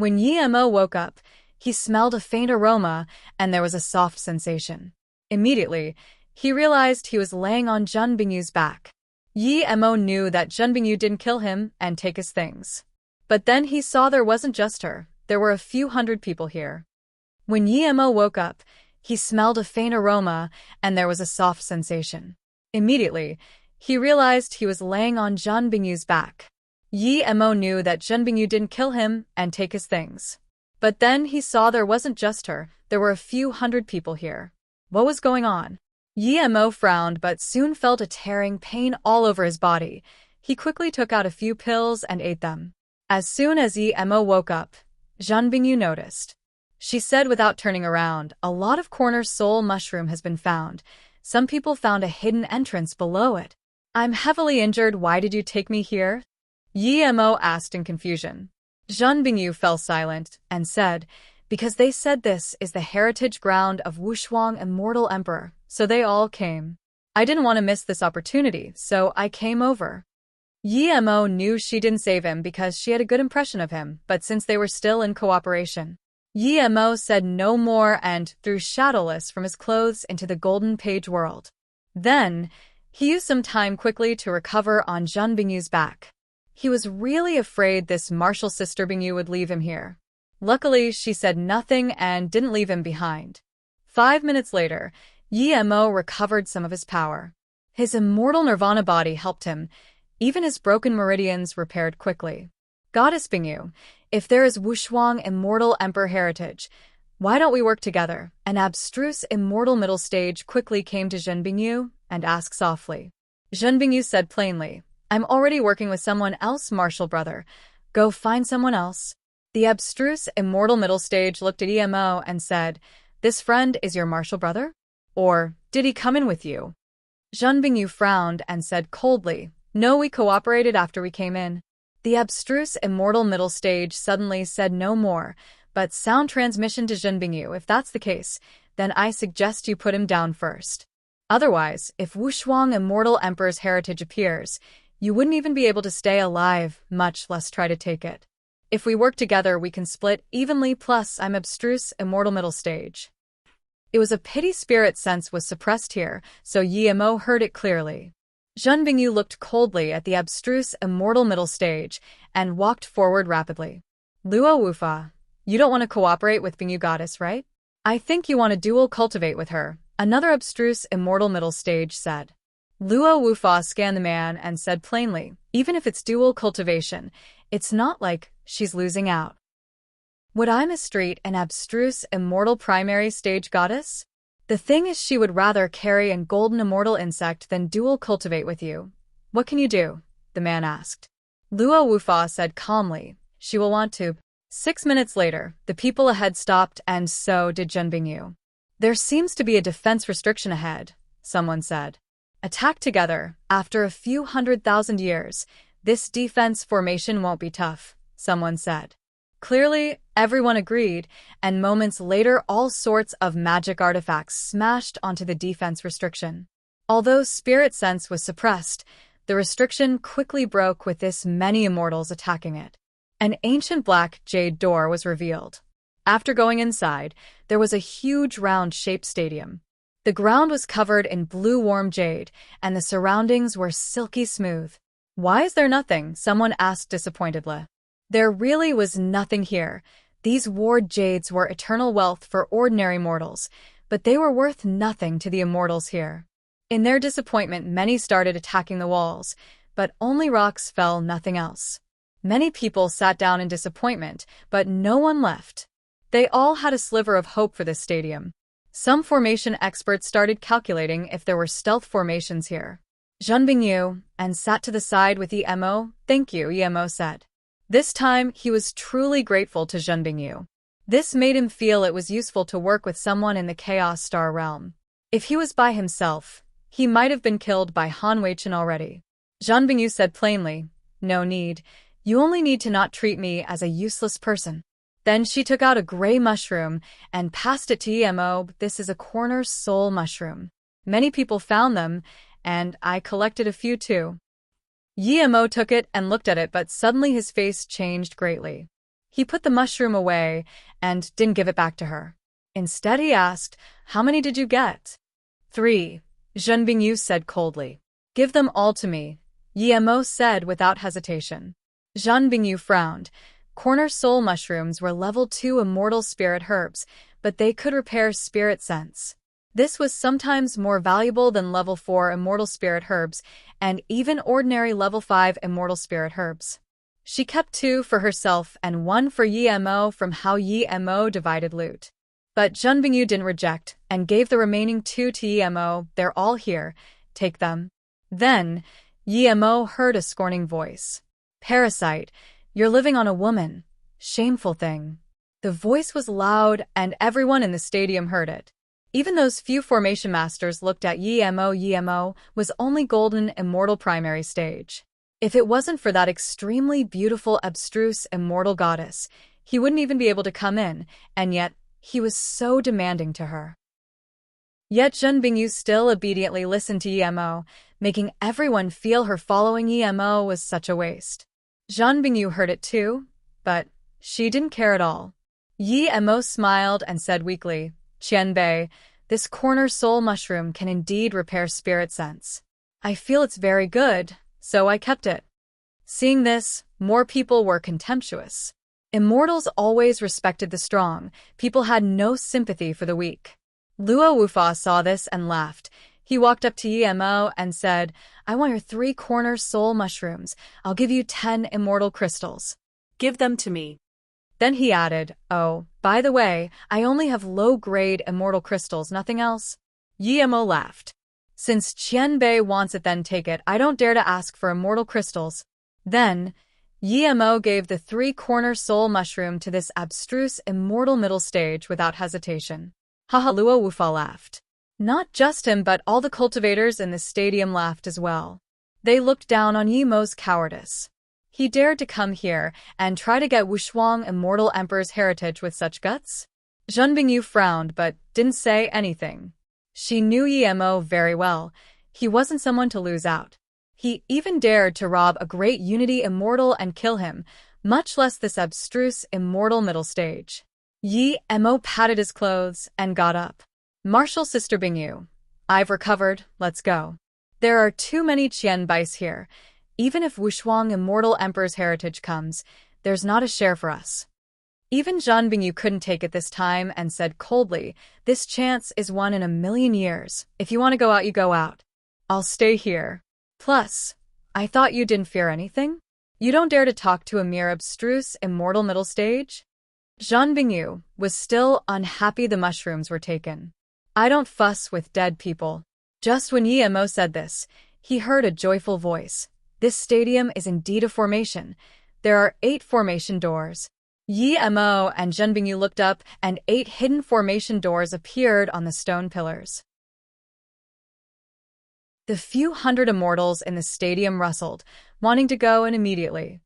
When Yemo woke up, he smelled a faint aroma, and there was a soft sensation. Immediately, he realized he was laying on Jun Bingyu's back. Yemo knew that Jun Bingyu didn't kill him and take his things. But then he saw there wasn't just her, there were a few hundred people here. When Yemo woke up, he smelled a faint aroma, and there was a soft sensation. Immediately, he realized he was laying on Jun Bingyu's back. Yemo knew that Jun Bingyu didn't kill him and take his things. But then he saw there wasn't just her, there were a few hundred people here. What was going on? Yemo frowned but soon felt a tearing pain all over his body. He quickly took out a few pills and ate them. As soon as Yemo woke up, Jun Bingyu noticed. She said without turning around, "A lot of corner soul mushroom has been found. Some people found a hidden entrance below it. I'm heavily injured, why did you take me here?" Yemo asked in confusion. Jun Bingyu fell silent and said, "Because they said this is the heritage ground of Wushuang Immortal Emperor, so they all came. I didn't want to miss this opportunity, so I came over." Yemo knew she didn't save him because she had a good impression of him, but since they were still in cooperation, Yemo said no more and threw Shadowless from his clothes into the golden page world. Then, he used some time quickly to recover on Jun Bingyu's back. He was really afraid this martial sister Bingyu would leave him here. Luckily, she said nothing and didn't leave him behind. 5 minutes later, Yemo recovered some of his power. His immortal nirvana body helped him. Even his broken meridians repaired quickly. "Goddess Bingyu, if there is Wushuang Immortal Emperor heritage, why don't we work together?" An abstruse immortal middle stage quickly came to Jun Bingyu and asked softly. Jun Bingyu said plainly, "I'm already working with someone else, martial brother. Go find someone else." The abstruse immortal middle stage looked at Emo and said, "This friend is your martial brother? Or did he come in with you?" Jun Bingyu frowned and said coldly, "No, we cooperated after we came in." The abstruse immortal middle stage suddenly said no more, but sound transmission to Jun Bingyu, "If that's the case, then I suggest you put him down first. Otherwise, if Wushuang Immortal Emperor's heritage appears, you wouldn't even be able to stay alive, much less try to take it. If we work together, we can split evenly, plus I'm abstruse immortal middle stage." It was a pity spirit sense was suppressed here, so Yemo heard it clearly. Jun Bingyu looked coldly at the abstruse immortal middle stage and walked forward rapidly. "Luo Wufa, you don't want to cooperate with Bingyu Goddess, right? I think you want to dual cultivate with her," another abstruse immortal middle stage said. Luo Wufa scanned the man and said plainly, "Even if it's dual cultivation, it's not like she's losing out. Would I mistreat an abstruse immortal primary stage goddess? The thing is she would rather carry a golden immortal insect than dual cultivate with you. What can you do?" the man asked. Luo Wufa said calmly, "She will want to." 6 minutes later, the people ahead stopped and so did Jun Bingyu. "There seems to be a defense restriction ahead," someone said. "Attack together. After a few 100,000 years, this defense formation won't be tough," someone said. Clearly, everyone agreed, and moments later all sorts of magic artifacts smashed onto the defense restriction. Although spirit sense was suppressed, the restriction quickly broke with this many immortals attacking it. An ancient black jade door was revealed. After going inside, there was a huge round-shaped stadium. The ground was covered in blue warm jade, and the surroundings were silky smooth. "Why is there nothing?" someone asked disappointedly. There really was nothing here. These ward jades were eternal wealth for ordinary mortals, but they were worth nothing to the immortals here. In their disappointment, many started attacking the walls, but only rocks fell, nothing else. Many people sat down in disappointment, but no one left. They all had a sliver of hope for this stadium. Some formation experts started calculating if there were stealth formations here. Jun Bingyu and sat to the side with Emo. "Thank you," Emo said. This time, he was truly grateful to Jun Bingyu. This made him feel it was useful to work with someone in the Chaos Star realm. If he was by himself, he might have been killed by Han Weichen already. Jun Bingyu said plainly, "No need. You only need to not treat me as a useless person." Then she took out a gray mushroom and passed it to Emo. "This is a corner soul mushroom. Many people found them, and I collected a few too." Emo took it and looked at it, but suddenly his face changed greatly. He put the mushroom away and didn't give it back to her. Instead, he asked, "How many did you get?" 3. Zhen Bingyu said coldly. "Give them all to me," Yemo said without hesitation. Zhen Bingyu frowned. Corner soul mushrooms were level 2 immortal spirit herbs, but they could repair spirit sense. This was sometimes more valuable than level 4 immortal spirit herbs and even ordinary level 5 immortal spirit herbs. She kept 2 for herself and 1 for Yemo from how Yemo divided loot. But Zhen Bingyu didn't reject and gave the remaining 2 to Yemo. "They're all here. Take them." Then, Yemo heard a scorning voice. "Parasite, you're living on a woman. Shameful thing." The voice was loud and everyone in the stadium heard it. Even those few formation masters looked at Yemo. Yemo was only golden immortal primary stage. If it wasn't for that extremely beautiful abstruse immortal goddess, he wouldn't even be able to come in, and yet he was so demanding to her. Yet Zhen Bingyu still obediently listened to Yemo, making everyone feel her following Yemo was such a waste. Zhen Bingyu heard it too, but she didn't care at all. Yemo smiled and said weakly, "Qianbei, this corner soul mushroom can indeed repair spirit sense. I feel it's very good, so I kept it." Seeing this, more people were contemptuous. Immortals always respected the strong. People had no sympathy for the weak. Luo Wufa saw this and laughed. He walked up to Yemo and said, "I want your 3 corner soul mushrooms. I'll give you 10 immortal crystals. Give them to me." Then he added, "Oh, by the way, I only have low-grade immortal crystals, nothing else." Yemo laughed. "Since Qianbei wants it, then take it. I don't dare to ask for immortal crystals." Then, Yemo gave the 3 corner soul mushroom to this abstruse immortal middle stage without hesitation. Haha, Luo Wufa laughed. Not just him, but all the cultivators in the stadium laughed as well. They looked down on Yemo's cowardice. He dared to come here and try to get Wushuang Immortal Emperor's heritage with such guts? Zhen Bingyu frowned but didn't say anything. She knew Yemo very well. He wasn't someone to lose out. He even dared to rob a great Unity Immortal and kill him, much less this abstruse Immortal middle stage. Yemo patted his clothes and got up. "Martial Sister Bingyu, I've recovered, let's go. There are too many Qianbais here. Even if Wushuang Immortal Emperor's heritage comes, there's not a share for us." Even Zhen Bingyu couldn't take it this time and said coldly, "This chance is 1 in a million years. If you want to go out, you go out. I'll stay here. Plus, I thought you didn't fear anything? You don't dare to talk to a mere abstruse immortal middle stage?" Zhen Bingyu was still unhappy the mushrooms were taken. "I don't fuss with dead people." Just when Yemo said this, he heard a joyful voice. "This stadium is indeed a formation. There are 8 formation doors." Yemo and Zhen Bingyu looked up and 8 hidden formation doors appeared on the stone pillars. The few hundred immortals in the stadium rustled, wanting to go in immediately.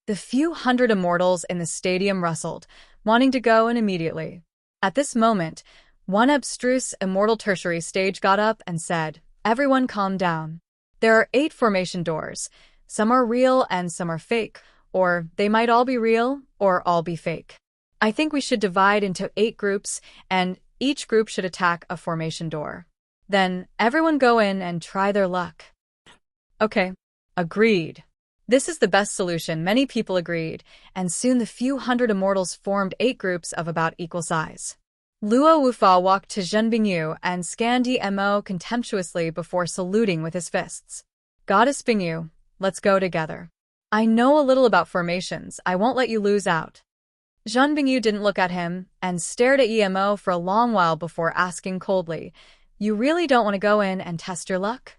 The few hundred immortals in the stadium rustled, wanting to go in immediately. At this moment, one abstruse immortal tertiary stage got up and said, "Everyone calm down. There are 8 formation doors. Some are real and some are fake, or they might all be real or all be fake. I think we should divide into 8 groups, and each group should attack a formation door. Then everyone go in and try their luck." "Okay." Agreed. This is the best solution, many people agreed, and soon the few hundred immortals formed 8 groups of about equal size. Luo Wufa walked to Zhen Bingyu and scanned Yemo contemptuously before saluting with his fists. "Goddess Bingyu, let's go together. I know a little about formations, I won't let you lose out." Zhen Bingyu didn't look at him and stared at Yemo for a long while before asking coldly, "You really don't want to go in and test your luck?"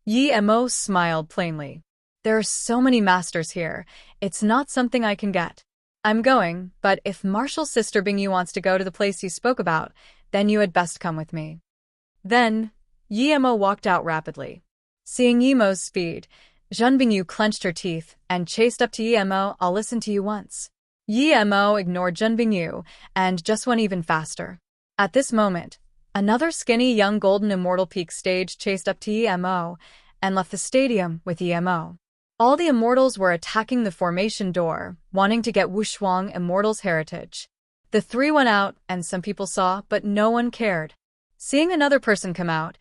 Yemo smiled plainly. "There are so many masters here, it's not something I can get. I'm going, but if Martial Sister Bingyu wants to go to the place you spoke about, then you had best come with me." Then, Yemo walked out rapidly. Seeing Yemo's speed, Zhen Bingyu clenched her teeth and chased up to Yemo. "I'll listen to you once." Yemo ignored Zhen Bingyu and just went even faster. At this moment, another skinny young golden immortal peak stage chased up to Yemo and left the stadium with Yemo. All the immortals were attacking the formation door, wanting to get Wushuang Immortal's heritage. The three went out, and some people saw, but no one cared. Seeing another person come out,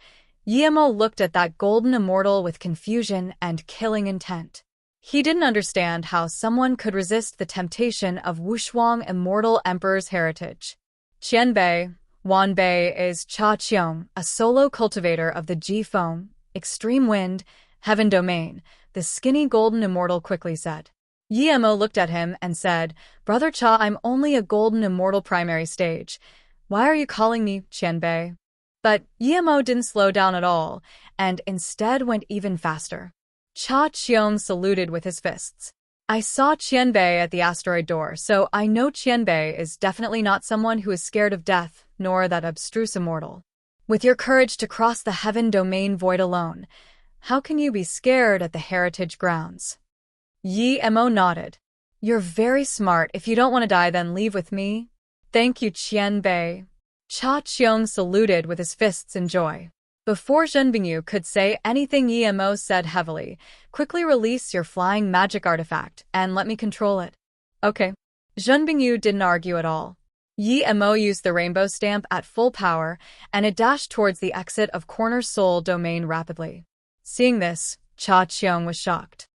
Yemo looked at that golden immortal with confusion and killing intent. He didn't understand how someone could resist the temptation of Wushuang Immortal Emperor's heritage. Qianbei, Wanbei is Cha Qiong, a solo cultivator of the Ji Feng, Extreme Wind, Heaven Domain, the skinny golden immortal quickly said. Yemo looked at him and said, Brother Cha, I'm only a golden immortal primary stage. Why are you calling me Qianbei? But Yemo didn't slow down at all, and instead went even faster. Cha Qiong saluted with his fists. I saw Qianbei at the asteroid door, so I know Qianbei is definitely not someone who is scared of death, nor that abstruse immortal. With your courage to cross the heaven domain void alone, how can you be scared at the heritage grounds? Yemo nodded. You're very smart. If you don't want to die, then leave with me. Thank you, Qianbei. Cha Qiong saluted with his fists in joy. Before Zhen Bingyu could say anything, Yemo said heavily, quickly release your flying magic artifact and let me control it. Okay. Zhen Bingyu didn't argue at all. Yemo used the rainbow stamp at full power, and it dashed towards the exit of Corner Soul Domain rapidly. Seeing this, Cha Qiong was shocked.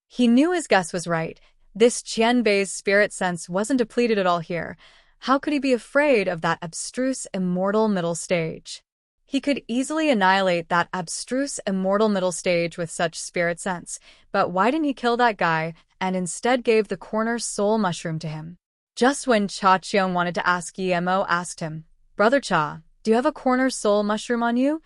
He knew his guess was right. This Qianbei's spirit sense wasn't depleted at all here. How could he be afraid of that abstruse immortal middle stage? He could easily annihilate that abstruse immortal middle stage with such spirit sense, but why didn't he kill that guy and instead gave the corner soul mushroom to him? Just when Cha Qiong wanted to ask, Yemo asked him, Brother Cha, do you have a corner soul mushroom on you?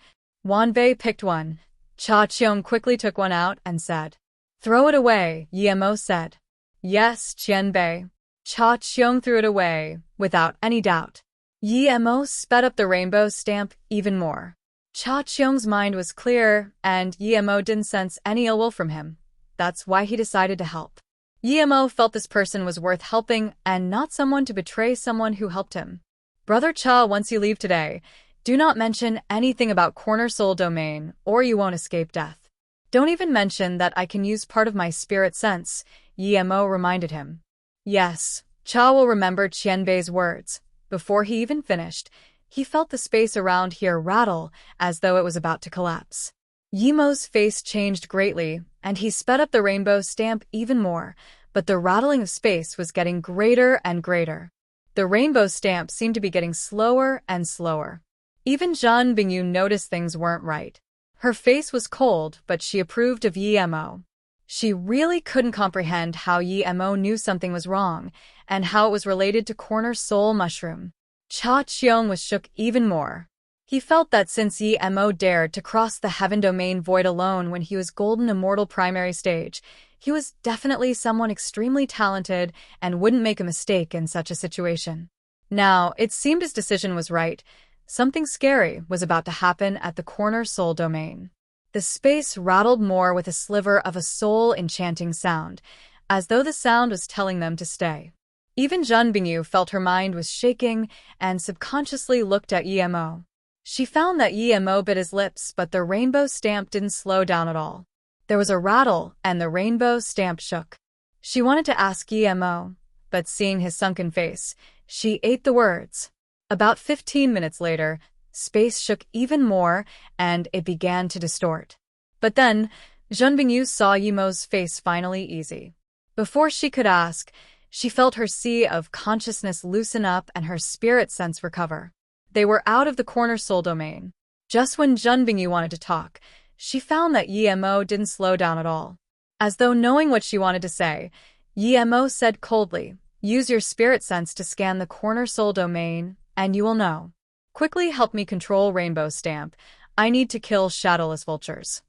Wanbei picked one. Cha Qiong quickly took one out and said, Throw it away, Yemo said. Yes, Qianbei. Cha Qiong threw it away, without any doubt. Yemo sped up the rainbow stamp even more. Cha Qiong's mind was clear, and Yemo didn't sense any ill will from him. That's why he decided to help. Yemo felt this person was worth helping and not someone to betray someone who helped him. Brother Cha, once you leave today, do not mention anything about Corner Soul Domain, or you won't escape death. Don't even mention that I can use part of my spirit sense, Yemo reminded him. Yes, Cha will remember Qianbei's words. Before he even finished, he felt the space around here rattle as though it was about to collapse. Yemo's face changed greatly, and he sped up the rainbow stamp even more, but the rattling of space was getting greater and greater. The rainbow stamp seemed to be getting slower and slower. Even Zhen Bingyu noticed things weren't right. Her face was cold, but she approved of Yemo. She really couldn't comprehend how Yemo knew something was wrong, and how it was related to Corner Soul Mushroom. Cha Qiong was shook even more. He felt that since Yemo dared to cross the Heaven Domain void alone when he was Golden Immortal Primary Stage, he was definitely someone extremely talented and wouldn't make a mistake in such a situation. Now, it seemed his decision was right. Something scary was about to happen at the Corner Soul Domain. The space rattled more with a sliver of a soul-enchanting sound, as though the sound was telling them to stay. Even Zhen Bingyu felt her mind was shaking and subconsciously looked at Yemo. She found that Yemo bit his lips, but the rainbow stamp didn't slow down at all. There was a rattle, and the rainbow stamp shook. She wanted to ask Yemo, but seeing his sunken face, she ate the words. About 15 minutes later, space shook even more, and it began to distort. But then, Zhen Bingyu saw Yemo's face finally easy. Before she could ask, she felt her sea of consciousness loosen up and her spirit sense recover. They were out of the Corner Soul Domain. Just when Zhen Bingyu wanted to talk, she found that Yemo didn't slow down at all. As though knowing what she wanted to say, Yemo said coldly, Use your spirit sense to scan the Corner Soul Domain, and you will know. Quickly help me control Rainbow Stamp. I need to kill shadowless vultures.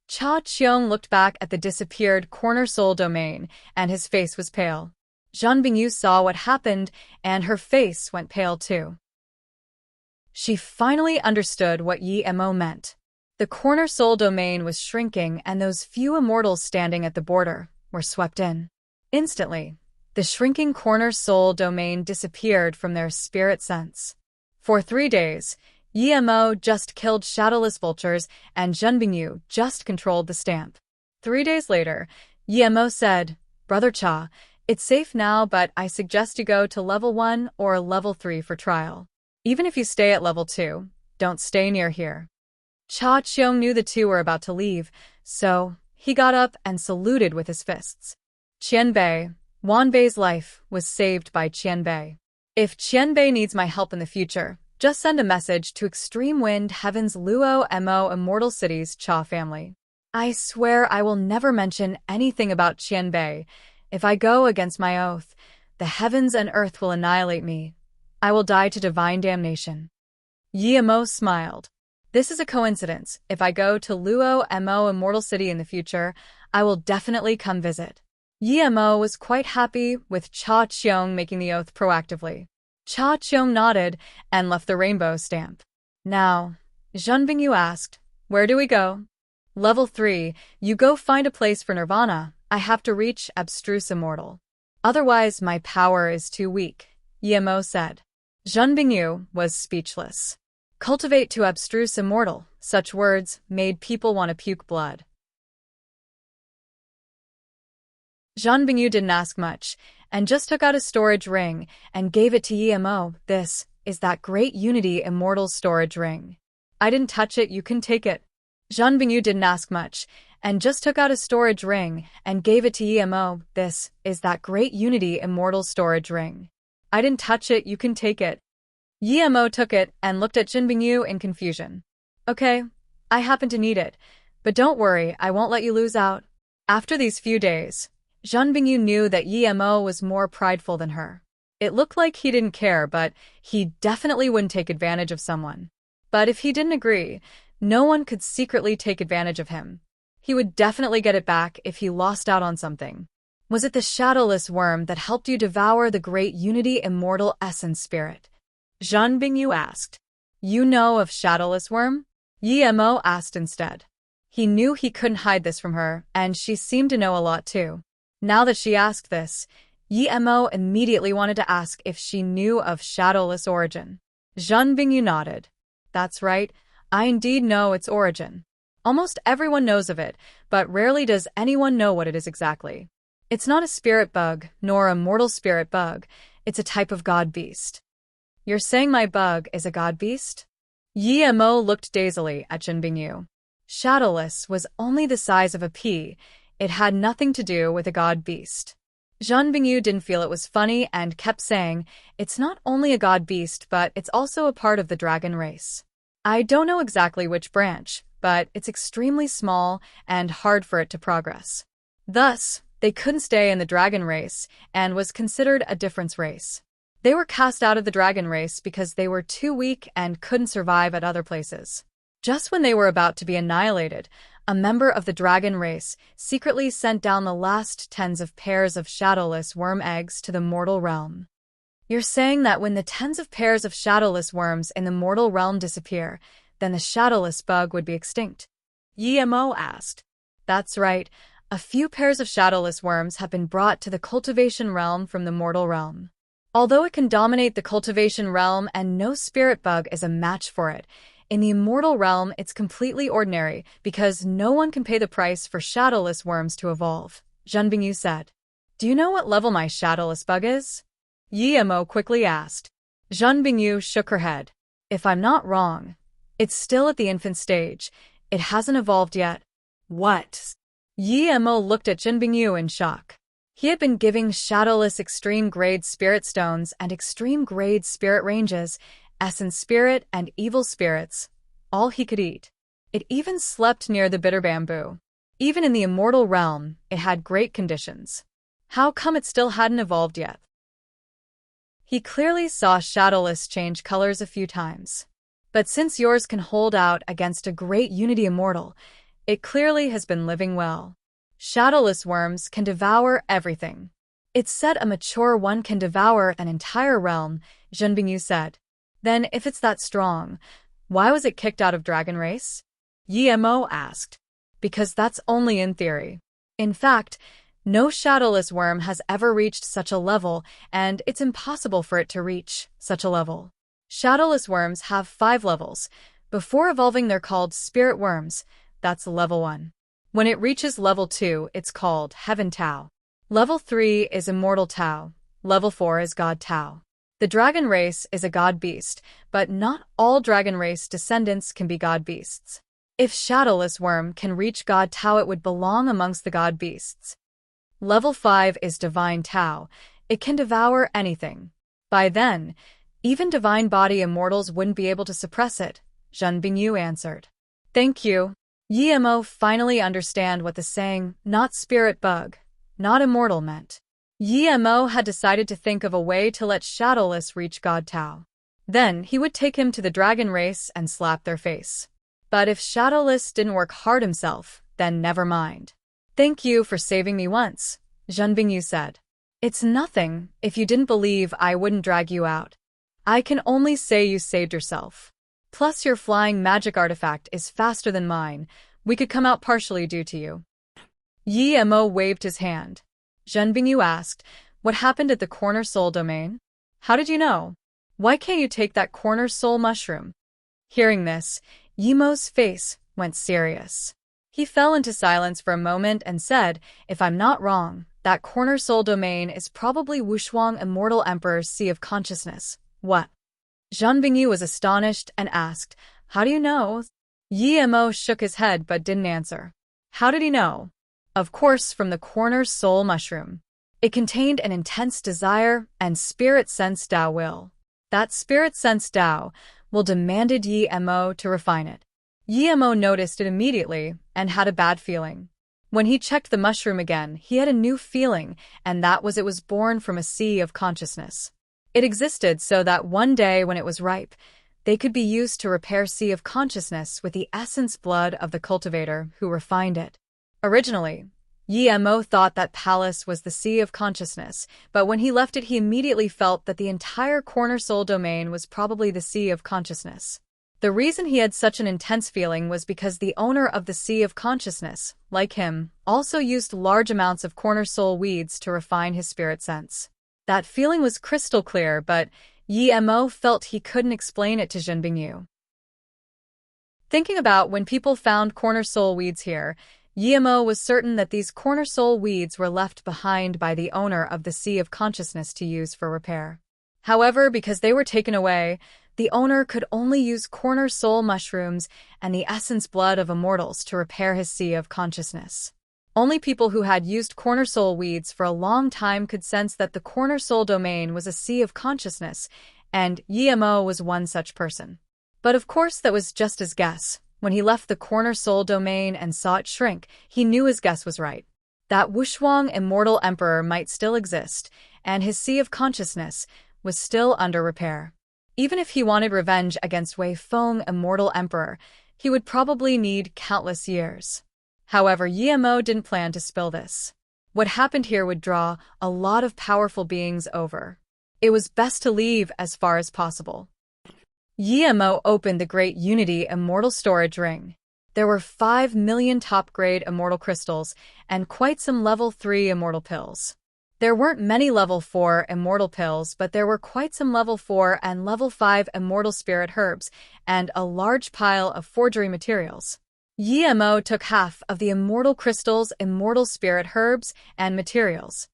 Cha Qiong looked back at the disappeared Corner Soul Domain, and his face was pale. Zhen Bingyu saw what happened, and her face went pale too. She finally understood what Yemo meant. The Corner Soul Domain was shrinking, and those few immortals standing at the border were swept in. Instantly, the shrinking Corner Soul Domain disappeared from their spirit sense. For 3 days, Yemo just killed shadowless vultures, and Zhen Bingyu just controlled the stamp. 3 days later, Yemo said, Brother Cha, it's safe now, but I suggest you go to level 1 or level 3 for trial. Even if you stay at level 2, don't stay near here. Cha Cheong knew the two were about to leave, so he got up and saluted with his fists. Qianbei, Wanbei's life was saved by Qianbei. If Qianbei needs my help in the future, just send a message to Extreme Wind Heaven's Luo Mo Immortal City's Cha family. I swear I will never mention anything about Qianbei. If I go against my oath, the heavens and earth will annihilate me. I will die to divine damnation. Yemo smiled. This is a coincidence. If I go to Luo Mo Immortal City in the future, I will definitely come visit. Yemo was quite happy with Cha Cheong making the oath proactively. Cha Cheong nodded and left the rainbow stamp. Now, Zhun Bingyu asked, where do we go? Level 3, you go find a place for Nirvana. I have to reach Abstruse Immortal. Otherwise, my power is too weak, Yemo said. Zhun Bingyu was speechless. Cultivate to Abstruse Immortal. Such words made people want to puke blood. Zhun Bingyu didn't ask much, and just took out a storage ring and gave it to Yemo. This is that great Unity Immortal storage ring. I didn't touch it, you can take it. Zhun Bingyu didn't ask much, and just took out a storage ring and gave it to Yemo. This is that great Unity Immortal storage ring. I didn't touch it, you can take it. Yemo took it and looked at Zhun Bingyu in confusion. Okay, I happen to need it, but don't worry, I won't let you lose out. After these few days, Zhun Bingyu knew that Yemo was more prideful than her. It looked like he didn't care, but he definitely wouldn't take advantage of someone. But if he didn't agree, no one could secretly take advantage of him. He would definitely get it back if he lost out on something. Was it the shadowless worm that helped you devour the great Unity Immortal Essence Spirit? Zhun Bingyu asked. You know of shadowless worm? Yemo asked instead. He knew he couldn't hide this from her, and she seemed to know a lot too. Now that she asked this, Yemo immediately wanted to ask if she knew of shadowless origin. Zhun Bingyu nodded. That's right, I indeed know its origin. Almost everyone knows of it, but rarely does anyone know what it is exactly. It's not a spirit bug, nor a mortal spirit bug. It's a type of god beast. You're saying my bug is a god beast? Yemo looked dazedly at Zhun Bingyu. Shadowless was only the size of a pea. It had nothing to do with a god beast. Zhun Bingyu didn't feel it was funny and kept saying, it's not only a god beast, but it's also a part of the dragon race. I don't know exactly which branch, but it's extremely small and hard for it to progress. Thus, they couldn't stay in the dragon race and was considered a difference race. They were cast out of the dragon race because they were too weak and couldn't survive at other places. Just when they were about to be annihilated, a member of the dragon race secretly sent down the last tens of pairs of shadowless worm eggs to the mortal realm. You're saying that when the tens of pairs of shadowless worms in the mortal realm disappear, then the shadowless bug would be extinct? Yemo asked. That's right. A few pairs of shadowless worms have been brought to the cultivation realm from the mortal realm. Although it can dominate the cultivation realm and no spirit bug is a match for it, in the immortal realm it's completely ordinary because no one can pay the price for shadowless worms to evolve, Zhun Bingyu said. Do you know what level my shadowless bug is? Yemo quickly asked. Zhun Bingyu shook her head. If I'm not wrong, it's still at the infant stage. It hasn't evolved yet. What? Yemo looked at Zhun Bingyu in shock. He had been giving shadowless extreme-grade spirit stones and extreme-grade spirit ranges, essence spirit and evil spirits, all he could eat. It even slept near the bitter bamboo. Even in the immortal realm, it had great conditions. How come it still hadn't evolved yet? He clearly saw shadowless change colors a few times. But since yours can hold out against a great Unity Immortal, it clearly has been living well. Shadowless worms can devour everything. It's said a mature one can devour an entire realm, Zhun Bingyu said. Then if it's that strong, why was it kicked out of Dragon Race? Yemo asked. Because that's only in theory. In fact, no shadowless worm has ever reached such a level, and it's impossible for it to reach such a level. Shadowless worms have 5 levels. Before evolving they're called spirit worms. That's level 1. When it reaches level 2, it's called Heaven Tao. Level 3 is Immortal Tao. Level 4 is God Tao. The dragon race is a god beast, but not all dragon race descendants can be god beasts. If Shadowless Worm can reach God Tao, it would belong amongst the god beasts. Level 5 is Divine Tao. It can devour anything. By then, even divine body immortals wouldn't be able to suppress it, Zhen Bingyu answered. Thank you. Yi Mo finally understand what the saying, not spirit bug, not immortal meant. Yi Mo had decided to think of a way to let Shadowless reach God Tao. Then he would take him to the dragon race and slap their face. But if Shadowless didn't work hard himself, then never mind. Thank you for saving me once, Zhen Bingyu said. It's nothing. If you didn't believe, I wouldn't drag you out. I can only say you saved yourself. Plus your flying magic artifact is faster than mine. We could come out partially due to you. Yi Mo waved his hand. Zhen Bingyu asked, what happened at the corner soul domain? How did you know? Why can't you take that corner soul mushroom? Hearing this, Yi Mo's face went serious. He fell into silence for a moment and said, if I'm not wrong, that corner soul domain is probably Wushuang Immortal Emperor's Sea of Consciousness. What? Zhen Bingyu was astonished and asked, how do you know? Yi Mo shook his head but didn't answer. How did he know? Of course, from the corner soul mushroom. It contained an intense desire and spirit sense Tao will. That spirit sense Tao will demanded Yi Mo to refine it. Yi Mo noticed it immediately and had a bad feeling. When he checked the mushroom again, he had a new feeling, and that was it was born from a sea of consciousness. It existed so that one day when it was ripe, they could be used to repair sea of consciousness with the essence blood of the cultivator who refined it. Originally, Yi Mo thought that palace was the sea of consciousness, but when he left it he immediately felt that the entire corner soul domain was probably the sea of consciousness. The reason he had such an intense feeling was because the owner of the sea of consciousness, like him, also used large amounts of corner soul weeds to refine his spirit sense. That feeling was crystal clear, but Yi Mo felt he couldn't explain it to Zhen Bingyu. Thinking about when people found corner soul weeds here, Yi Mo was certain that these corner soul weeds were left behind by the owner of the Sea of Consciousness to use for repair. However, because they were taken away, the owner could only use corner soul mushrooms and the essence blood of immortals to repair his Sea of Consciousness. Only people who had used corner soul weeds for a long time could sense that the corner soul domain was a sea of consciousness, and Yi Mo was one such person. But of course that was just his guess. When he left the corner soul domain and saw it shrink, he knew his guess was right. That Wushuang Immortal Emperor might still exist, and his sea of consciousness was still under repair. Even if he wanted revenge against Wei Feng Immortal Emperor, he would probably need countless years. However, Yi Mo didn't plan to spill this. What happened here would draw a lot of powerful beings over. It was best to leave as far as possible. Yi Mo opened the Great Unity Immortal Storage Ring. There were 5 million top-grade immortal crystals and quite some level 3 immortal pills. There weren't many level 4 immortal pills, but there were quite some level 4 and level 5 immortal spirit herbs and a large pile of forgery materials. Yi Mo took half of the immortal crystals, immortal spirit herbs, and materials.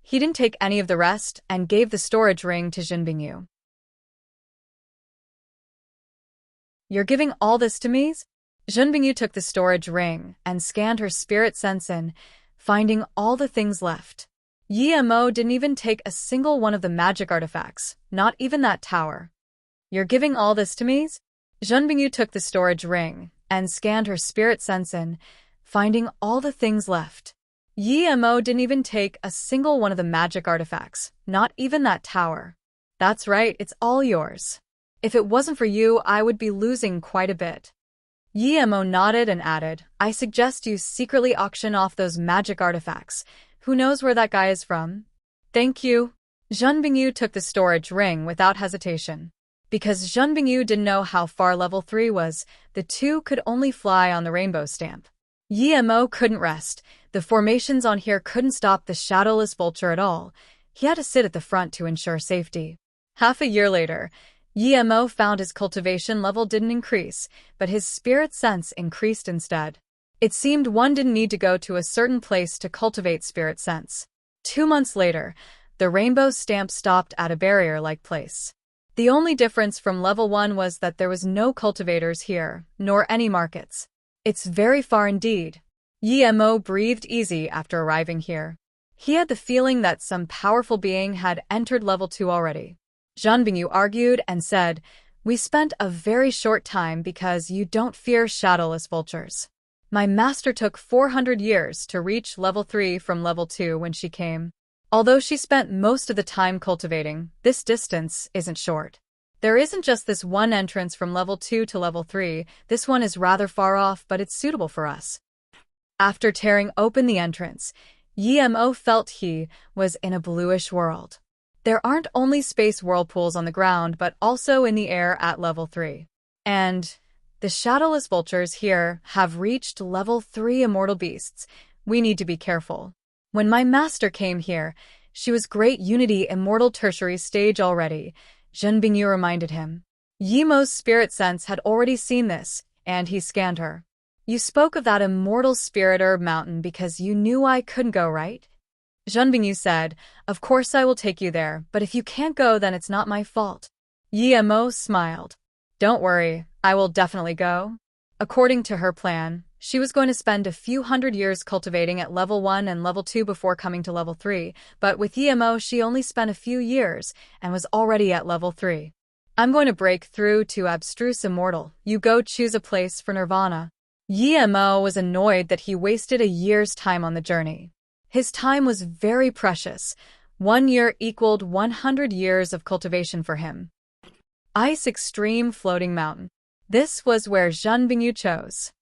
He didn't take any of the rest and gave the storage ring to Zhen Bingyu. You're giving all this to me? Zhen Bingyu took the storage ring and scanned her spirit sense in, finding all the things left. Yi Mo didn't even take a single one of the magic artifacts, not even that tower. You're giving all this to me? Zhen Bingyu took the storage ring and scanned her spirit sense in, finding all the things left. Yi Mo didn't even take a single one of the magic artifacts, not even that tower. That's right, it's all yours. If it wasn't for you, I would be losing quite a bit. Yi Mo nodded and added, I suggest you secretly auction off those magic artifacts. Who knows where that guy is from? Thank you. Zhen Bingyu took the storage ring without hesitation. Because Zhen Bingyu didn't know how far level 3 was, the two could only fly on the rainbow stamp. Yi Mo couldn't rest. The formations on here couldn't stop the shadowless vulture at all. He had to sit at the front to ensure safety. Half a year later, Yi Mo found his cultivation level didn't increase, but his spirit sense increased instead. It seemed one didn't need to go to a certain place to cultivate spirit sense. 2 months later, the rainbow stamp stopped at a barrier-like place. The only difference from level 1 was that there was no cultivators here, nor any markets. It's very far indeed. Yemo breathed easy after arriving here. He had the feeling that some powerful being had entered level 2 already. Zhanbingyu argued and said, "We spent a very short time because you don't fear shadowless vultures. My master took 400 years to reach level 3 from level 2 when she came. Although she spent most of the time cultivating, this distance isn't short. There isn't just this one entrance from level 2 to level 3, this one is rather far off but it's suitable for us." After tearing open the entrance, Yemo felt he was in a bluish world. There aren't only space whirlpools on the ground but also in the air at level 3. And the shadowless vultures here have reached level 3 immortal beasts. We need to be careful. When my master came here, she was Great Unity Immortal Tertiary Stage already, Zhanbingyu reminded him. Yemo's spirit sense had already seen this, and he scanned her. "You spoke of that immortal spirit herb mountain because you knew I couldn't go, right?" Zhanbingyu said, "Of course I will take you there, but if you can't go then it's not my fault." Yemo smiled. "Don't worry, I will definitely go." According to her plan, she was going to spend a few hundred years cultivating at level 1 and level 2 before coming to level 3, but with Yemo she only spent a few years and was already at level 3. "I'm going to break through to Abstruse Immortal. You go choose a place for Nirvana." Yemo was annoyed that he wasted a year's time on the journey. His time was very precious. 1 year equaled 100 years of cultivation for him. Ice Extreme Floating Mountain. This was where Zhanbingyu chose.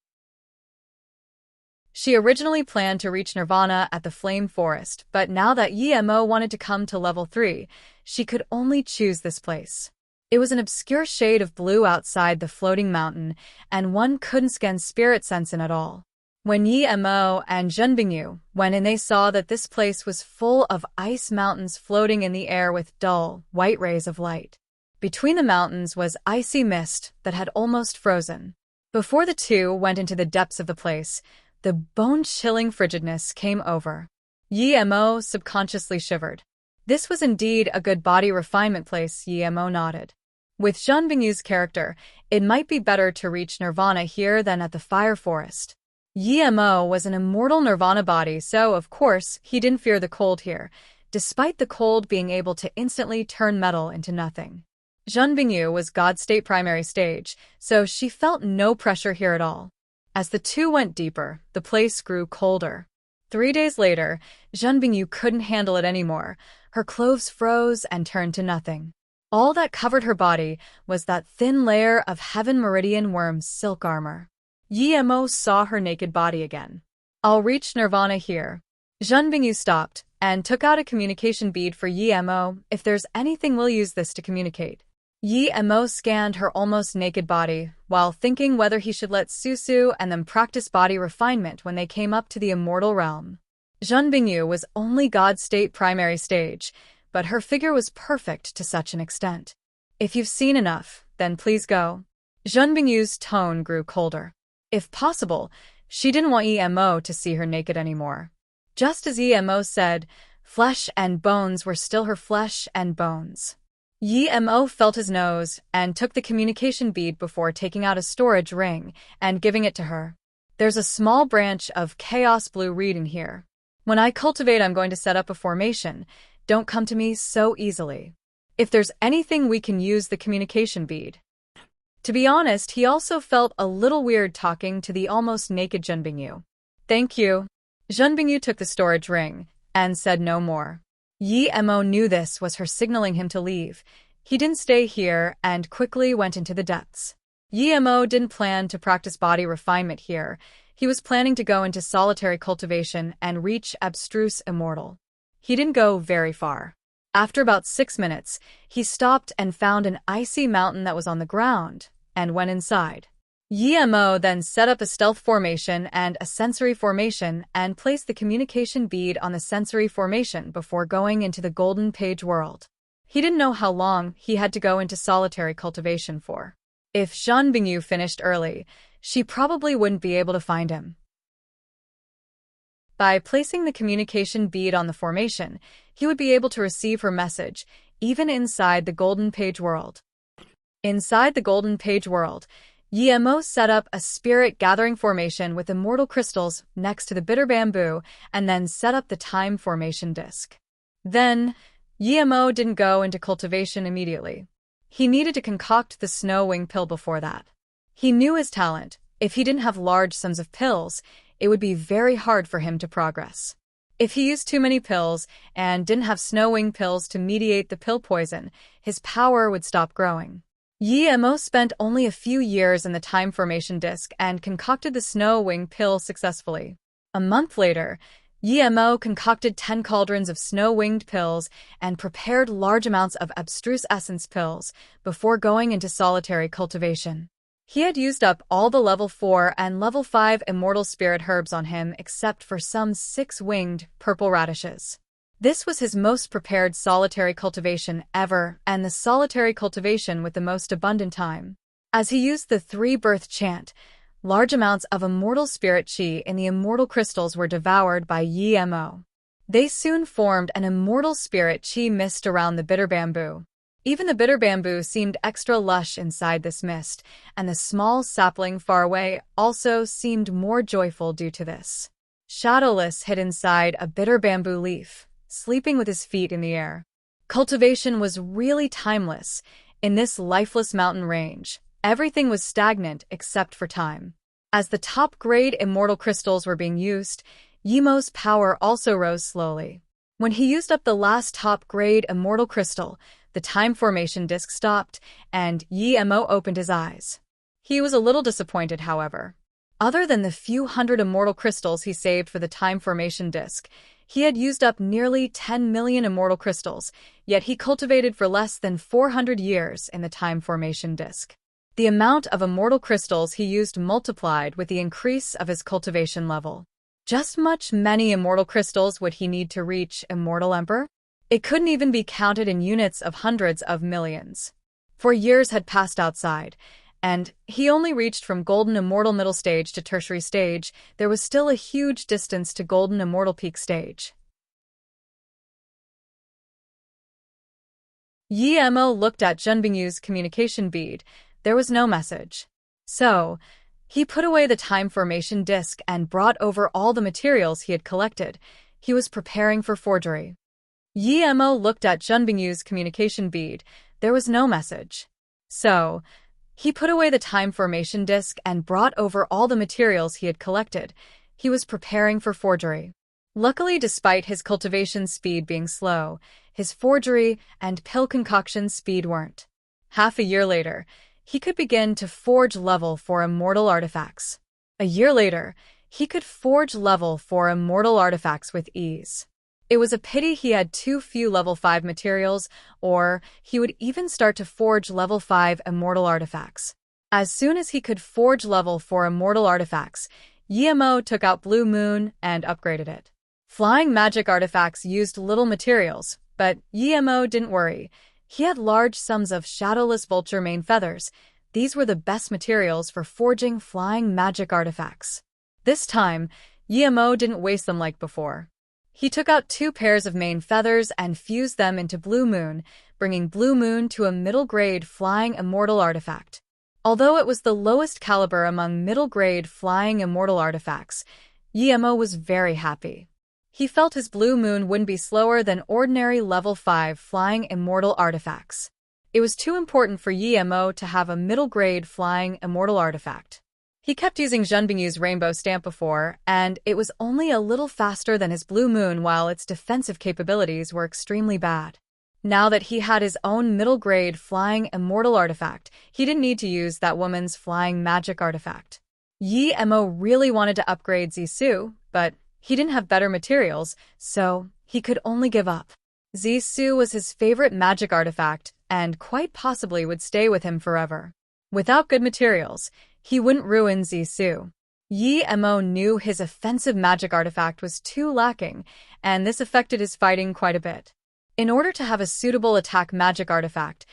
She originally planned to reach Nirvana at the Flame Forest, but now that Yemo wanted to come to level 3, she could only choose this place. It was an obscure shade of blue outside the floating mountain, and one couldn't scan spirit sense in at all. When Yemo and Zhanbingyu went in, they saw that this place was full of ice mountains floating in the air with dull, white rays of light. Between the mountains was icy mist that had almost frozen. Before the two went into the depths of the place, the bone-chilling frigidness came over. Yemo subconsciously shivered. This was indeed a good body refinement place, Yemo nodded. With Zhanbingyu's character, it might be better to reach Nirvana here than at the Fire Forest. Yemo was an immortal Nirvana body, so of course he didn't fear the cold here, despite the cold being able to instantly turn metal into nothing. Zhanbingyu was God State Primary Stage, so she felt no pressure here at all. As the two went deeper, the place grew colder. 3 days later, Zhanbingyu couldn't handle it anymore. Her clothes froze and turned to nothing. All that covered her body was that thin layer of Heaven Meridian Worm's silk armor. Yemo saw her naked body again. "I'll reach Nirvana here." Zhanbingyu stopped and took out a communication bead for Yemo. "If there's anything, we'll use this to communicate." Yemo scanned her almost naked body, while thinking whether he should let Susu and them practice body refinement when they came up to the immortal realm. Zhanbingyu was only God State Primary Stage, but her figure was perfect to such an extent. "If you've seen enough, then please go." Zhanbingyu's tone grew colder. If possible, she didn't want Yemo to see her naked anymore. Just as Yemo said, flesh and bones were still her flesh and bones. Yemo felt his nose and took the communication bead before taking out a storage ring and giving it to her. "There's a small branch of chaos blue reed in here. When I cultivate, I'm going to set up a formation. Don't come to me so easily. If there's anything, we can use the communication bead." To be honest, he also felt a little weird talking to the almost naked Zhanbingyu. "Thank you." Zhanbingyu took the storage ring and said no more. Yemo knew this was her signaling him to leave. He didn't stay here and quickly went into the depths. Yemo didn't plan to practice body refinement here. He was planning to go into solitary cultivation and reach Abstruse Immortal. He didn't go very far. After about 6 minutes, he stopped and found an icy mountain that was on the ground, and went inside. Yemo then set up a stealth formation and a sensory formation and placed the communication bead on the sensory formation before going into the golden page world. He didn't know how long he had to go into solitary cultivation for. If Zhanbingyu finished early, she probably wouldn't be able to find him. By placing the communication bead on the formation, he would be able to receive her message, even inside the Golden Page world. Inside the Golden Page world, Yemo set up a spirit-gathering formation with immortal crystals next to the bitter bamboo and then set up the time formation disc. Then, Yemo didn't go into cultivation immediately. He needed to concoct the snow wing pill before that. He knew his talent. If he didn't have large sums of pills, it would be very hard for him to progress. If he used too many pills and didn't have snow wing pills to mediate the pill poison, his power would stop growing. Yemo spent only a few years in the time formation disc and concocted the snow wing pill successfully. A month later, Yemo concocted 10 cauldrons of snow-winged pills and prepared large amounts of abstruse essence pills before going into solitary cultivation. He had used up all the level 4 and level 5 immortal spirit herbs on him except for some 6-winged purple radishes. This was his most prepared solitary cultivation ever and the solitary cultivation with the most abundant time. As he used the 3-birth chant, large amounts of immortal spirit chi in the immortal crystals were devoured by Yemo. They soon formed an immortal spirit chi mist around the bitter bamboo. Even the bitter bamboo seemed extra lush inside this mist, and the small sapling far away also seemed more joyful due to this. Shadowless hid inside a bitter bamboo leaf, sleeping with his feet in the air. Cultivation was really timeless. In this lifeless mountain range, everything was stagnant except for time. As the top-grade immortal crystals were being used, Yemo's power also rose slowly. When he used up the last top-grade immortal crystal, the time formation disc stopped, and Yemo opened his eyes. He was a little disappointed, however. Other than the few hundred immortal crystals he saved for the time formation disc, he had used up nearly 10 million immortal crystals, yet he cultivated for less than 400 years in the time formation disc. The amount of immortal crystals he used multiplied with the increase of his cultivation level. Just many immortal crystals would he need to reach Immortal Emperor? It couldn't even be counted in units of hundreds of millions. 4 years had passed outside, and he only reached from Golden Immortal Middle Stage to Tertiary Stage. There was still a huge distance to Golden Immortal Peak Stage. Yemo looked at Junbingyu's communication bead. There was no message. So, he put away the time formation disc and brought over all the materials he had collected. He was preparing for forgery. Yemo looked at Junbingyu's communication bead. There was no message. So, he put away the time formation disc and brought over all the materials he had collected. He was preparing for forgery. Luckily, despite his cultivation speed being slow, his forgery and pill concoction speed weren't. Half a year later, he could begin to forge level 4 immortal artifacts. A year later, he could forge level 4 immortal artifacts with ease. It was a pity he had too few level 5 materials, or he would even start to forge level 5 immortal artifacts. As soon as he could forge level 4 immortal artifacts, Yemo took out Blue Moon and upgraded it. Flying magic artifacts used little materials, but Yemo didn't worry. He had large sums of shadowless vulture mane feathers. These were the best materials for forging flying magic artifacts. This time, Yemo didn't waste them like before. He took out 2 pairs of mane feathers and fused them into Blue Moon, bringing Blue Moon to a middle-grade flying immortal artifact. Although it was the lowest caliber among middle-grade flying immortal artifacts, Yemo was very happy. He felt his Blue Moon wouldn't be slower than ordinary level 5 flying immortal artifacts. It was too important for Yemo to have a middle-grade flying immortal artifact. He kept using Junbingyu's rainbow stamp before, and it was only a little faster than his Blue Moon while its defensive capabilities were extremely bad. Now that he had his own middle-grade flying immortal artifact, he didn't need to use that woman's flying magic artifact. Yemo really wanted to upgrade Zissou, but he didn't have better materials, so he could only give up. Zissou was his favorite magic artifact and quite possibly would stay with him forever. Without good materials, he wouldn't ruin Zissou. Yemo knew his offensive magic artifact was too lacking, and this affected his fighting quite a bit. In order to have a suitable attack magic artifact,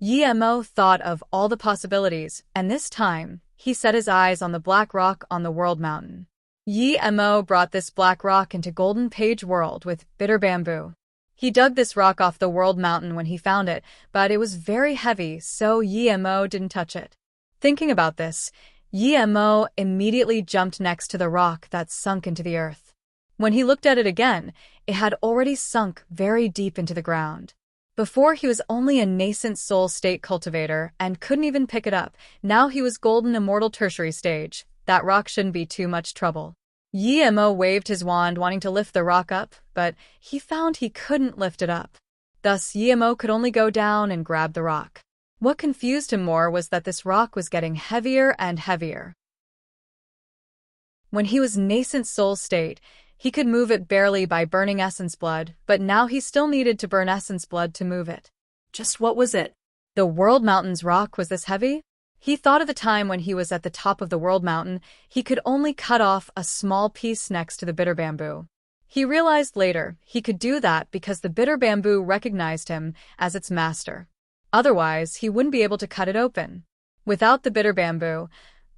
Yemo thought of all the possibilities, and this time, he set his eyes on the black rock on the World Mountain. Yi Mo brought this black rock into Golden Page World with bitter bamboo. He dug this rock off the world mountain when he found it, but it was very heavy, so Yi Mo didn't touch it. Thinking about this, Yi Mo immediately jumped next to the rock that sunk into the earth. When he looked at it again, it had already sunk very deep into the ground. Before, he was only a nascent soul state cultivator and couldn't even pick it up. Now he was golden immortal tertiary stage. That rock shouldn't be too much trouble. Yi Mo waved his wand wanting to lift the rock up, but he found he couldn't lift it up. Thus, Yi Mo could only go down and grab the rock. What confused him more was that this rock was getting heavier and heavier. When he was nascent soul state, he could move it barely by burning essence blood, but now he still needed to burn essence blood to move it. Just what was it? The World Mountain's rock was this heavy? He thought of the time when he was at the top of the World Mountain. He could only cut off a small piece next to the bitter bamboo. He realized later he could do that because the bitter bamboo recognized him as its master. Otherwise, he wouldn't be able to cut it open. Without the bitter bamboo,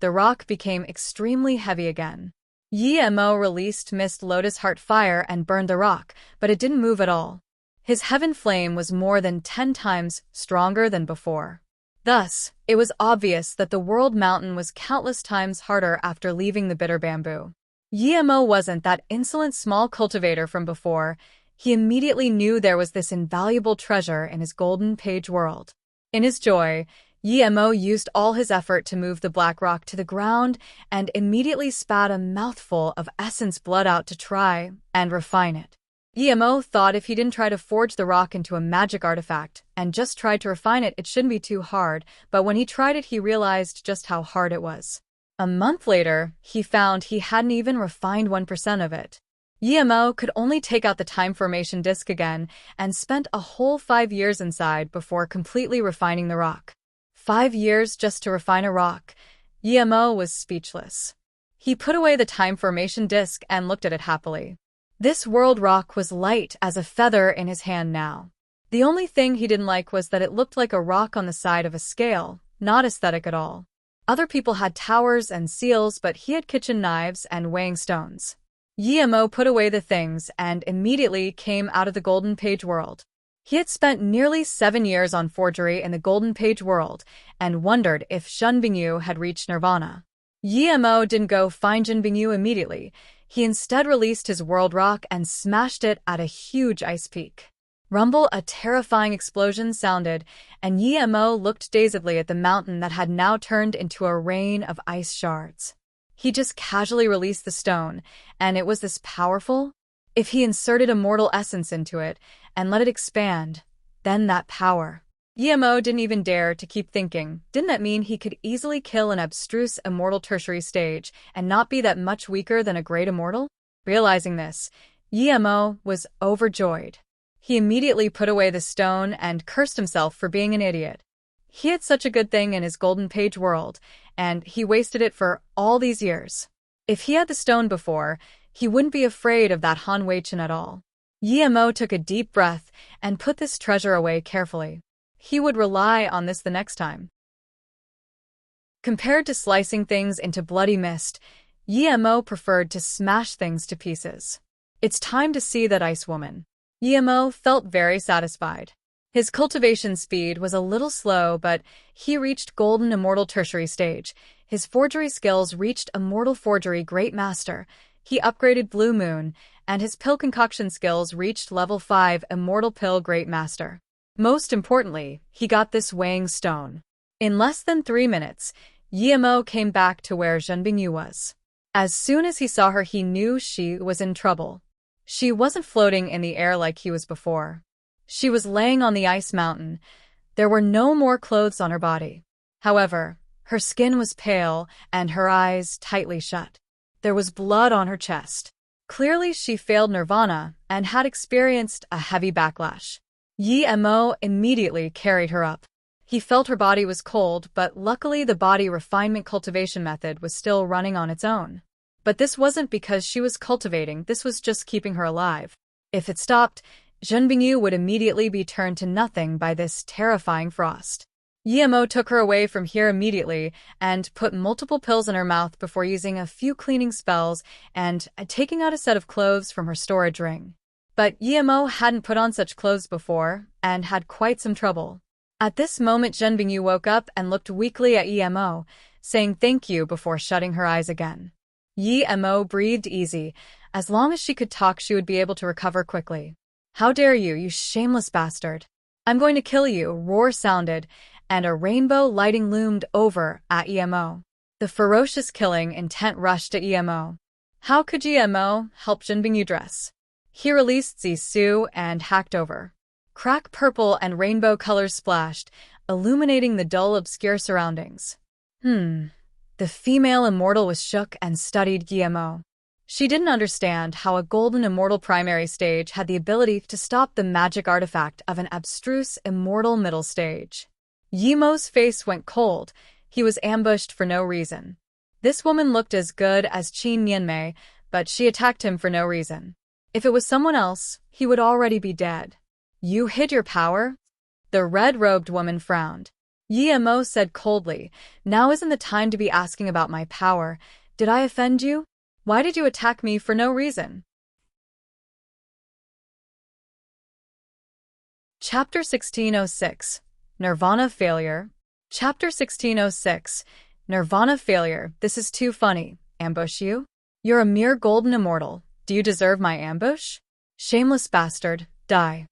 the rock became extremely heavy again. Yi Mo released Mist Lotus Heart Fire and burned the rock, but it didn't move at all. His heaven flame was more than 10 times stronger than before. Thus, it was obvious that the World Mountain was countless times harder after leaving the bitter bamboo. Yi Mo wasn't that insolent small cultivator from before. He immediately knew there was this invaluable treasure in his Golden Page world. In his joy, Yi Mo used all his effort to move the black rock to the ground and immediately spat a mouthful of essence blood out to try and refine it. Yi Mo thought if he didn't try to forge the rock into a magic artifact and just tried to refine it, it shouldn't be too hard, but when he tried it, he realized just how hard it was. A month later, he found he hadn't even refined 1% of it. Yi Mo could only take out the time formation disc again and spent a whole 5 years inside before completely refining the rock. 5 years just to refine a rock. Yi Mo was speechless. He put away the time formation disc and looked at it happily. This world rock was light as a feather in his hand now. The only thing he didn't like was that it looked like a rock on the side of a scale, not aesthetic at all. Other people had towers and seals, but he had kitchen knives and weighing stones. Yi Mo put away the things and immediately came out of the Golden Page world. He had spent nearly 7 years on forgery in the Golden Page world and wondered if Zhen Bingyu had reached nirvana. Yi Mo didn't go find Zhen Bingyu immediately. He instead released his world rock and smashed it at a huge ice peak. Rumble, a terrifying explosion sounded, and Yi Mo looked dazedly at the mountain that had now turned into a rain of ice shards. He just casually released the stone, and it was this powerful. If he inserted immortal essence into it and let it expand, then that power. Yi Mo didn't even dare to keep thinking. Didn't that mean he could easily kill an abstruse immortal tertiary stage and not be that much weaker than a great immortal? Realizing this, Yi Mo was overjoyed. He immediately put away the stone and cursed himself for being an idiot. He had such a good thing in his Golden Page world, and he wasted it for all these years. If he had the stone before, he wouldn't be afraid of that Han Weichen at all. Yi Mo took a deep breath and put this treasure away carefully. He would rely on this the next time. Compared to slicing things into bloody mist, Yi Mo preferred to smash things to pieces. It's time to see that ice woman. Yi Mo felt very satisfied. His cultivation speed was a little slow, but he reached Golden Immortal Tertiary stage. His forgery skills reached Immortal Forgery Great Master. He upgraded Blue Moon, and his pill concoction skills reached level 5 Immortal Pill Great Master. Most importantly, he got this weighing stone. In less than 3 minutes, Yi Mo came back to where Zhen Bingyu was. As soon as he saw her, he knew she was in trouble. She wasn't floating in the air like he was before. She was laying on the ice mountain. There were no more clothes on her body. However, her skin was pale and her eyes tightly shut. There was blood on her chest. Clearly, she failed nirvana and had experienced a heavy backlash. Yi Mo immediately carried her up. He felt her body was cold, but luckily the body refinement cultivation method was still running on its own. But this wasn't because she was cultivating, this was just keeping her alive. If it stopped, Zhen Bingyu would immediately be turned to nothing by this terrifying frost. Yemo took her away from here immediately and put multiple pills in her mouth before using a few cleaning spells and taking out a set of clothes from her storage ring. But Yemo hadn't put on such clothes before and had quite some trouble. At this moment, Zhen Bingyu woke up and looked weakly at Yemo, saying thank you before shutting her eyes again. Yemo breathed easy. As long as she could talk, she would be able to recover quickly. How dare you, you shameless bastard! I'm going to kill you, roar sounded, and a rainbow lighting loomed over at Yemo. The ferocious killing intent rushed at Yemo. How could Yemo help Zhen Bingyu dress? He released Zisu and hacked over. Crack purple and rainbow colors splashed, illuminating the dull, obscure surroundings. The female immortal was shook and studied Yemo. She didn't understand how a golden immortal primary stage had the ability to stop the magic artifact of an abstruse immortal middle stage. Yemo's face went cold. He was ambushed for no reason. This woman looked as good as Qin Nianmei, but she attacked him for no reason. If it was someone else, he would already be dead. You hid your power? The red-robed woman frowned. Yemo said coldly, now isn't the time to be asking about my power. Did I offend you? Why did you attack me for no reason? Chapter 1606. Nirvana Failure. Chapter 1606. Nirvana Failure. This is too funny. Ambush you? You're a mere golden immortal. Do you deserve my ambush? Shameless bastard, die.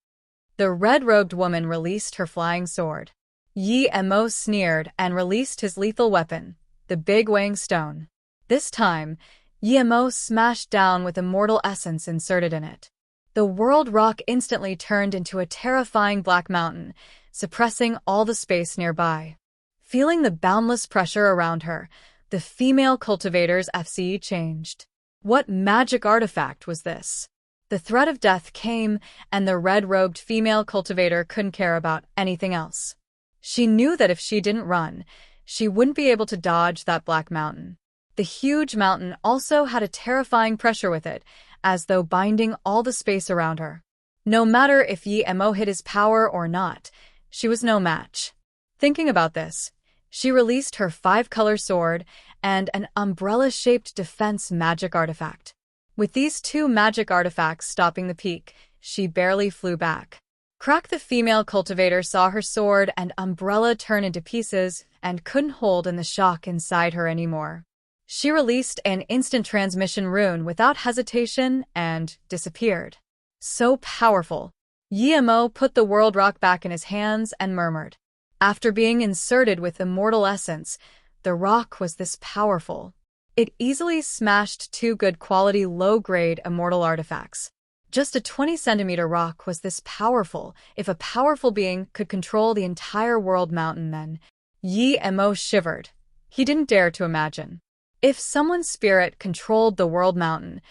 The red-robed woman released her flying sword. Yemo sneered and released his lethal weapon, the big weighing stone. This time, Yemo smashed down with immortal essence inserted in it. The world rock instantly turned into a terrifying black mountain, suppressing all the space nearby. Feeling the boundless pressure around her, the female cultivator's FCE changed. What magic artifact was this? The threat of death came, and the red-robed female cultivator couldn't care about anything else. She knew that if she didn't run, she wouldn't be able to dodge that black mountain. The huge mountain also had a terrifying pressure with it, as though binding all the space around her. No matter if Yemo hid his power or not, she was no match. Thinking about this, she released her 5-color sword and an umbrella-shaped defense magic artifact. With these two magic artifacts stopping the peak, she barely flew back. Crack the female cultivator saw her sword and umbrella turn into pieces and couldn't hold in the shock inside her anymore. She released an instant transmission rune without hesitation and disappeared. So powerful. Yemo put the world rock back in his hands and murmured. After being inserted with immortal essence, the rock was this powerful. It easily smashed 2 good-quality, low-grade immortal artifacts. Just a 20-centimeter rock was this powerful. If a powerful being could control the entire world mountain, then Yemo shivered. He didn't dare to imagine. If someone's spirit controlled the world mountain,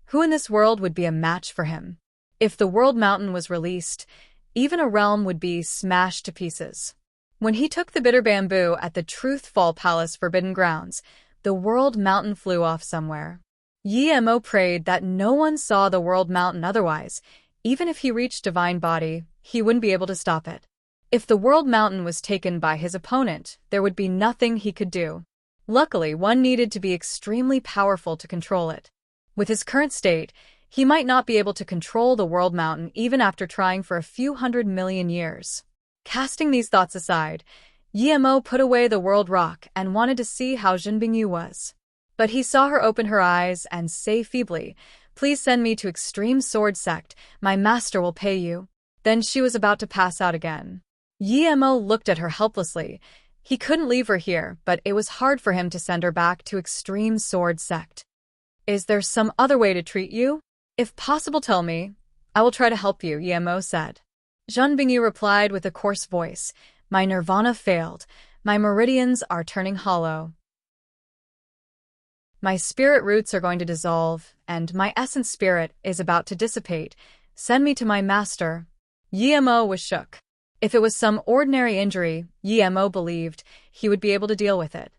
who in this world would be a match for him? If the world mountain was released, even a realm would be smashed to pieces. When he took the bitter bamboo at the Truthfall Palace Forbidden Grounds, the world mountain flew off somewhere. Yemo prayed that no one saw the world mountain, otherwise, even if he reached divine body, he wouldn't be able to stop it. If the world mountain was taken by his opponent, there would be nothing he could do. Luckily, one needed to be extremely powerful to control it. With his current state, he might not be able to control the world mountain even after trying for a few 100 million years. Casting these thoughts aside, Yemo put away the world rock and wanted to see how Zhen Bingyu was. But he saw her open her eyes and say feebly, "Please send me to Extreme Sword Sect, my master will pay you." Then she was about to pass out again. Yemo looked at her helplessly. He couldn't leave her here, but it was hard for him to send her back to Extreme Sword Sect. "Is there some other way to treat you? If possible, tell me. I will try to help you," Yemo said. Zhen Bingyu replied with a coarse voice, "My nirvana failed. My meridians are turning hollow. My spirit roots are going to dissolve, and my essence spirit is about to dissipate. Send me to my master." Yemo was shook. If it was some ordinary injury, Yemo believed he would be able to deal with it.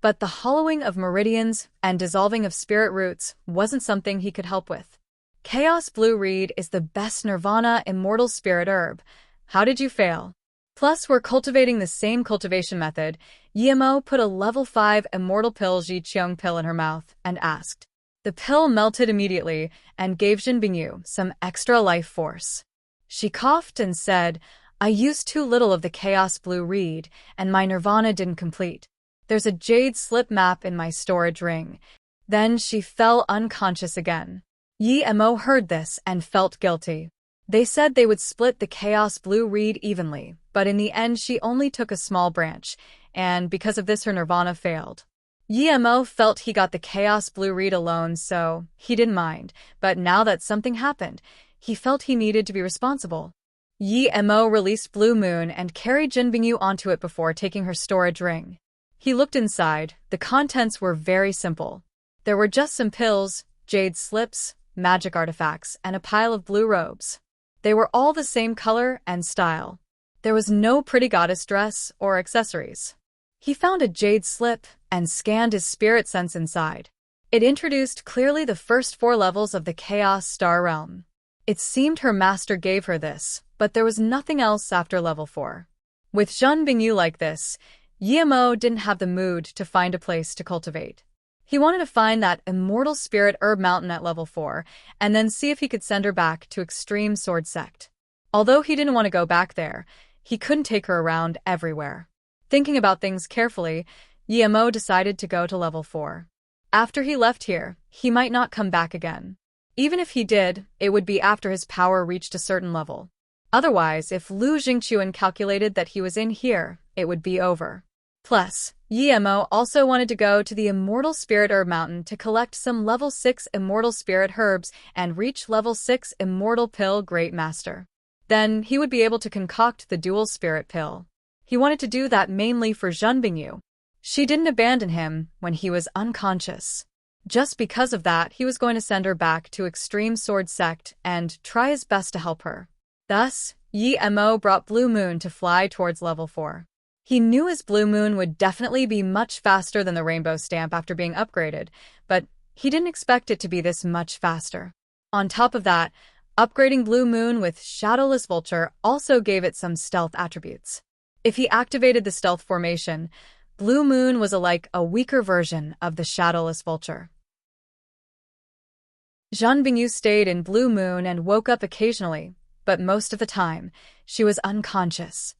But the hollowing of meridians and dissolving of spirit roots wasn't something he could help with. Chaos Blue Reed is the best nirvana immortal spirit herb. How did you fail? Plus, we're cultivating the same cultivation method. Yemo put a level 5 immortal pill Ji-Cheong pill in her mouth and asked. The pill melted immediately and gave Jinbingyu some extra life force. She coughed and said, I used too little of the chaos blue reed, and my nirvana didn't complete. There's a jade slip map in my storage ring. Then she fell unconscious again. Yi-Mo heard this and felt guilty. They said they would split the chaos blue reed evenly, but in the end she only took a small branch, and because of this her nirvana failed. Yi-Mo felt he got the chaos blue reed alone, so he didn't mind, but now that something happened, he felt he needed to be responsible. Yi-Mo released Blue Moon and carried Jinbingyu onto it before taking her storage ring. He looked inside. The contents were very simple. There were just some pills, jade slips, magic artifacts, and a pile of blue robes. They were all the same color and style. There was no pretty goddess dress or accessories. He found a jade slip and scanned his spirit sense inside. It introduced clearly the first 4 levels of the Chaos Star Realm. It seemed her master gave her this, but there was nothing else after level 4. With Jinbingyu like this, Yi-Mo didn't have the mood to find a place to cultivate. He wanted to find that immortal spirit herb mountain at level 4, and then see if he could send her back to Extreme Sword Sect. Although he didn't want to go back there, he couldn't take her around everywhere. Thinking about things carefully, Yi-Mo decided to go to level 4. After he left here, he might not come back again. Even if he did, it would be after his power reached a certain level. Otherwise, if Lu Jingchuan calculated that he was in here, it would be over. Plus, Yi-Mo also wanted to go to the Immortal Spirit Herb Mountain to collect some level 6 Immortal Spirit Herbs and reach level 6 Immortal Pill Great Master. Then he would be able to concoct the Dual Spirit Pill. He wanted to do that mainly for Jinbingyu. She didn't abandon him when he was unconscious. Just because of that, he was going to send her back to Extreme Sword Sect and try his best to help her. Thus, Yi-Mo brought Blue Moon to fly towards level 4. He knew his Blue Moon would definitely be much faster than the Rainbow Stamp after being upgraded, but he didn't expect it to be this much faster. On top of that, upgrading Blue Moon with Shadowless Vulture also gave it some stealth attributes. If he activated the stealth formation, Blue Moon was like a weaker version of the Shadowless Vulture. Jinbingyu stayed in Blue Moon and woke up occasionally, but most of the time, she was unconscious.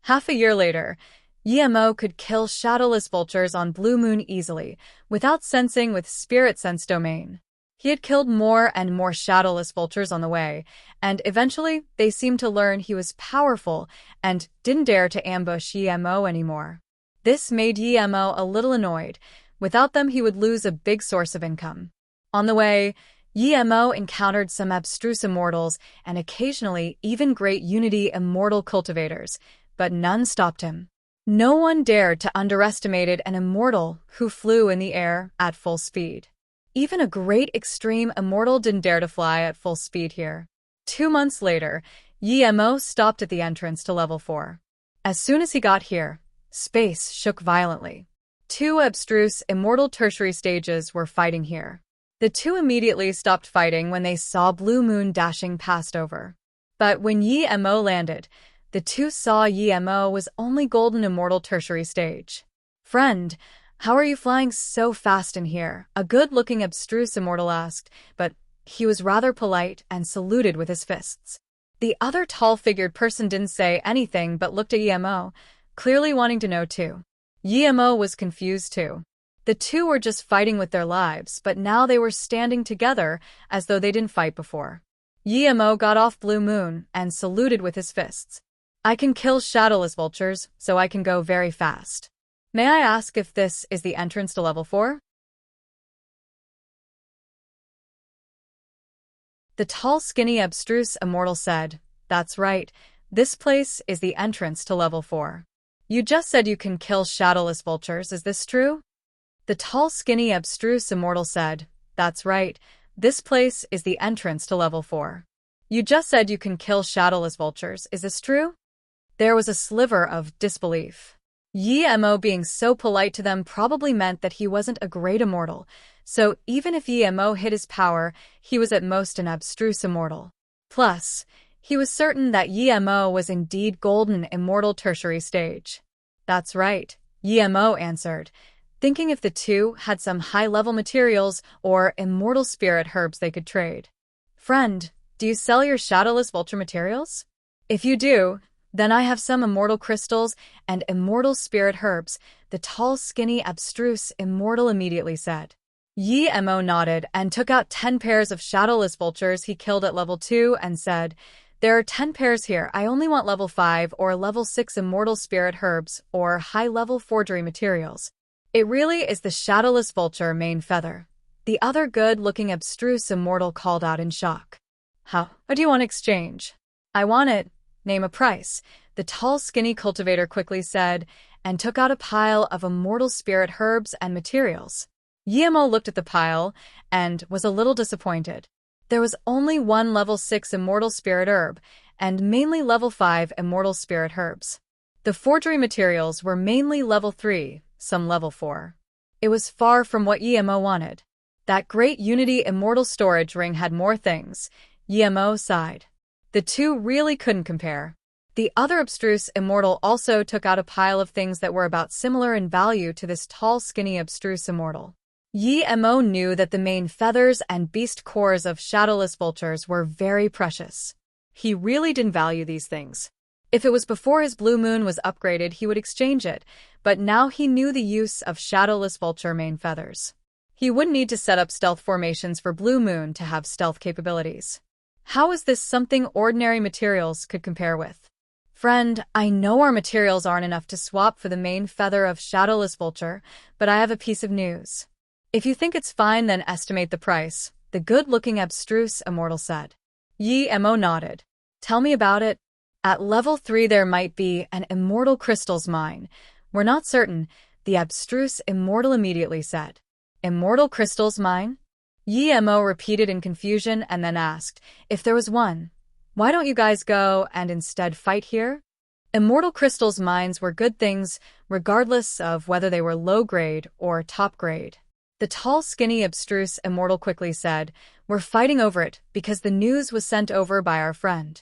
Half a year later, Yi-Mo could kill shadowless vultures on Blue Moon easily, without sensing with Spirit Sense Domain. He had killed more and more shadowless vultures on the way, and eventually they seemed to learn he was powerful and didn't dare to ambush Yi-Mo anymore. This made Yi-Mo a little annoyed. Without them, he would lose a big source of income. On the way, Yi-Mo encountered some abstruse immortals and occasionally even great Unity immortal cultivators, but none stopped him. No one dared to underestimate an immortal who flew in the air at full speed. Even a great extreme immortal didn't dare to fly at full speed here. 2 months later, Yi-Mo stopped at the entrance to level 4. As soon as he got here, space shook violently. 2 abstruse immortal tertiary stages were fighting here. The 2 immediately stopped fighting when they saw Blue Moon dashing past over. But when Yi-Mo landed, the 2 saw Yi-Mo was only golden immortal tertiary stage. Friend, how are you flying so fast in here? A good-looking abstruse immortal asked, but he was rather polite and saluted with his fists. The other tall-figured person didn't say anything but looked at Yi-Mo, clearly wanting to know too. Yi-Mo was confused too. The 2 were just fighting with their lives, but now they were standing together as though they didn't fight before. Yi-Mo got off Blue Moon and saluted with his fists. I can kill shadowless vultures, so I can go very fast. May I ask if this is the entrance to level 4? The tall, skinny, abstruse immortal said, That's right, this place is the entrance to level 4. You just said you can kill shadowless vultures, is this true? The tall, skinny, abstruse immortal said, That's right, this place is the entrance to level 4. You just said you can kill shadowless vultures, is this true? There was a sliver of disbelief. Yi-Mo being so polite to them probably meant that he wasn't a great immortal, so even if Yi-Mo hid his power, he was at most an abstruse immortal. Plus, He was certain that Yemo was indeed golden immortal tertiary stage. That's right, Yemo answered, thinking if the two had some high-level materials or immortal spirit herbs they could trade. Friend, do you sell your shadowless vulture materials? If you do, then I have some immortal crystals and immortal spirit herbs, the tall, skinny, abstruse immortal immediately said. Yemo nodded and took out 10 pairs of shadowless vultures he killed at level 2 and said, "There are 10 pairs here. I only want level 5 or level 6 immortal spirit herbs or high-level forgery materials. It really is the shadowless vulture main feather." The other good-looking abstruse immortal called out in shock. How do you want to exchange? I want it. Name a price, the tall, skinny cultivator quickly said, and took out a pile of immortal spirit herbs and materials. Yemo looked at the pile and was a little disappointed. There was only one level 6 immortal spirit herb, and mainly level 5 immortal spirit herbs. The forgery materials were mainly level 3, some level 4. It was far from what Yemo wanted. That great Unity immortal storage ring had more things, Yemo sighed. The two really couldn't compare. The other abstruse immortal also took out a pile of things that were about similar in value to this tall, skinny, abstruse immortal. Yemo knew that the main feathers and beast cores of shadowless vultures were very precious. He really didn't value these things. If it was before his blue moon was upgraded, he would exchange it, but now he knew the use of shadowless vulture main feathers. He wouldn't need to set up stealth formations for blue moon to have stealth capabilities. How is this something ordinary materials could compare with? Friend, I know our materials aren't enough to swap for the main feather of shadowless vulture, but I have a piece of news. If you think it's fine, then estimate the price, the good-looking abstruse immortal said. Yemo nodded. Tell me about it. At level 3 there might be an immortal crystals mine. We're not certain, the abstruse immortal immediately said. Immortal crystals mine? Yemo repeated in confusion and then asked, if there was one, why don't you guys go and instead fight here? Immortal crystals mines were good things, regardless of whether they were low grade or top grade. The tall, skinny, abstruse immortal quickly said, we're fighting over it because the news was sent over by our friend.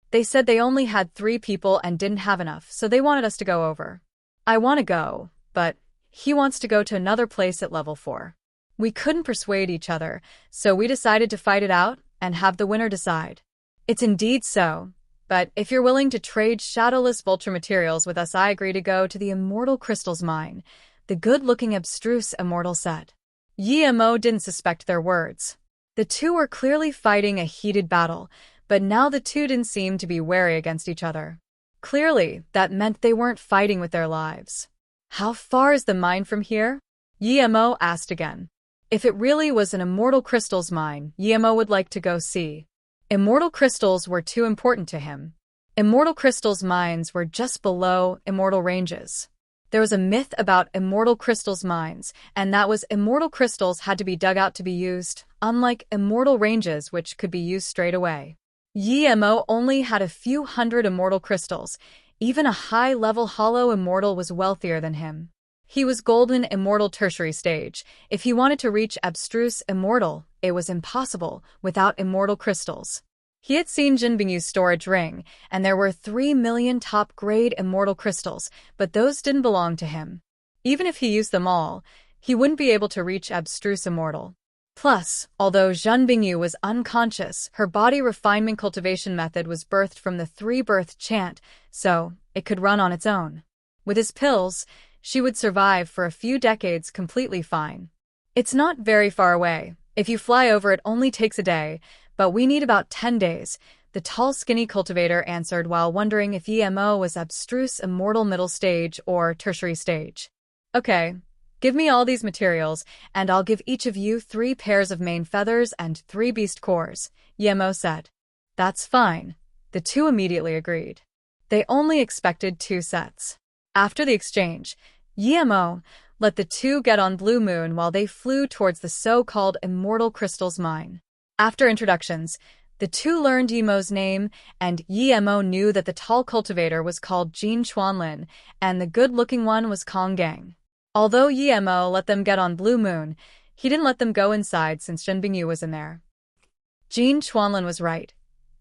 They said they only had 3 people and didn't have enough, so they wanted us to go over. I want to go, but he wants to go to another place at level 4. We couldn't persuade each other, so we decided to fight it out and have the winner decide. It's indeed so, but if you're willing to trade shadowless vulture materials with us, I agree to go to the immortal crystals mine, the good-looking abstruse immortal said. Yemo didn't suspect their words. The two were clearly fighting a heated battle, but now the two didn't seem to be wary against each other. Clearly, that meant they weren't fighting with their lives. How far is the mine from here? Yemo asked again. If it really was an immortal crystals mine, Yemo would like to go see. Immortal crystals were too important to him. Immortal crystals mines were just below immortal ranges. There was a myth about immortal crystals mines, and that was immortal crystals had to be dug out to be used, unlike immortal ranges which could be used straight away. Yemo only had a few hundred immortal crystals. Even a high-level hollow immortal was wealthier than him. He was golden immortal tertiary stage. If he wanted to reach abstruse immortal, it was impossible without immortal crystals. He had seen Jinbingyu's storage ring, and there were 3 million top-grade immortal crystals, but those didn't belong to him. Even if he used them all, he wouldn't be able to reach abstruse immortal. Plus, although Jinbingyu was unconscious, her body refinement cultivation method was birthed from the 3-birth chant, so it could run on its own. With his pills, she would survive for a few decades completely fine. It's not very far away. If you fly over, it only takes a day, but we need about 10 days, the tall, skinny cultivator answered while wondering if Yemo was abstruse immortal middle stage or tertiary stage. Okay. Give me all these materials, and I'll give each of you 3 pairs of main feathers and 3 beast cores, Yemo said. That's fine. The two immediately agreed. They only expected 2 sets. After the exchange, Yemo let the two get on Blue Moon while they flew towards the so-called Immortal Crystals mine. After introductions, the two learned Yemo's name, and Yemo knew that the tall cultivator was called Jin Chuanlin, and the good-looking one was Kong Gang. Although Yemo let them get on Blue Moon, he didn't let them go inside since Jinbingyu was in there. Jean Chuanlin was right.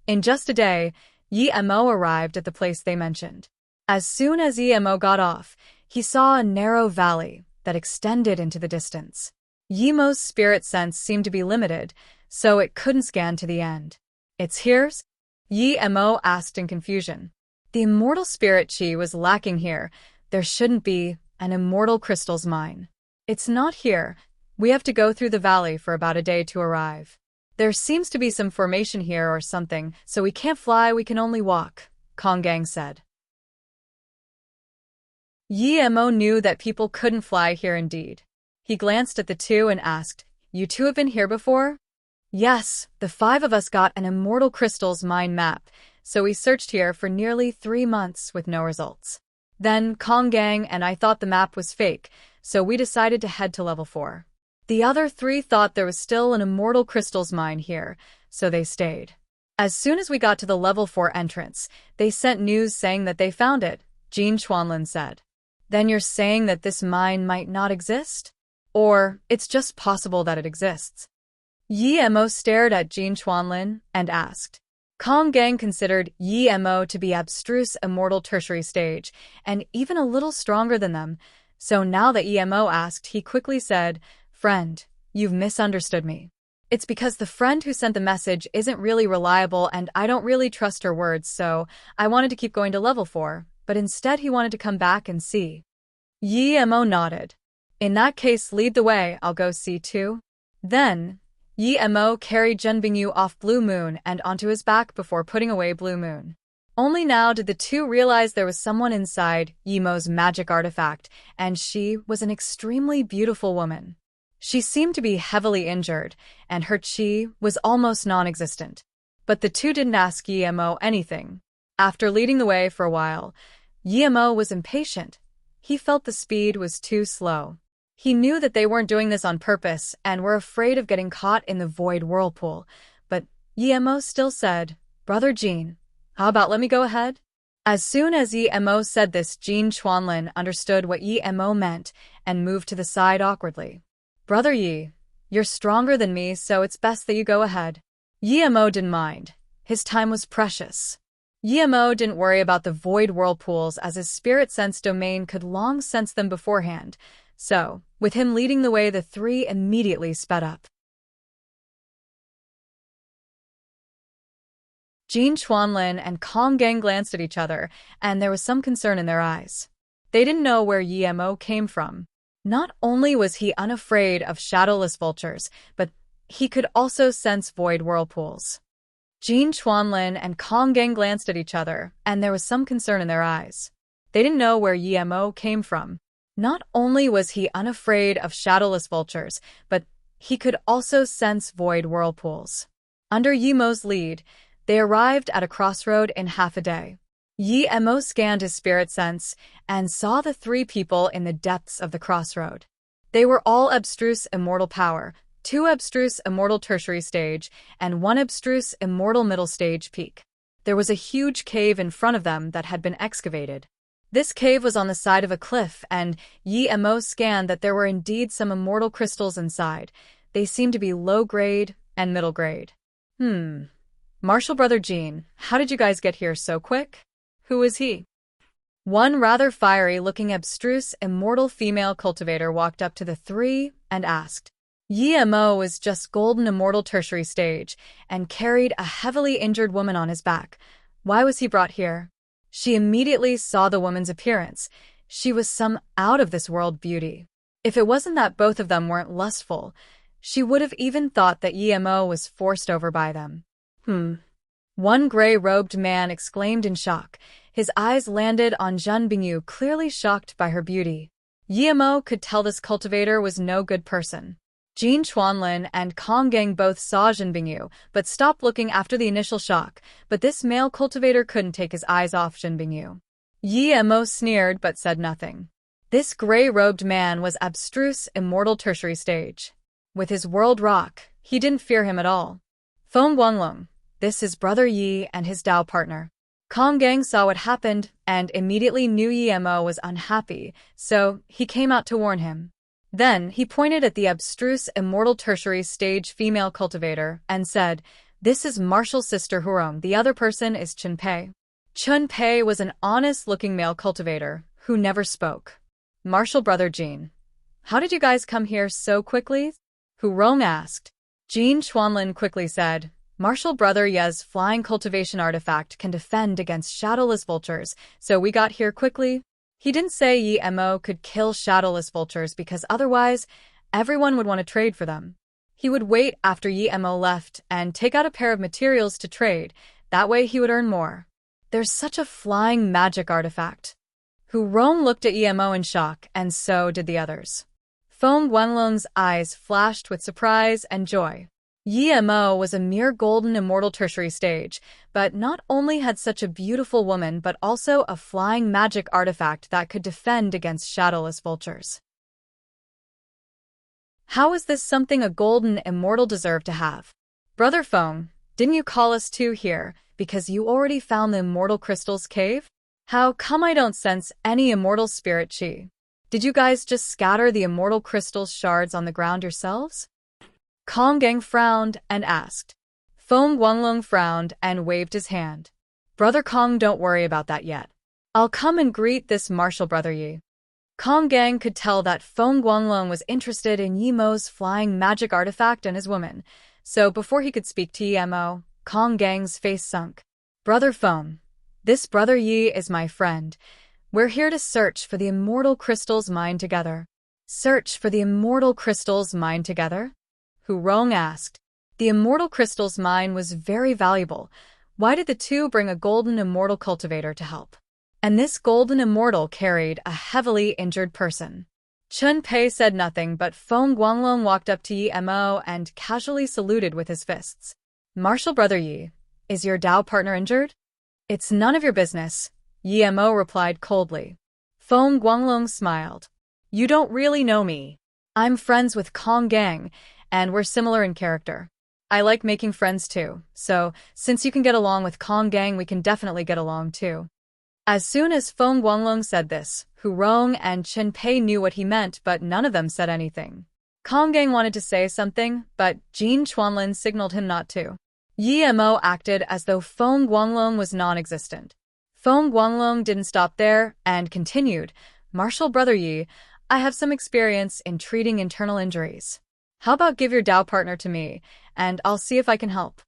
In just a day, Yi Mo arrived at the place they mentioned. As soon as Yi Mo got off, he saw a narrow valley that extended into the distance. Yi Mo's spirit sense seemed to be limited, so it couldn't scan to the end. "It's here's?" Yi Mo asked in confusion. The immortal spirit chi was lacking here. There shouldn't be an immortal crystal's mine. "It's not here. We have to go through the valley for about a day to arrive. There seems to be some formation here or something, so we can't fly, we can only walk," Kong Gang said. Yi Mo knew that people couldn't fly here indeed. He glanced at the two and asked, "You two have been here before?" "Yes, the 5 of us got an immortal crystal's mine map, so we searched here for nearly 3 months with no results. Then Kong Gang and I thought the map was fake, so we decided to head to level 4. The other 3 thought there was still an immortal crystal's mine here, so they stayed. As soon as we got to the level 4 entrance, they sent news saying that they found it," Jean Chuanlin said. "Then you're saying that this mine might not exist? Or it's just possible that it exists?" Yi Mo stared at Jean Chuanlin and asked. Kong Gang considered Yi Mo to be abstruse immortal tertiary stage, and even a little stronger than them, so now that Yi Mo asked, he quickly said, "Friend, you've misunderstood me. It's because the friend who sent the message isn't really reliable and I don't really trust her words, so I wanted to keep going to level 4, but instead he wanted to come back and see." Yi Mo nodded. "In that case, lead the way, I'll go see too." Then, Yi Mo carried Zhen Bingyu off Blue Moon and onto his back before putting away Blue Moon. Only now did the two realize there was someone inside Yi Mo's magic artifact, and she was an extremely beautiful woman. She seemed to be heavily injured, and her chi was almost non-existent. But the two didn't ask Yi Mo anything. After leading the way for a while, Yi Mo was impatient. He felt the speed was too slow. He knew that they weren't doing this on purpose and were afraid of getting caught in the void whirlpool, but Yi Mo still said, "Brother Jean, how about let me go ahead?" As soon as Yi Mo said this, Jean Chuanlin understood what Yi Mo meant and moved to the side awkwardly. "Brother Yi, you're stronger than me, so it's best that you go ahead." Yi Mo didn't mind. His time was precious. Yi Mo didn't worry about the void whirlpools as his spirit sense domain could long sense them beforehand, so, with him leading the way, the 3 immediately sped up. Jean Chuanlin and Kong Gang glanced at each other, and there was some concern in their eyes. They didn't know where Yi Mo came from. Not only was he unafraid of shadowless vultures, but he could also sense void whirlpools. Jean Chuanlin and Kong Gang glanced at each other, and there was some concern in their eyes. They didn't know where Yi Mo came from. Not only was he unafraid of shadowless vultures, but he could also sense void whirlpools. Under Yi Mo's lead, they arrived at a crossroad in half a day. Yi Mo scanned his spirit sense and saw the 3 people in the depths of the crossroad. They were all abstruse immortal power, 2 abstruse immortal tertiary stage, and 1 abstruse immortal middle stage peak. There was a huge cave in front of them that had been excavated. This cave was on the side of a cliff, and Yi Mo scanned that there were indeed some immortal crystals inside. They seemed to be low-grade and middle-grade. Martial Brother Jean, how did you guys get here so quick? Who is he?" One rather fiery-looking abstruse immortal female cultivator walked up to the 3 and asked. Yi Mo was just golden immortal tertiary stage and carried a heavily injured woman on his back. Why was he brought here? She immediately saw the woman's appearance. She was some out-of-this-world beauty. If it wasn't that both of them weren't lustful, she would have even thought that Yi Mo was forced over by them. One gray-robed man exclaimed in shock. His eyes landed on Zhen Bingyu, clearly shocked by her beauty. Yi Mo could tell this cultivator was no good person. Jean Chuanlin and Kong Gang both saw Zhen Bingyu, but stopped looking after the initial shock, but this male cultivator couldn't take his eyes off Zhen Bingyu. Yi Mo sneered but said nothing. This gray-robed man was abstruse immortal tertiary stage. With his world rock, he didn't fear him at all. Feng Guanglong, this is Brother Yi and his Dao partner. Kong Gang saw what happened and immediately knew Yi Mo was unhappy, so he came out to warn him. Then he pointed at the abstruse immortal tertiary stage female cultivator and said, This is Marshall's sister Hurong. The other person is Chunpei. Chunpei was an honest-looking male cultivator who never spoke. Marshall brother Jean. How did you guys come here so quickly? Hurong asked. Jean Chuanlin quickly said, Marshall brother Ye's flying cultivation artifact can defend against shadowless vultures, so we got here quickly. He didn't say Yi Mo could kill shadowless vultures because otherwise everyone would want to trade for them. He would wait after Yi Mo left and take out a pair of materials to trade. That way he would earn more. There's such a flying magic artifact. Hurong looked at Yi Mo in shock, and so did the others. Feng Guanlong's eyes flashed with surprise and joy. Yi Mo was a mere golden immortal tertiary stage, but not only had such a beautiful woman but also a flying magic artifact that could defend against shadowless vultures. How is this something a golden immortal deserved to have? Brother Feng, didn't you call us two here because you already found the immortal crystal's cave? How come I don't sense any immortal spirit chi? Did you guys just scatter the immortal crystal's shards on the ground yourselves? Kong Gang frowned and asked. Feng Guanglong frowned and waved his hand. Brother Kong, don't worry about that yet. I'll come and greet this Marshall brother Yi. Kong Gang could tell that Feng Guanglong was interested in Yi Mo's flying magic artifact and his woman, so before he could speak to Yi Mo, Kong Gang's face sunk. Brother Feng, this brother Yi is my friend. We're here to search for the immortal crystal's mine together. Search for the immortal crystal's mine together? Hurong asked. The immortal crystal's mine was very valuable. Why did the two bring a golden immortal cultivator to help? And this golden immortal carried a heavily injured person. Chunpei said nothing, but Feng Guanglong walked up to Yi Mo and casually saluted with his fists. Marshall brother Yi, is your Dao partner injured? It's none of your business, Yi Mo replied coldly. Feng Guanglong smiled. You don't really know me. I'm friends with Kong Gang, and we're similar in character. I like making friends too, so since you can get along with Kong Gang, we can definitely get along too. As soon as Feng Guanglong said this, Hurong and Chunpei knew what he meant, but none of them said anything. Kong Gang wanted to say something, but Jean Chuanlin signaled him not to. Yi Mo acted as though Feng Guanglong was non-existent. Feng Guanglong didn't stop there and continued, Marshall brother Yi, I have some experience in treating internal injuries. How about give your Dao partner to me, and I'll see if I can help.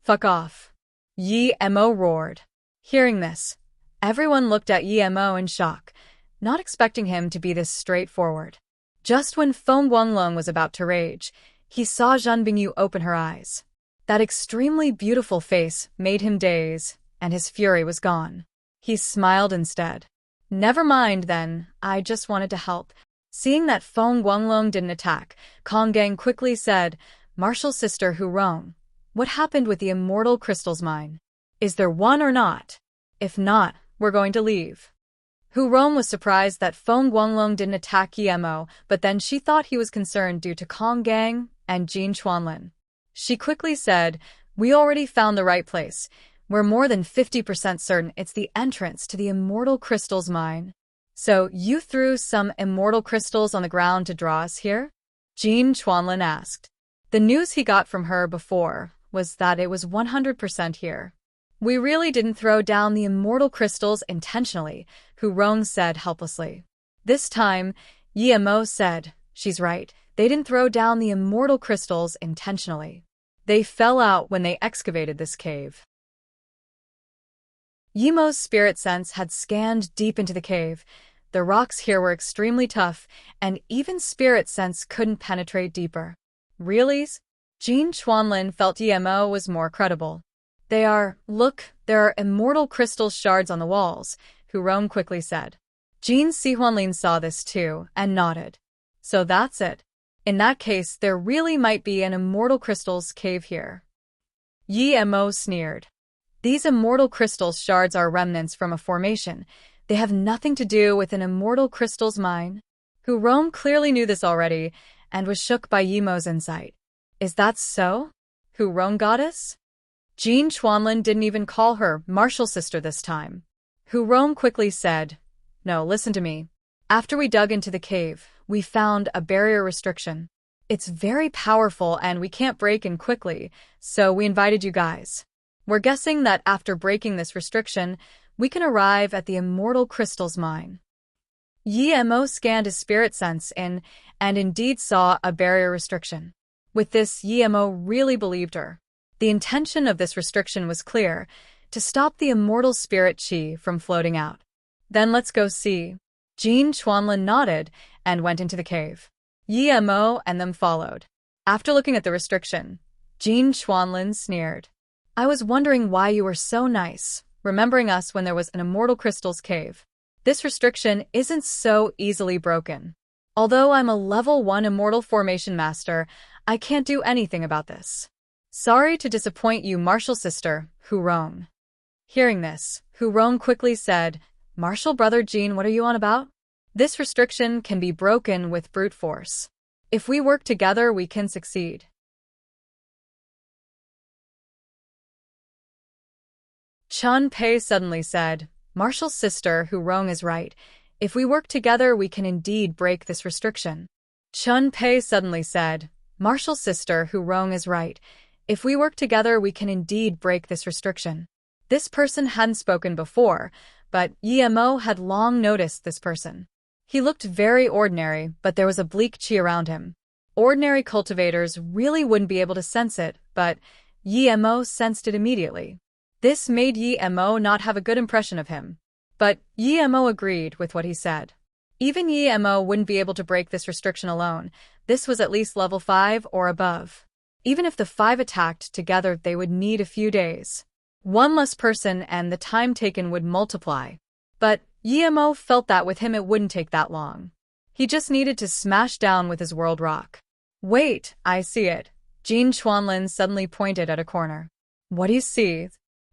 Fuck off. Yi Mo roared. Hearing this, everyone looked at Yi Mo in shock, not expecting him to be this straightforward. Just when Feng Guanglong was about to rage, he saw Zhan Bingyu open her eyes. That extremely beautiful face made him daze, and his fury was gone. He smiled instead. Never mind then, I just wanted to help. Seeing that Feng Guanglong didn't attack, Kong Gang quickly said, Marshall's sister Hurong, what happened with the immortal crystal's mine? Is there one or not? If not, we're going to leave. Hurong was surprised that Feng Guanglong didn't attack Yi Mo, but then she thought he was concerned due to Kong Gang and Jean Chuanlin. She quickly said, we already found the right place. We're more than 50% certain it's the entrance to the immortal crystal's mine. So you threw some immortal crystals on the ground to draw us here? Jean Chuanlin asked. The news he got from her before was that it was 100% here. We really didn't throw down the immortal crystals intentionally, Hurong said helplessly. This time, Yi Mo said, she's right, they didn't throw down the immortal crystals intentionally. They fell out when they excavated this cave. Yi Mo's spirit sense had scanned deep into the cave. The rocks here were extremely tough, and even spirit sense couldn't penetrate deeper. Really? Jean Chuanlin felt Yi Mo was more credible. Look, there are immortal crystal shards on the walls, Hurong quickly said. Jean Sihuanlin saw this too, and nodded. So that's it. In that case, there really might be an immortal crystal's cave here. Yi Mo sneered. These immortal crystal shards are remnants from a formation. They have nothing to do with an immortal crystal's mine. Hurong clearly knew this already, and was shook by Yi Mo's insight. Is that so? Hurong goddess? Jean Chuanlin didn't even call her Marshall's sister this time. Hurong quickly said, no, listen to me. After we dug into the cave, we found a barrier restriction. It's very powerful and we can't break in quickly, so we invited you guys. We're guessing that after breaking this restriction, we can arrive at the immortal crystal's mine. Yi Mo scanned his spirit sense and indeed saw a barrier restriction. With this, Yi Mo really believed her. The intention of this restriction was clear, to stop the immortal spirit qi from floating out. Then let's go see. Jin Chuanlin nodded and went into the cave. Yi Mo and them followed. After looking at the restriction, Jin Chuanlin sneered. I was wondering why you were so nice, remembering us when there was an immortal crystal's cave. This restriction isn't so easily broken. Although I'm a level 1 immortal formation master, I can't do anything about this. Sorry to disappoint you, martial sister, Hu Rong. Hearing this, Hu Rong quickly said, Martial brother Jin, what are you on about? This restriction can be broken with brute force. If we work together, we can succeed. Chun Pei suddenly said, Martial sister, Hu Rong is right. If we work together, we can indeed break this restriction. Chun Pei suddenly said, Martial sister, Hu Rong is right. If we work together, we can indeed break this restriction. This person hadn't spoken before, but Yi Mo had long noticed this person. He looked very ordinary, but there was a bleak qi around him. Ordinary cultivators really wouldn't be able to sense it, but Yi Mo sensed it immediately. This made Yi Mo not have a good impression of him. But Yi Mo agreed with what he said. Even Yi Mo wouldn't be able to break this restriction alone. This was at least level 5 or above. Even if the 5 attacked together, they would need a few days. One less person and the time taken would multiply. But Yi Mo felt that with him it wouldn't take that long. He just needed to smash down with his world rock. Wait, I see it. Jin Chuanlin suddenly pointed at a corner. What do you see?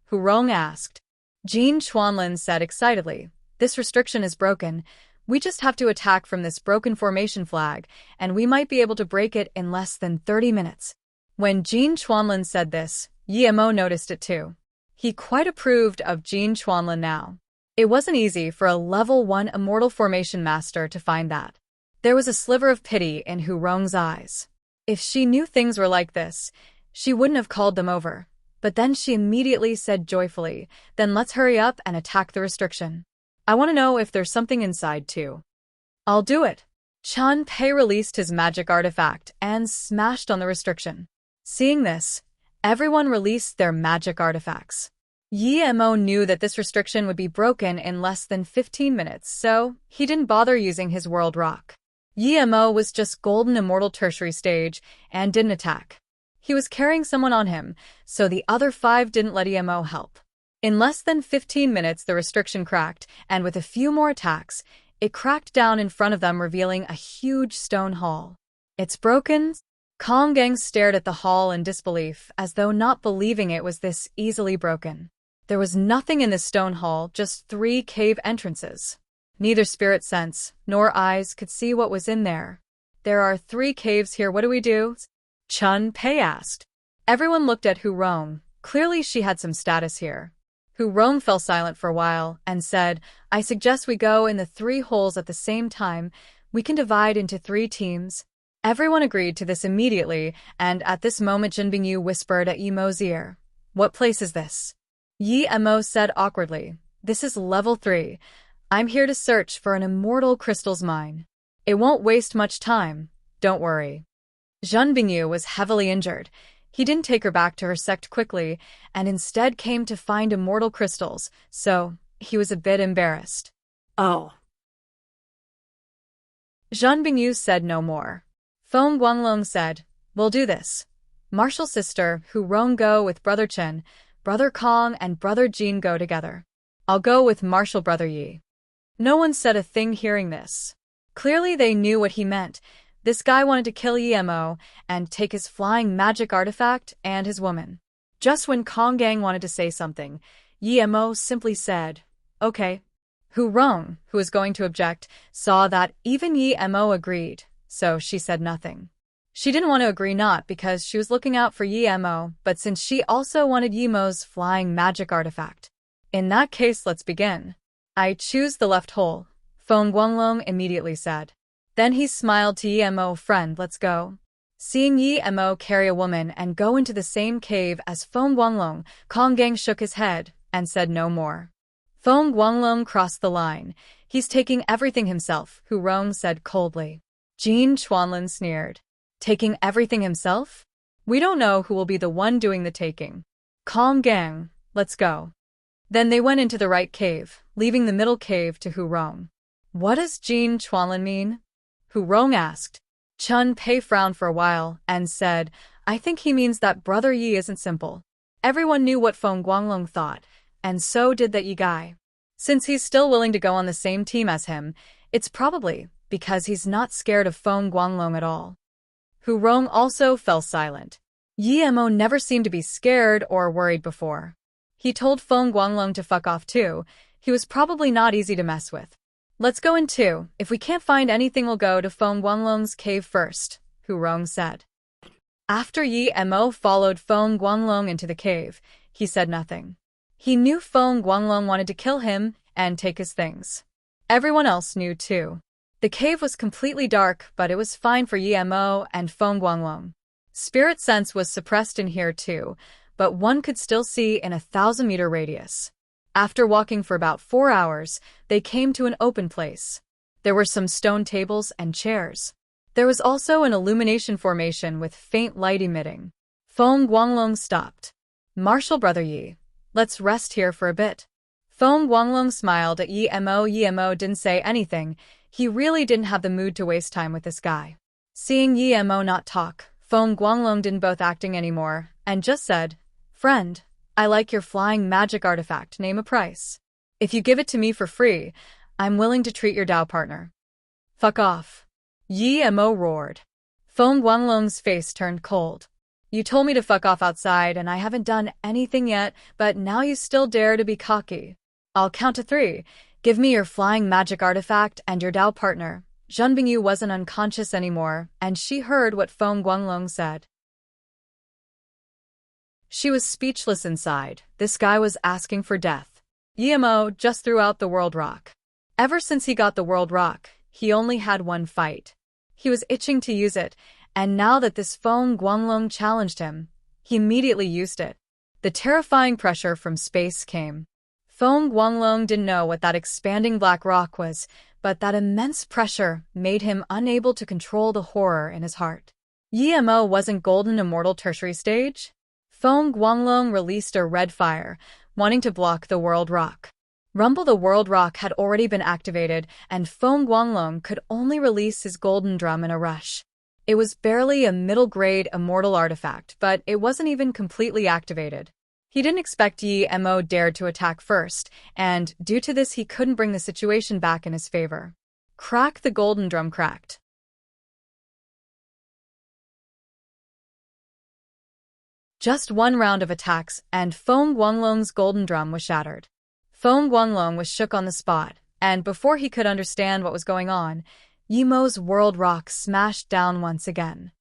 Hu Rong asked. Jin Chuanlin said excitedly, This restriction is broken. We just have to attack from this broken formation flag, and we might be able to break it in less than 30 minutes. When Jin Chuanlin said this, Yi Mo noticed it too. He quite approved of Jin Chuanlin now. It wasn't easy for a level 1 immortal formation master to find that. There was a sliver of pity in Hu Rong's eyes. If she knew things were like this, she wouldn't have called them over. But then she immediately said joyfully, Then let's hurry up and attack the restriction. I want to know if there's something inside too. I'll do it. Chun Pei released his magic artifact and smashed on the restriction. Seeing this, everyone released their magic artifacts. Yi Mo knew that this restriction would be broken in less than 15 minutes, so he didn't bother using his world rock. Yi Mo was just golden immortal tertiary stage and didn't attack. He was carrying someone on him, so the other 5 didn't let Yi Mo help. In less than 15 minutes, the restriction cracked, and with a few more attacks, it cracked down in front of them, revealing a huge stone hall. It's broken? Kong Gang stared at the hall in disbelief, as though not believing it was this easily broken. There was nothing in this stone hall, just 3 cave entrances. Neither spirit sense nor eyes could see what was in there. There are 3 caves here, what do we do? Chun Pei asked. Everyone looked at Hu Rong. Clearly she had some status here. Hu Rong fell silent for a while and said, I suggest we go in the 3 holes at the same time. We can divide into 3 teams. Everyone agreed to this immediately, and at this moment Jin Bingyu whispered at Yi Mo's ear. What place is this? Yi Mo said awkwardly, This is level 3. I'm here to search for an immortal crystal's mine. It won't waste much time, don't worry. Jin Bingyu was heavily injured. He didn't take her back to her sect quickly, and instead came to find immortal crystals, so he was a bit embarrassed. Oh. Jin Bingyu said no more. Feng Guanglong said, We'll do this. Martial sister Hu Rong go with brother Chen, brother Kong and brother Jin go together. I'll go with martial brother Yi. No one said a thing hearing this. Clearly they knew what he meant. This guy wanted to kill Yi Mo and take his flying magic artifact and his woman. Just when Kong Gang wanted to say something, Yi Mo simply said, Okay. Hu Rong, who was going to object, saw that even Yi Mo agreed, so she said nothing. She didn't want to agree, not because she was looking out for Yi Mo, but since she also wanted Yi Mo's flying magic artifact. In that case, let's begin. I choose the left hole, Feng Guanglong immediately said. Then he smiled to Yi Mo, friend, let's go. Seeing Yi Mo carry a woman and go into the same cave as Feng Guanglong, Kong Gang shook his head and said no more. Feng Guanglong crossed the line. He's taking everything himself, Hu Rong said coldly. Jin Chuanlin sneered. Taking everything himself? We don't know who will be the one doing the taking. Kong Gang, let's go. Then they went into the right cave, leaving the middle cave to Hu Rong. What does Jin Chuanlin mean? Hu Rong asked. Chun Pei frowned for a while and said, I think he means that Brother Yi isn't simple. Everyone knew what Feng Guanglong thought, and so did that Yi guy. Since he's still willing to go on the same team as him, it's probably because he's not scared of Feng Guanglong at all. Hu Rong also fell silent. Yi Mo never seemed to be scared or worried before. He told Feng Guanglong to fuck off too. He was probably not easy to mess with. Let's go in too. If we can't find anything, we'll go to Feng Guanglong's cave first, Hu Rong said. After Yi Mo followed Feng Guanglong into the cave, he said nothing. He knew Feng Guanglong wanted to kill him and take his things. Everyone else knew too. The cave was completely dark, but it was fine for Yi Mo and Feng Guanglong. Spirit sense was suppressed in here too, but one could still see in a 1,000-meter radius. After walking for about 4 hours, they came to an open place. There were some stone tables and chairs. There was also an illumination formation with faint light emitting. Feng Guanglong stopped. Martial Brother Yi, let's rest here for a bit. Feng Guanglong smiled at Yi Mo. Yi Mo didn't say anything. He really didn't have the mood to waste time with this guy. Seeing Yi Mo not talk, Feng Guanglong didn't both acting anymore, and just said, Friend, I like your flying magic artifact, name a price. If you give it to me for free, I'm willing to treat your Dao partner. Fuck off. Yi Mo roared. Feng Guanglong's face turned cold. You told me to fuck off outside and I haven't done anything yet, but now you still dare to be cocky. I'll count to 3. Give me your flying magic artifact and your Dao partner. Zhan Bingyu wasn't unconscious anymore, and she heard what Feng Guanglong said. She was speechless inside. This guy was asking for death. Yi Mo just threw out the World Rock. Ever since he got the World Rock, he only had one fight. He was itching to use it, and now that this Feng Guanglong challenged him, he immediately used it. The terrifying pressure from space came. Feng Guanglong didn't know what that expanding black rock was, but that immense pressure made him unable to control the horror in his heart. Yi Mo wasn't golden immortal tertiary stage? Feng Guanglong released a red fire, wanting to block the World Rock. Rumble the World Rock had already been activated, and Feng Guanglong could only release his golden drum in a rush. It was barely a middle-grade immortal artifact, but it wasn't even completely activated. He didn't expect Yi Mo dared to attack first, and due to this he couldn't bring the situation back in his favor. Crack, the golden drum cracked. Just one round of attacks, and Feng Guanglong's golden drum was shattered. Feng Guanglong was shook on the spot, and before he could understand what was going on, Yi Mo's World Rock smashed down once again.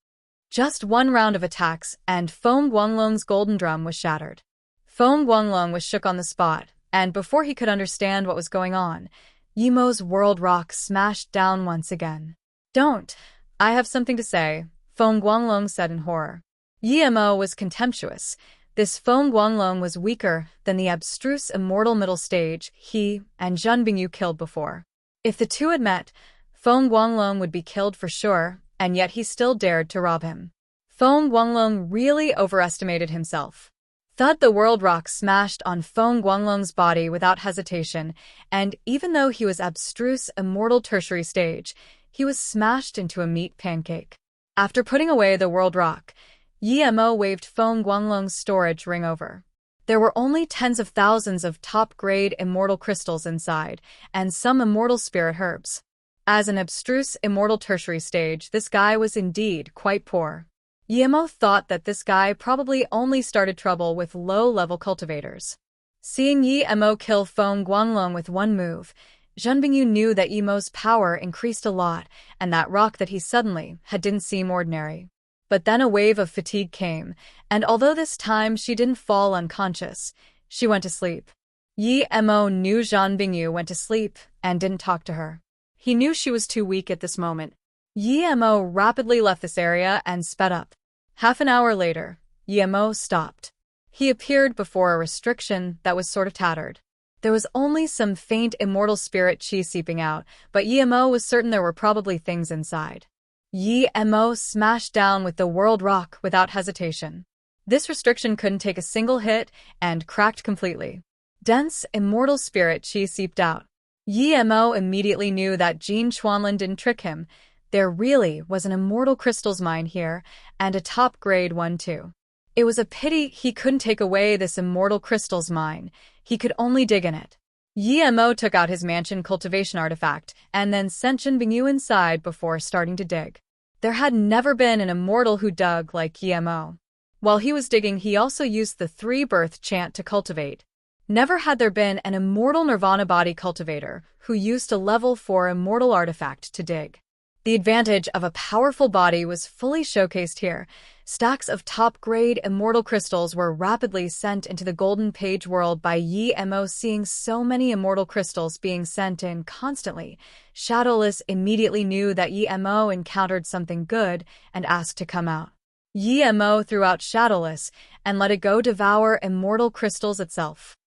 Just one round of attacks, and Feng Guanglong's golden drum was shattered. Feng Guanglong was shook on the spot, and before he could understand what was going on, Yi Mo's World Rock smashed down once again. Don't. I have something to say, Feng Guanglong said in horror. Yi Mo was contemptuous. This Feng Guanglong was weaker than the abstruse immortal middle stage he and Zhan Bingyu killed before. If the two had met, Feng Guanglong would be killed for sure, and yet he still dared to rob him. Feng Guanglong really overestimated himself. Thud, the World Rock smashed on Feng Guanglong's body without hesitation, and even though he was abstruse immortal tertiary stage, he was smashed into a meat pancake. After putting away the World Rock, Yi Mo waved Feng Guanglong's storage ring over. There were only tens of thousands of top-grade immortal crystals inside, and some immortal spirit herbs. As an abstruse immortal tertiary stage, this guy was indeed quite poor. Yi Mo thought that this guy probably only started trouble with low-level cultivators. Seeing Yi Mo kill Feng Guanglong with one move, Zhan Bingyu knew that Yi Mo's power increased a lot, and that rock that he suddenly had didn't seem ordinary. But then a wave of fatigue came, and although this time she didn't fall unconscious, she went to sleep. Yi Mo knew Zhan Bingyu went to sleep and didn't talk to her. He knew she was too weak at this moment. Yemo rapidly left this area and sped up. Half an hour later, Yemo stopped. He appeared before a restriction that was sort of tattered. There was only some faint immortal spirit chi seeping out, but Yemo was certain there were probably things inside. Yemo smashed down with the world rock without hesitation. This restriction couldn't take a single hit and cracked completely. Dense, immortal spirit chi seeped out. Yemo immediately knew that Jin Chuanlin didn't trick him. There really was an immortal crystals mine here, and a top-grade one too. It was a pity he couldn't take away this immortal crystals mine. He could only dig in it. Yemo took out his mansion cultivation artifact and then sent Zhen Bingyu inside before starting to dig. There had never been an immortal who dug like Yemo. While he was digging, he also used the three-birth chant to cultivate. Never had there been an immortal nirvana body cultivator who used a level 4 immortal artifact to dig. The advantage of a powerful body was fully showcased here. Stacks of top-grade immortal crystals were rapidly sent into the golden page world by Yemo. Seeing so many immortal crystals being sent in constantly, Shadowless immediately knew that Yemo encountered something good and asked to come out. Yemo threw out Shadowless and let it go devour immortal crystals itself.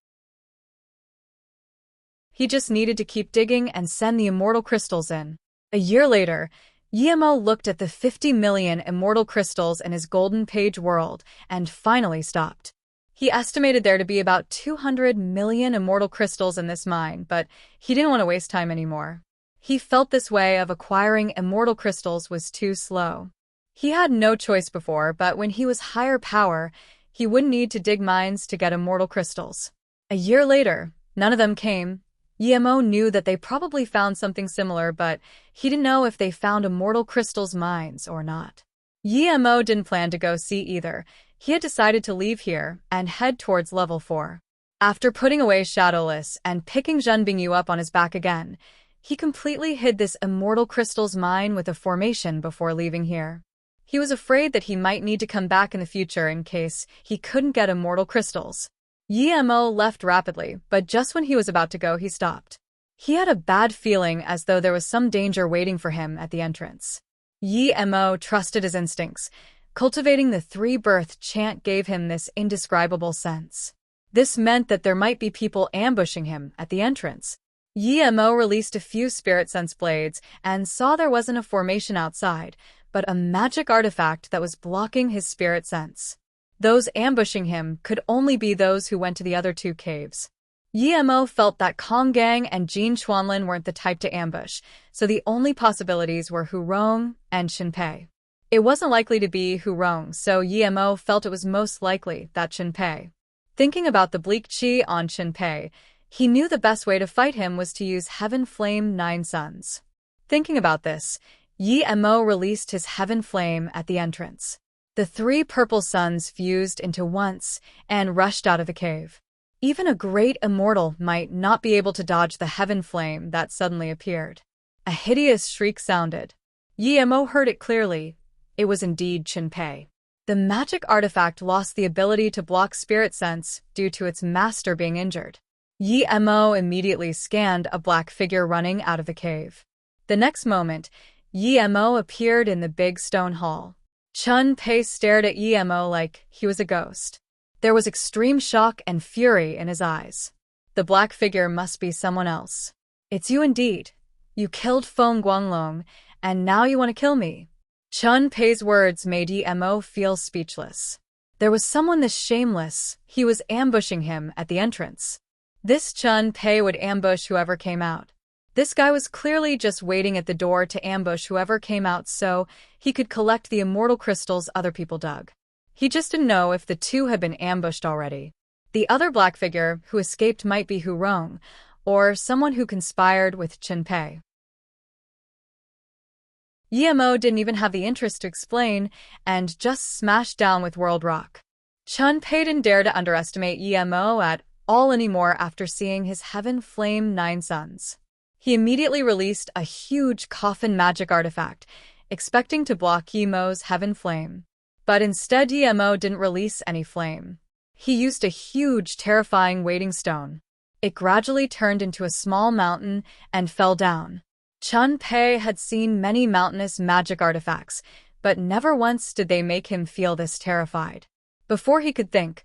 He just needed to keep digging and send the immortal crystals in. A year later, Yemo looked at the 50 million immortal crystals in his golden page world and finally stopped. He estimated there to be about 200 million immortal crystals in this mine, but he didn't want to waste time anymore. He felt this way of acquiring immortal crystals was too slow. He had no choice before, but when he was higher power, he wouldn't need to dig mines to get immortal crystals. A year later, none of them came. Yemo knew that they probably found something similar, but he didn't know if they found immortal crystals mines or not. Yemo didn't plan to go see either. He had decided to leave here and head towards level 4. After putting away Shadowless and picking Zhen Bingyu up on his back again, he completely hid this immortal crystals mine with a formation before leaving here. He was afraid that he might need to come back in the future in case he couldn't get immortal crystals. Yemo left rapidly, but just when he was about to go, he stopped. He had a bad feeling as though there was some danger waiting for him at the entrance. Yemo trusted his instincts. Cultivating the three-birth chant gave him this indescribable sense. This meant that there might be people ambushing him at the entrance. Yemo released a few spirit sense blades and saw there wasn't a formation outside, but a magic artifact that was blocking his spirit sense. Those ambushing him could only be those who went to the other two caves. Yemo felt that Kong Gang and Jin Chuanlin weren't the type to ambush, so the only possibilities were Hu Rong and Shinpei. It wasn't likely to be Hu Rong, so Yemo felt it was most likely that Shinpei. Thinking about the bleak chi on Shinpei, he knew the best way to fight him was to use Heaven Flame 9 Suns. Thinking about this, Yemo released his Heaven Flame at the entrance. The 3 purple suns fused into once and rushed out of the cave. Even a great immortal might not be able to dodge the heaven flame that suddenly appeared. A hideous shriek sounded. Yemo heard it clearly. It was indeed Shinpei. The magic artifact lost the ability to block spirit sense due to its master being injured. Yemo immediately scanned a black figure running out of the cave. The next moment, Yemo appeared in the big stone hall. Shinpei stared at Yemo like he was a ghost. There was extreme shock and fury in his eyes. The black figure must be someone else. It's you indeed. You killed Feng Guanglong, and now you want to kill me. Shinpei's words made Yemo feel speechless. There was someone this shameless. He was ambushing him at the entrance. This Shinpei would ambush whoever came out. This guy was clearly just waiting at the door to ambush whoever came out so he could collect the immortal crystals other people dug. He just didn't know if the two had been ambushed already. The other black figure who escaped might be Hu Rong, or someone who conspired with Shinpei. Yemo didn't even have the interest to explain and just smashed down with World Rock. Shinpei didn't dare to underestimate Yemo at all anymore after seeing his Heaven Flame 9 Suns. He immediately released a huge coffin magic artifact, expecting to block Yemo's Heaven Flame. But instead Yemo didn't release any flame. He used a huge, terrifying waiting stone. It gradually turned into a small mountain and fell down. Chun-Pei had seen many mountainous magic artifacts, but never once did they make him feel this terrified. Before he could think,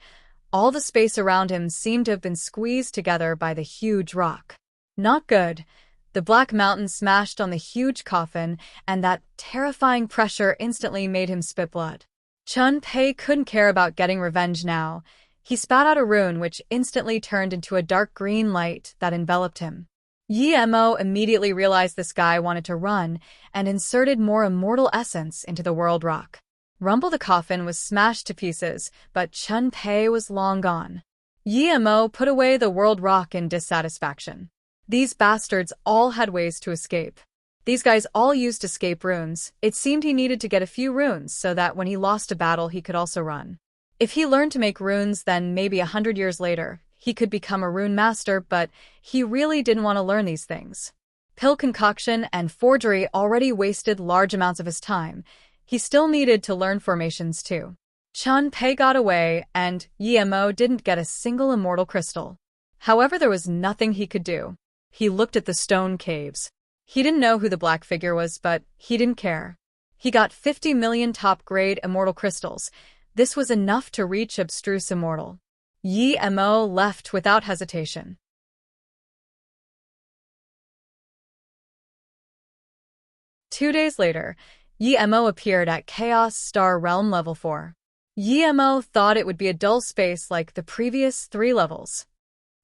all the space around him seemed to have been squeezed together by the huge rock. Not good. The black mountain smashed on the huge coffin, and that terrifying pressure instantly made him spit blood. Chun-Pei couldn't care about getting revenge now. He spat out a rune which instantly turned into a dark green light that enveloped him. Yemo immediately realized this guy wanted to run and inserted more immortal essence into the world rock. Rumble the coffin was smashed to pieces, but Chun-Pei was long gone. Yemo put away the world rock in dissatisfaction. These bastards all had ways to escape. These guys all used escape runes. It seemed he needed to get a few runes so that when he lost a battle he could also run. If he learned to make runes, then maybe 100 years later, he could become a rune master, but he really didn't want to learn these things. Pill concoction and forgery already wasted large amounts of his time. He still needed to learn formations too. Chun-Pei got away, and Yemo didn't get a single immortal crystal. However, there was nothing he could do. He looked at the stone caves. He didn't know who the black figure was, but he didn't care. He got 50 million top-grade immortal crystals. This was enough to reach abstruse immortal. Yemo left without hesitation. Two days later, Yemo appeared at Chaos Star Realm Level 4. Yemo thought it would be a dull space like the previous 3 levels.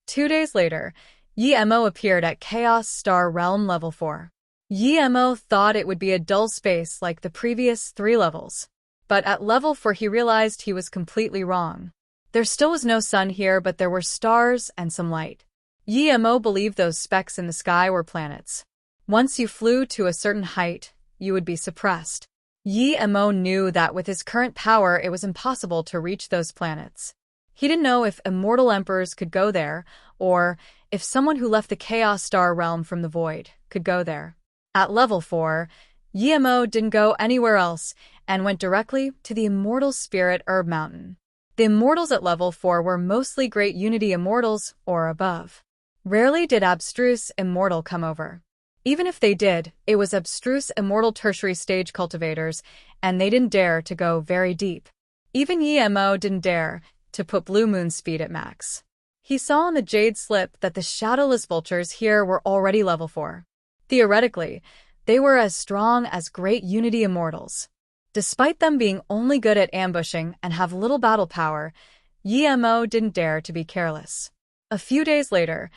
2 days later, Yemo appeared at Chaos Star Realm Level 4. Yemo thought it would be a dull space like the previous 3 levels. But at level 4 he realized he was completely wrong. There still was no sun here, but there were stars and some light. Yemo believed those specks in the sky were planets. Once you flew to a certain height, you would be suppressed. Yemo knew that with his current power it was impossible to reach those planets. He didn't know if immortal emperors could go there, or if someone who left the Chaos Star realm from the void could go there. At level 4, Yemo didn't go anywhere else and went directly to the immortal spirit herb mountain. The immortals at level 4 were mostly Great Unity immortals or above. Rarely did abstruse immortal come over. Even if they did, it was abstruse immortal tertiary stage cultivators, and they didn't dare to go very deep. Even Yemo didn't dare to put Blue Moon speed at max. He saw on the Jade Slip that the shadowless vultures here were already level 4. Theoretically, they were as strong as Great Unity immortals. Despite them being only good at ambushing and have little battle power, Yemo didn't dare to be careless. A few days later,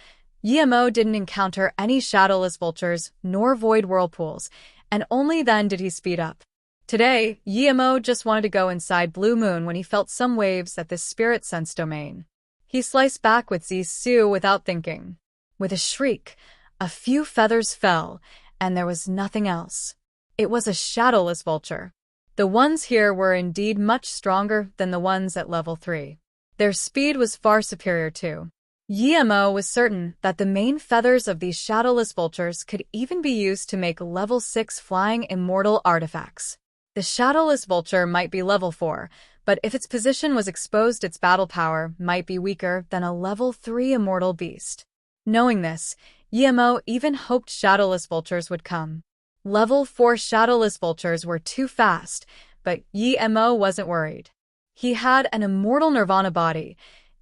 Yemo didn't encounter any shadowless vultures nor void whirlpools, and only then did he speed up. Today, Yemo just wanted to go inside Blue Moon when he felt some waves at the spirit sense domain. He sliced back with Zisu without thinking. With a shriek, a few feathers fell, and there was nothing else. It was a shadowless vulture. The ones here were indeed much stronger than the ones at level 3. Their speed was far superior too. Yemo was certain that the main feathers of these shadowless vultures could even be used to make level 6 flying immortal artifacts. The shadowless vulture might be level 4, but if its position was exposed, its battle power might be weaker than a level 3 immortal beast. Knowing this, Yemo even hoped shadowless vultures would come. Level 4 shadowless vultures were too fast, but Yemo wasn't worried. He had an immortal nirvana body.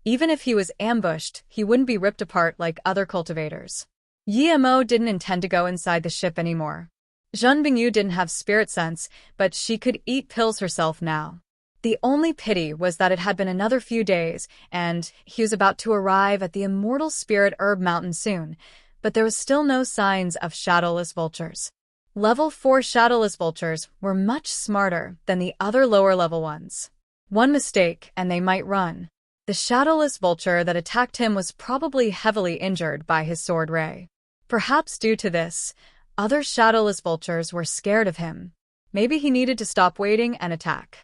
Even if he was ambushed, he wouldn't be ripped apart like other cultivators. Yemo didn't intend to go inside the ship anymore. Zhun Bingyu didn't have spirit sense, but she could eat pills herself now. The only pity was that it had been another few days, and he was about to arrive at the immortal spirit herb mountain soon, but there was still no signs of shadowless vultures. Level 4 shadowless vultures were much smarter than the other lower level ones. One mistake and they might run. The shadowless vulture that attacked him was probably heavily injured by his sword ray. Perhaps due to this, other shadowless vultures were scared of him. Maybe he needed to stop waiting and attack.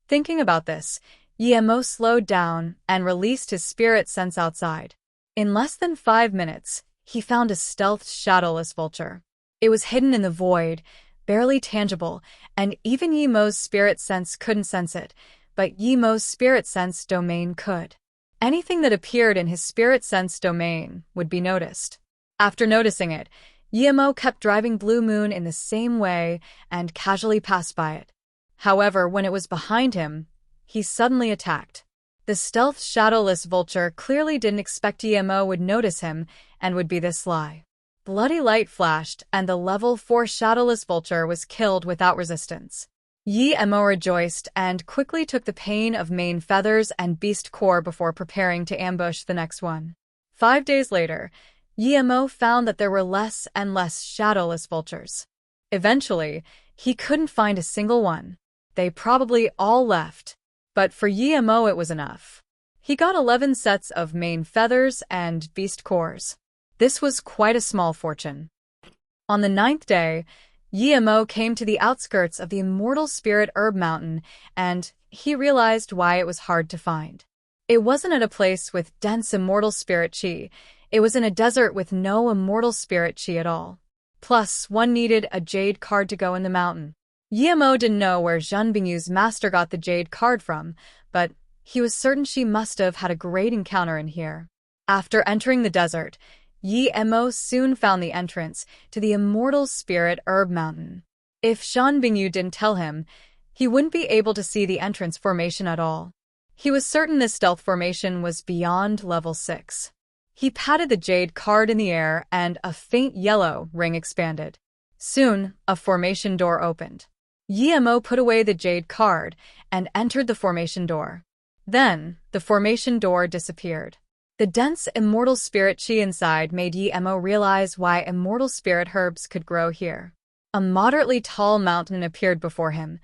Thinking about this, Yemo slowed down and released his spirit sense outside. In less than 5 minutes, he found a stealth shadowless vulture. It was hidden in the void, barely tangible, and even Yemo's spirit sense couldn't sense it, but Yemo's spirit sense domain could. Anything that appeared in his spirit sense domain would be noticed. After noticing it, Yemo kept driving Blue Moon in the same way and casually passed by it. However, when it was behind him, he suddenly attacked. The stealth shadowless vulture clearly didn't expect Yemo would notice him and would be this sly. Bloody light flashed, and the level 4 shadowless vulture was killed without resistance. Yemo rejoiced and quickly took the pain of mane feathers and beast core before preparing to ambush the next one. 5 days later, Yemo found that there were less and less shadowless vultures. Eventually, he couldn't find a single one. They probably all left. But for Yemo it was enough. He got 11 sets of mane feathers and beast cores. This was quite a small fortune. On the 9th day, Yemo came to the outskirts of the immortal spirit herb mountain, and he realized why it was hard to find. It wasn't at a place with dense immortal spirit chi. It was in a desert with no immortal spirit chi at all. Plus, one needed a jade card to go in the mountain. Yemo didn't know where Zhen Bingyu's master got the jade card from, but he was certain she must have had a great encounter in here. After entering the desert, Yemo soon found the entrance to the immortal spirit herb mountain. If Zhen Bingyu didn't tell him, he wouldn't be able to see the entrance formation at all. He was certain this stealth formation was beyond level 6. He patted the jade card in the air and a faint yellow ring expanded. Soon, a formation door opened. Yemo put away the jade card and entered the formation door. Then, the formation door disappeared. The dense immortal spirit chi inside made Yemo realize why immortal spirit herbs could grow here. A moderately tall mountain appeared before him.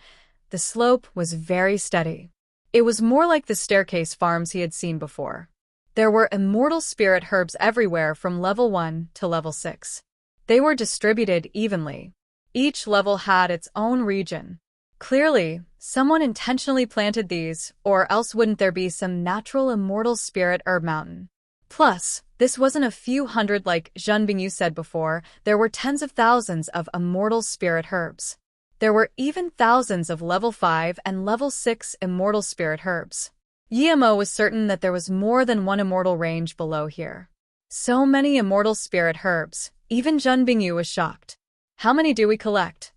The slope was very steady. It was more like the staircase farms he had seen before. There were immortal spirit herbs everywhere from level 1 to level 6. They were distributed evenly. Each level had its own region. Clearly, someone intentionally planted these, or else wouldn't there be some natural immortal spirit herb mountain. Plus, this wasn't a few hundred like Zhen Bingyu said before, there were tens of thousands of immortal spirit herbs. There were even thousands of level 5 and level 6 immortal spirit herbs. Yemo was certain that there was more than one immortal range below here. So many immortal spirit herbs, even Zhen Bingyu was shocked. How many do we collect?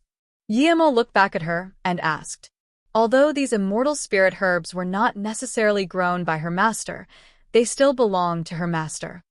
Yemo looked back at her and asked. Although these immortal spirit herbs were not necessarily grown by her master, they still belonged to her master.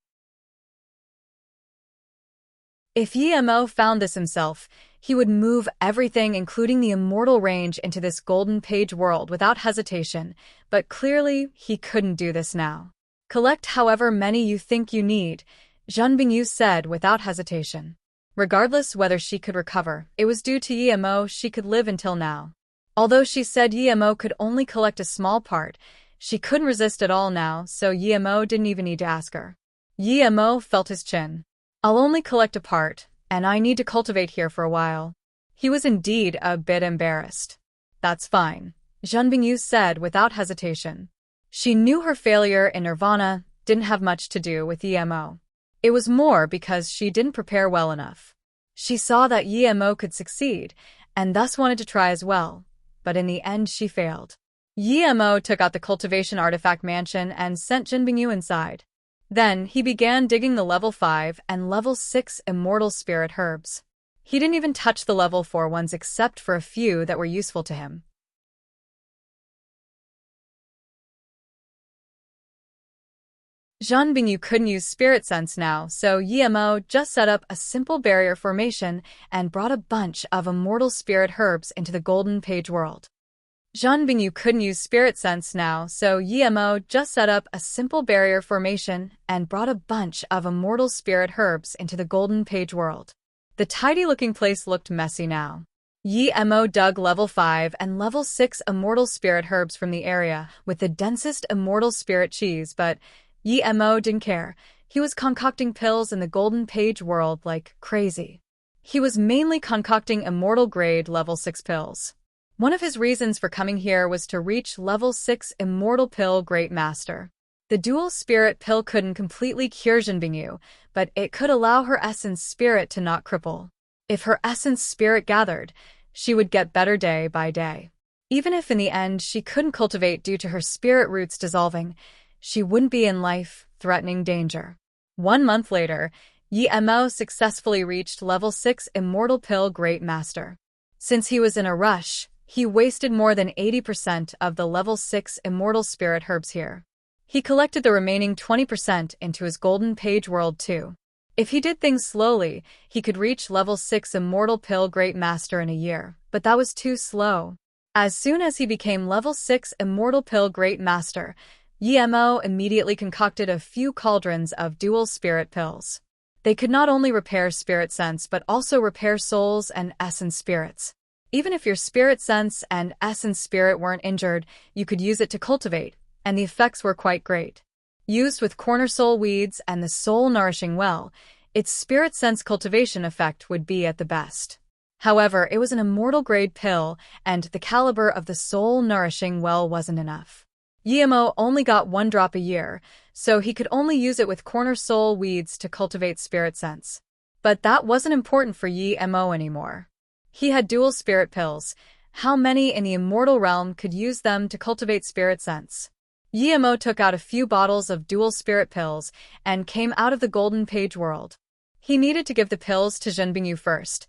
If Yemo found this himself, he would move everything including the immortal range into this golden page world without hesitation, but clearly he couldn't do this now. Collect however many you think you need, Zhen Bingyu said without hesitation. Regardless whether she could recover, it was due to Yemo she could live until now. Although she said Yemo could only collect a small part, she couldn't resist at all now, so Yemo didn't even need to ask her. Yemo felt his chin. I'll only collect a part, and I need to cultivate here for a while. He was indeed a bit embarrassed. That's fine, Zhen Bingyu said without hesitation. She knew her failure in Nirvana didn't have much to do with Yemo. It was more because she didn't prepare well enough. She saw that Yemo could succeed, and thus wanted to try as well, but in the end she failed. Yemo took out the cultivation artifact mansion and sent Zhen Bingyu inside. Then he began digging the level 5 and level 6 immortal spirit herbs. He didn't even touch the level 4 ones except for a few that were useful to him. Zhen Bingyu couldn't use spirit sense now, so Yemo just set up a simple barrier formation and brought a bunch of immortal spirit herbs into the golden page world. Zhen Bingyu couldn't use spirit sense now, so Yemo just set up a simple barrier formation and brought a bunch of immortal spirit herbs into the golden page world. The tidy-looking place looked messy now. Yemo dug level 5 and level 6 immortal spirit herbs from the area with the densest immortal spirit cheese, but Yemo didn't care. He was concocting pills in the golden page world like crazy. He was mainly concocting immortal grade level 6 pills. One of his reasons for coming here was to reach level 6 immortal pill great master. The dual spirit pill couldn't completely cure Zhen Bingyu, but it could allow her essence spirit to not cripple. If her essence spirit gathered, she would get better day by day. Even if in the end she couldn't cultivate due to her spirit roots dissolving, she wouldn't be in life-threatening danger. 1 month later, Yi-Mo successfully reached level 6 Immortal Pill Great Master. Since he was in a rush, he wasted more than 80% of the level 6 Immortal Spirit Herbs here. He collected the remaining 20% into his Golden Page World too. If he did things slowly, he could reach level 6 Immortal Pill Great Master in a year, but that was too slow. As soon as he became level 6 Immortal Pill Great Master, Yi-Mo immediately concocted a few cauldrons of dual spirit pills. They could not only repair spirit sense but also repair souls and essence spirits. Even if your spirit sense and essence spirit weren't injured, you could use it to cultivate, and the effects were quite great. Used with corner soul weeds and the soul nourishing well, its spirit sense cultivation effect would be at the best. However, it was an immortal grade pill, and the caliber of the soul nourishing well wasn't enough. Yi-Mo only got 1 drop a year, so he could only use it with corner soul weeds to cultivate spirit sense. But that wasn't important for Yi-Mo anymore. He had dual spirit pills. How many in the immortal realm could use them to cultivate spirit sense? Yi-Mo took out a few bottles of dual spirit pills and came out of the Golden Page World. He needed to give the pills to Zhen Bingyu first.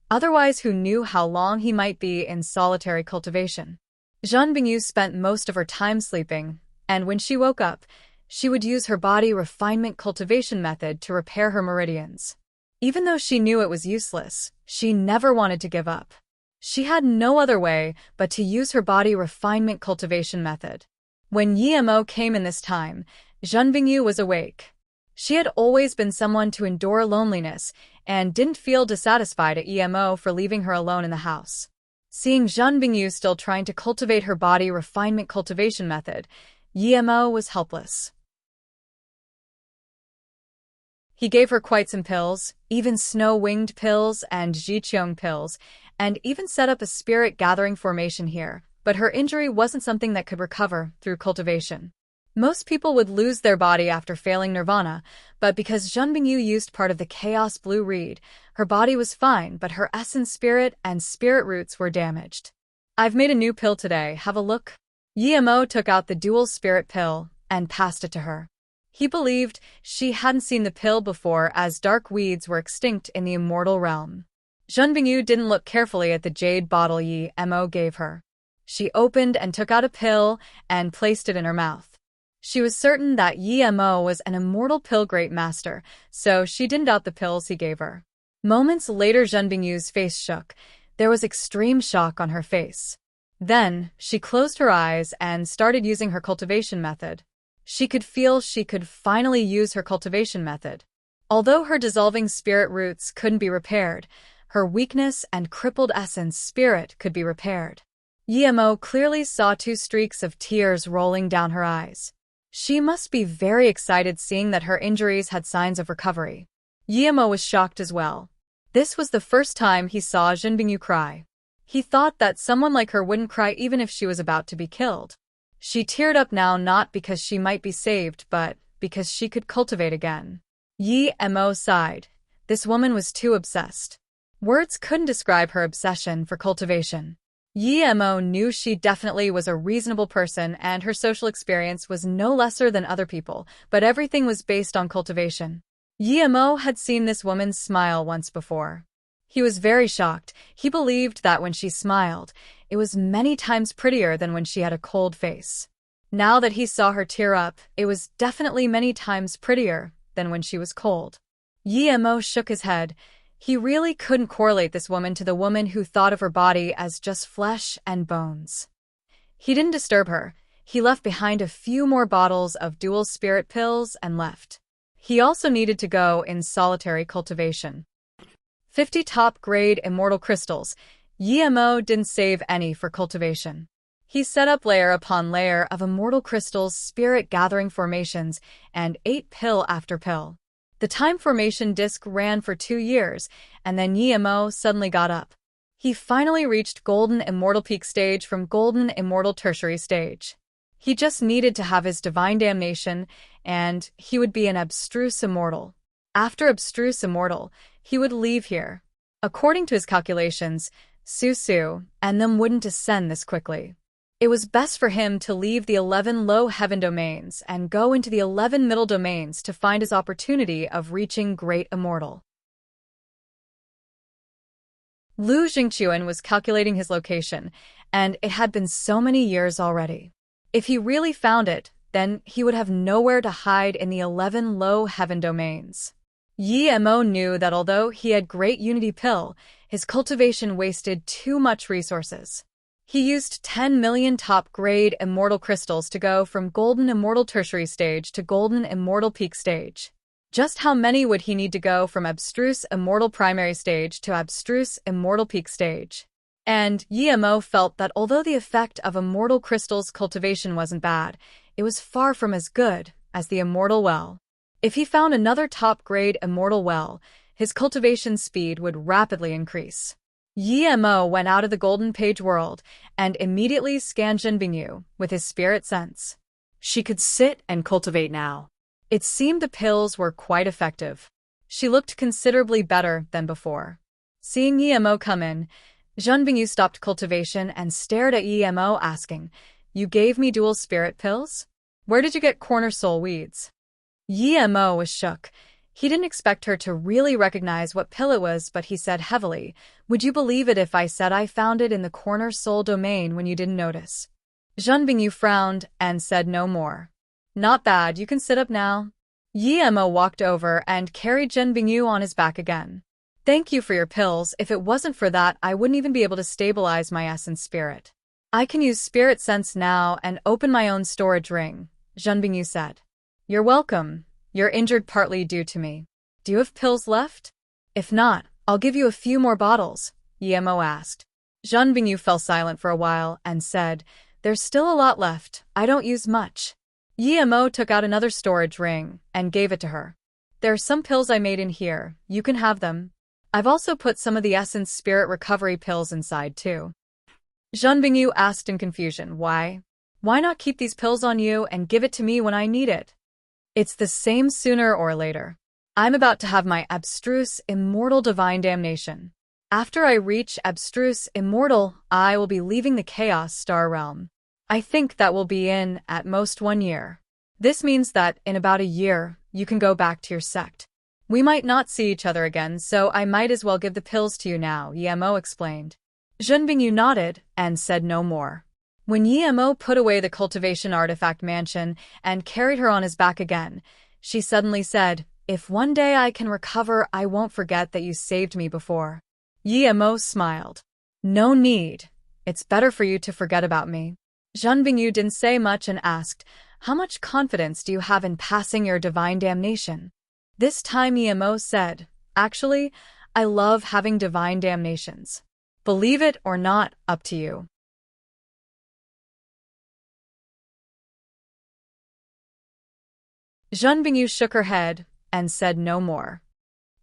Otherwise, who knew how long he might be in solitary cultivation? Zhen Bingyu spent most of her time sleeping, and when she woke up, she would use her body refinement cultivation method to repair her meridians. Even though she knew it was useless, she never wanted to give up. She had no other way but to use her body refinement cultivation method. When Yi-Mo came in this time, Zhen Bingyu was awake. She had always been someone to endure loneliness and didn't feel dissatisfied at Yi-Mo for leaving her alone in the house. Seeing Zhen Bingyu still trying to cultivate her body refinement cultivation method, Yi-Mo was helpless. He gave her quite some pills, even snow-winged pills and Jiqiong pills, and even set up a spirit-gathering formation here, but her injury wasn't something that could recover through cultivation. Most people would lose their body after failing nirvana, but because Zhen Bingyu used part of the Chaos Blue Reed, her body was fine, but her essence spirit and spirit roots were damaged. I've made a new pill today, have a look. Yi-Mo took out the dual spirit pill and passed it to her. He believed she hadn't seen the pill before as dark weeds were extinct in the immortal realm. Zhen Bingyu didn't look carefully at the jade bottle Yi-Mo gave her. She opened and took out a pill and placed it in her mouth. She was certain that Yi-Mo was an immortal pill great master, so she didn't doubt the pills he gave her. Moments later, Zhen Bingyu's face shook. There was extreme shock on her face. Then, she closed her eyes and started using her cultivation method. She could feel she could finally use her cultivation method. Although her dissolving spirit roots couldn't be repaired, her weakness and crippled essence spirit could be repaired. Yi-Mo clearly saw 2 streaks of tears rolling down her eyes. She must be very excited seeing that her injuries had signs of recovery. Yi-Mo was shocked as well. This was the first time he saw Zhen Bingyu cry. He thought that someone like her wouldn't cry even if she was about to be killed. She teared up now not because she might be saved but because she could cultivate again. Yi-Mo sighed. This woman was too obsessed. Words couldn't describe her obsession for cultivation. Yi-Mo knew she definitely was a reasonable person and her social experience was no lesser than other people, but everything was based on cultivation. Yi-Mo had seen this woman smile once before. He was very shocked. He believed that when she smiled, it was many times prettier than when she had a cold face. Now that he saw her tear up, it was definitely many times prettier than when she was cold. Yi-Mo shook his head. He really couldn't correlate this woman to the woman who thought of her body as just flesh and bones. He didn't disturb her. He left behind a few more bottles of dual spirit pills and left. He also needed to go in solitary cultivation. 50 top-grade immortal crystals. Yi-Mo didn't save any for cultivation. He set up layer upon layer of immortal crystals, spirit-gathering formations, and ate pill after pill. The time formation disc ran for 2 years, and then Yi-Mo suddenly got up. He finally reached Golden Immortal Peak stage from Golden Immortal Tertiary stage. He just needed to have his divine damnation, and he would be an abstruse immortal. After abstruse immortal, he would leave here. According to his calculations, Su and them wouldn't ascend this quickly. It was best for him to leave the 11 low heaven domains and go into the 11 middle domains to find his opportunity of reaching great immortal. Lu Jingquan was calculating his location, and it had been so many years already. If he really found it, then he would have nowhere to hide in the 11 low heaven domains. Yi Mo knew that although he had great unity pill, his cultivation wasted too much resources. He used 10 million top-grade immortal crystals to go from golden immortal tertiary stage to golden immortal peak stage. Just how many would he need to go from abstruse immortal primary stage to abstruse immortal peak stage? And Yi Mo felt that although the effect of immortal crystals cultivation wasn't bad, it was far from as good as the immortal well. If he found another top-grade immortal well, his cultivation speed would rapidly increase. Yi Mo went out of the golden page world and immediately scanned Zhenbingyu with his spirit sense. She could sit and cultivate now. It seemed the pills were quite effective. She looked considerably better than before. Seeing Yi Mo come in, Zhenbingyu stopped cultivation and stared at Yi Mo, asking, "You gave me dual spirit pills? Where did you get corner soul weeds?" Yi Mo was shook. He didn't expect her to really recognize what pill it was, but he said heavily, "Would you believe it if I said I found it in the corner soul domain when you didn't notice?" Zhenbingyu frowned and said no more. "Not bad, you can sit up now." Yi Mo walked over and carried Zhenbingyu on his back again. "Thank you for your pills. If it wasn't for that, I wouldn't even be able to stabilize my essence spirit. I can use spirit sense now and open my own storage ring," Zhenbingyu said. "You're welcome. You're injured partly due to me. Do you have pills left? If not, I'll give you a few more bottles," Yi Mo asked. Zhenbingyu fell silent for a while and said, "There's still a lot left. I don't use much." Yi Mo took out another storage ring and gave it to her. "There are some pills I made in here. You can have them. I've also put some of the essence spirit recovery pills inside too." Zhenbingyu asked in confusion, "Why? Why not keep these pills on you and give it to me when I need it?" "It's the same sooner or later. I'm about to have my abstruse immortal divine damnation. After I reach abstruse immortal, I will be leaving the chaos star realm. I think that will be in, at most, 1 year. This means that, in about a year, you can go back to your sect. We might not see each other again, so I might as well give the pills to you now," Yi Mo explained. Zhenbingyu nodded and said no more. When Yi Mo put away the cultivation artifact mansion and carried her on his back again, she suddenly said, "If one day I can recover, I won't forget that you saved me before." Yi Mo smiled. "No need. It's better for you to forget about me." Zhenbingyu didn't say much and asked, "How much confidence do you have in passing your divine damnation?" This time Yi Mo said, "Actually, I love having divine damnations. Believe it or not, up to you." Zhenbingyu shook her head and said no more.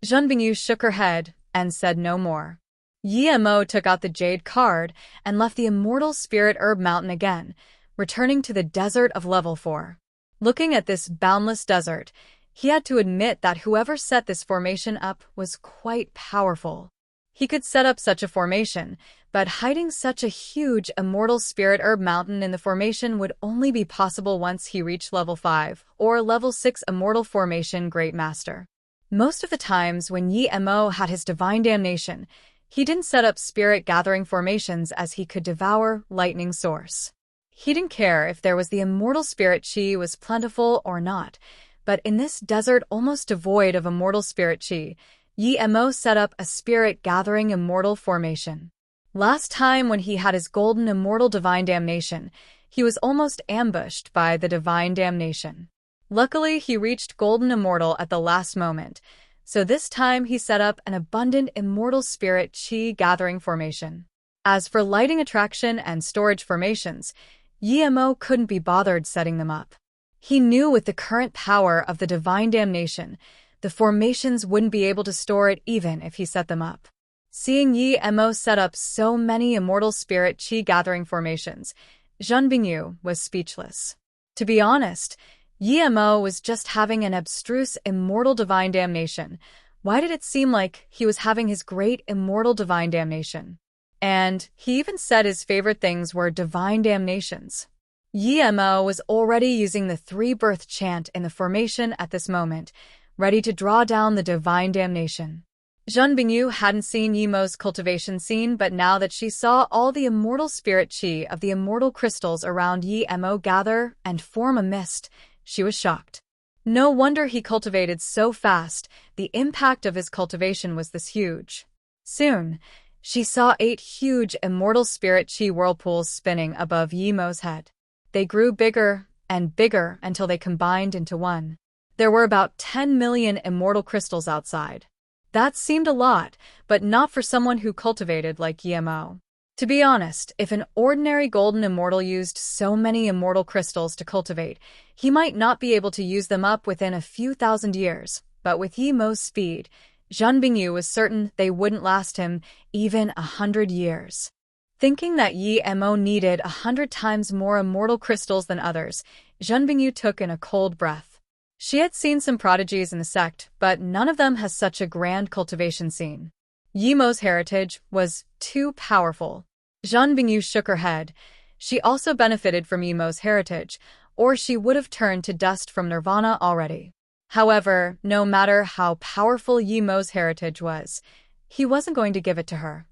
Zhenbingyu shook her head and said no more. Yi Mo took out the jade card and left the immortal spirit herb mountain again, returning to the desert of level 4. Looking at this boundless desert, he had to admit that whoever set this formation up was quite powerful. He could set up such a formation, but hiding such a huge immortal spirit herb mountain in the formation would only be possible once he reached level 5 or level 6 immortal formation Great Master. Most of the times when Yi Mo had his divine damnation, he didn't set up spirit gathering formations as he could devour lightning source. He didn't care if there was the immortal spirit chi was plentiful or not, but in this desert almost devoid of immortal spirit chi, Yi Mo set up a spirit gathering immortal formation. Last time when he had his golden immortal divine damnation, he was almost ambushed by the divine damnation. Luckily, he reached golden immortal at the last moment, so this time he set up an abundant immortal spirit chi gathering formation. As for lighting attraction and storage formations, Yi Mo couldn't be bothered setting them up. He knew with the current power of the divine damnation, the formations wouldn't be able to store it even if he set them up. Seeing Yi Mo set up so many immortal spirit chi gathering formations, Zhenbingyu was speechless. To be honest, Yi Mo was just having an abstruse immortal divine damnation. Why did it seem like he was having his great immortal divine damnation? And he even said his favorite things were divine damnations. Yimo was already using the three-birth chant in the formation at this moment, ready to draw down the divine damnation. Zhen Bingyu hadn't seen Yimo's cultivation scene, but now that she saw all the immortal spirit chi of the immortal crystals around Yimo gather and form a mist, she was shocked. No wonder he cultivated so fast. The impact of his cultivation was this huge. Soon, she saw 8 huge immortal spirit chi whirlpools spinning above Yimo's head. They grew bigger and bigger until they combined into one. There were about 10 million immortal crystals outside. That seemed a lot, but not for someone who cultivated like Yimo. To be honest, if an ordinary golden immortal used so many immortal crystals to cultivate, he might not be able to use them up within a few thousand years. But with Yimo's speed, Zhen Bingyu was certain they wouldn't last him even 100 years. Thinking that Yimo needed 100 times more immortal crystals than others, Zhen Bingyu took in a cold breath. She had seen some prodigies in the sect, but none of them has such a grand cultivation scene. Yimo's heritage was too powerful. Zhen Bingyu shook her head. She also benefited from Yimo's heritage, or she would have turned to dust from nirvana already. However, no matter how powerful Yimo's heritage was, he wasn't going to give it to her.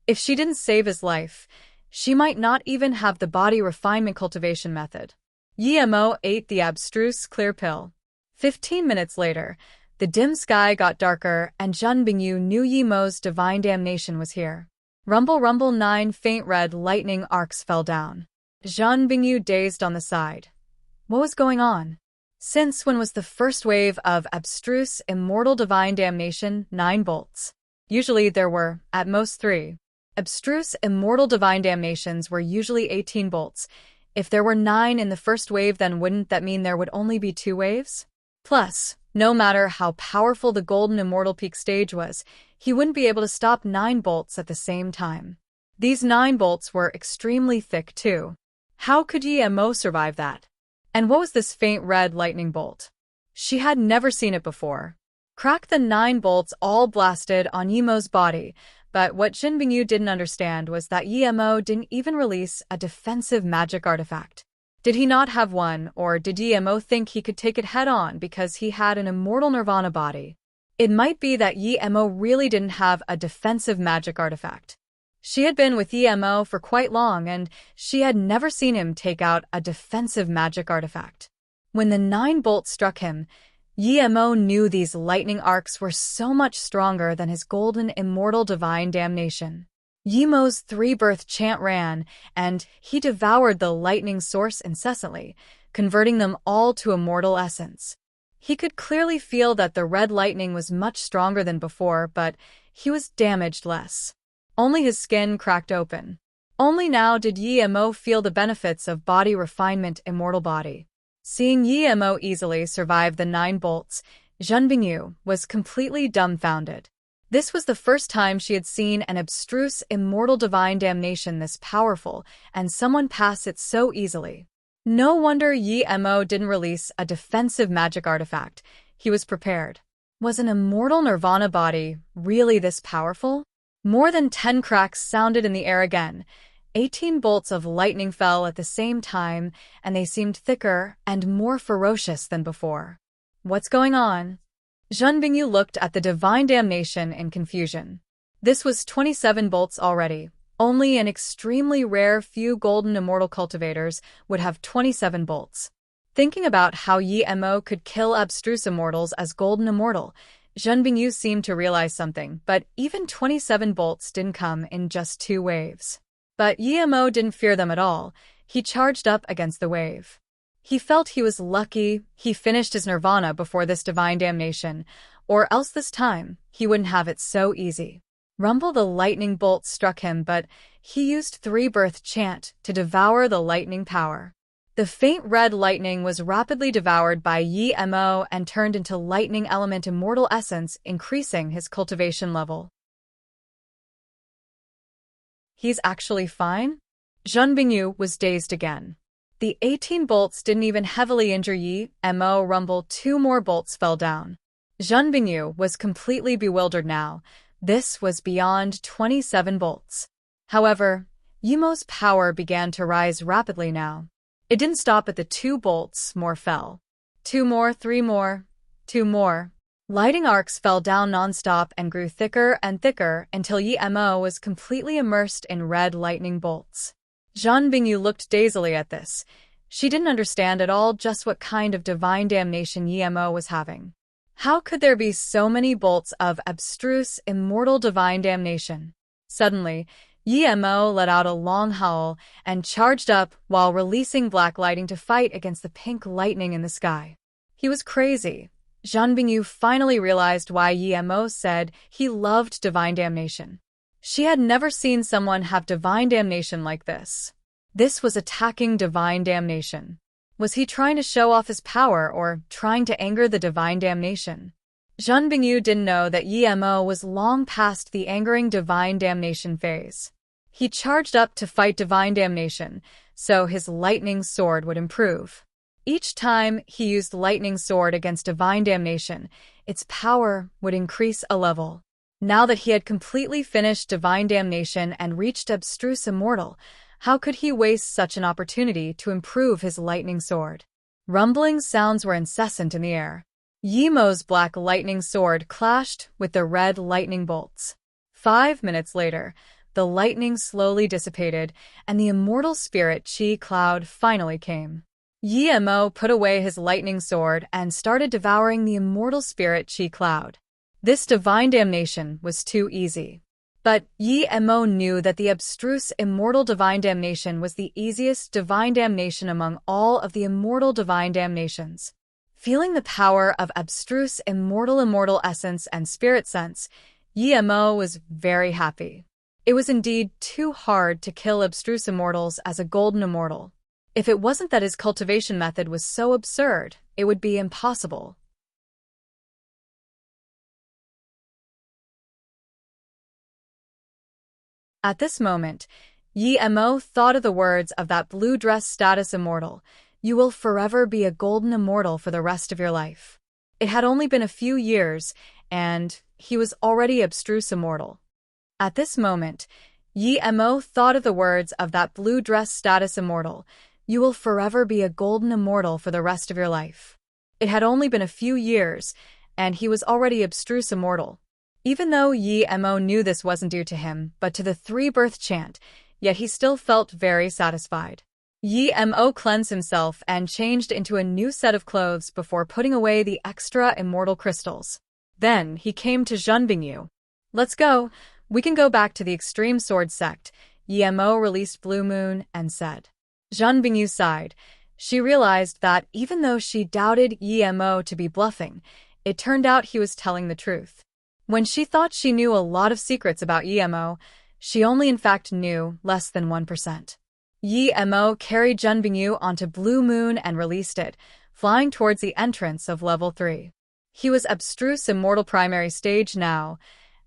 If she didn't save his life, she might not even have the body refinement cultivation method. Yimo ate the abstruse clear pill. 15 minutes later, the dim sky got darker and Zhen Bingyu knew Yimo's divine damnation was here. Rumble rumble 9 faint red lightning arcs fell down. Zhen Bingyu dazed on the side. What was going on? Since when was the first wave of abstruse immortal divine damnation 9 bolts? Usually there were, at most 3. Abstruse immortal divine damnations were usually 18 bolts. If there were 9 in the first wave, then wouldn't that mean there would only be 2 waves? Plus, no matter how powerful the golden immortal peak stage was, he wouldn't be able to stop 9 bolts at the same time. These 9 bolts were extremely thick too. How could Yimo survive that? And what was this faint red lightning bolt? She had never seen it before. Crack, the 9 bolts all blasted on Yimo's body, but what Zhen Bingyu didn't understand was that Yimo didn't even release a defensive magic artifact. Did he not have one, or did Yimo think he could take it head-on because he had an immortal nirvana body? It might be that Yimo really didn't have a defensive magic artifact. She had been with Yimo for quite long, and she had never seen him take out a defensive magic artifact. When the 9 bolts struck him, Yimo knew these lightning arcs were so much stronger than his golden immortal divine damnation. Yimo's 3-birth chant ran, and he devoured the lightning source incessantly, converting them all to immortal essence. He could clearly feel that the red lightning was much stronger than before, but he was damaged less. Only his skin cracked open. Only now did Yimo feel the benefits of body refinement immortal body. Seeing Yimo easily survive the 9 bolts, Zhen Bingyu was completely dumbfounded. This was the first time she had seen an abstruse immortal divine damnation this powerful, and someone pass it so easily. No wonder Yimo didn't release a defensive magic artifact. He was prepared. Was an immortal nirvana body really this powerful? More than 10 cracks sounded in the air again. 18 bolts of lightning fell at the same time, and they seemed thicker and more ferocious than before. What's going on? Zhen Bingyu looked at the divine damnation in confusion. This was 27 bolts already. Only an extremely rare few golden immortal cultivators would have 27 bolts. Thinking about how Yimo could kill abstruse immortals as golden immortal, Zhen Bingyu seemed to realize something, but even 27 bolts didn't come in just 2 waves. But Yimo didn't fear them at all. He charged up against the wave. He felt he was lucky he finished his nirvana before this divine damnation, or else this time he wouldn't have it so easy. Rumble, the lightning bolt struck him, but he used 3-birth chant to devour the lightning power. The faint red lightning was rapidly devoured by Yimo and turned into lightning element immortal essence, increasing his cultivation level. He's actually fine? Zhen Bingyu was dazed again. The 18 bolts didn't even heavily injure Yimo. Rumble, 2 more bolts fell down. Zhen Bingyu was completely bewildered now, This was beyond 27 volts. However, Yemo's power began to rise rapidly now. It didn't stop at the 2 bolts, more fell. 2 more, 3 more, 2 more. Lighting arcs fell down nonstop and grew thicker and thicker until Yemo was completely immersed in red lightning bolts. Zhan Bingyu looked dazedly at this. She didn't understand at all just what kind of divine damnation Yemo was having. How could there be so many bolts of abstruse, immortal divine damnation? Suddenly, Yemo let out a long howl and charged up while releasing black lighting to fight against the pink lightning in the sky. He was crazy. Zhan Bingyu finally realized why Yemo said he loved divine damnation. She had never seen someone have divine damnation like this. This was attacking divine damnation. Was he trying to show off his power or trying to anger the divine damnation? Zhan Bingyu didn't know that Yemo was long past the angering divine damnation phase. He charged up to fight divine damnation, so his lightning sword would improve. Each time he used lightning sword against divine damnation, its power would increase a level. Now that he had completely finished divine damnation and reached abstruse immortal, how could he waste such an opportunity to improve his lightning sword? Rumbling sounds were incessant in the air. Yemo's black lightning sword clashed with the red lightning bolts. 5 minutes later, the lightning slowly dissipated, and the immortal spirit chi cloud finally came. Yemo put away his lightning sword and started devouring the immortal spirit chi cloud. This divine damnation was too easy. But Yemo knew that the abstruse immortal divine damnation was the easiest divine damnation among all of the immortal divine damnations. Feeling the power of abstruse immortal essence and spirit sense, Yemo was very happy. It was indeed too hard to kill abstruse immortals as a golden immortal. If it wasn't that his cultivation method was so absurd, it would be impossible. At this moment, Yemo thought of the words of that blue dress status immortal. You will forever be a golden immortal for the rest of your life. It had only been a few years, and he was already abstruse immortal. At this moment, Yemo thought of the words of that blue dress status immortal. You will forever be a golden immortal for the rest of your life. It had only been a few years, and he was already abstruse immortal. Even though Yemo knew this wasn't due to him, but to the 3-birth chant, yet he still felt very satisfied. Yemo cleansed himself and changed into a new set of clothes before putting away the extra immortal crystals. Then he came to Zhan Bingyu. Let's go. We can go back to the extreme sword sect. Yemo released Blue Moon and said. Zhan Bingyu sighed. She realized that even though she doubted Yemo to be bluffing, it turned out he was telling the truth. When she thought she knew a lot of secrets about Yemo, she only in fact knew less than 1%. Yemo carried Zhan Bingyu onto Blue Moon and released it, flying towards the entrance of level 3. He was abstruse immortal primary stage now,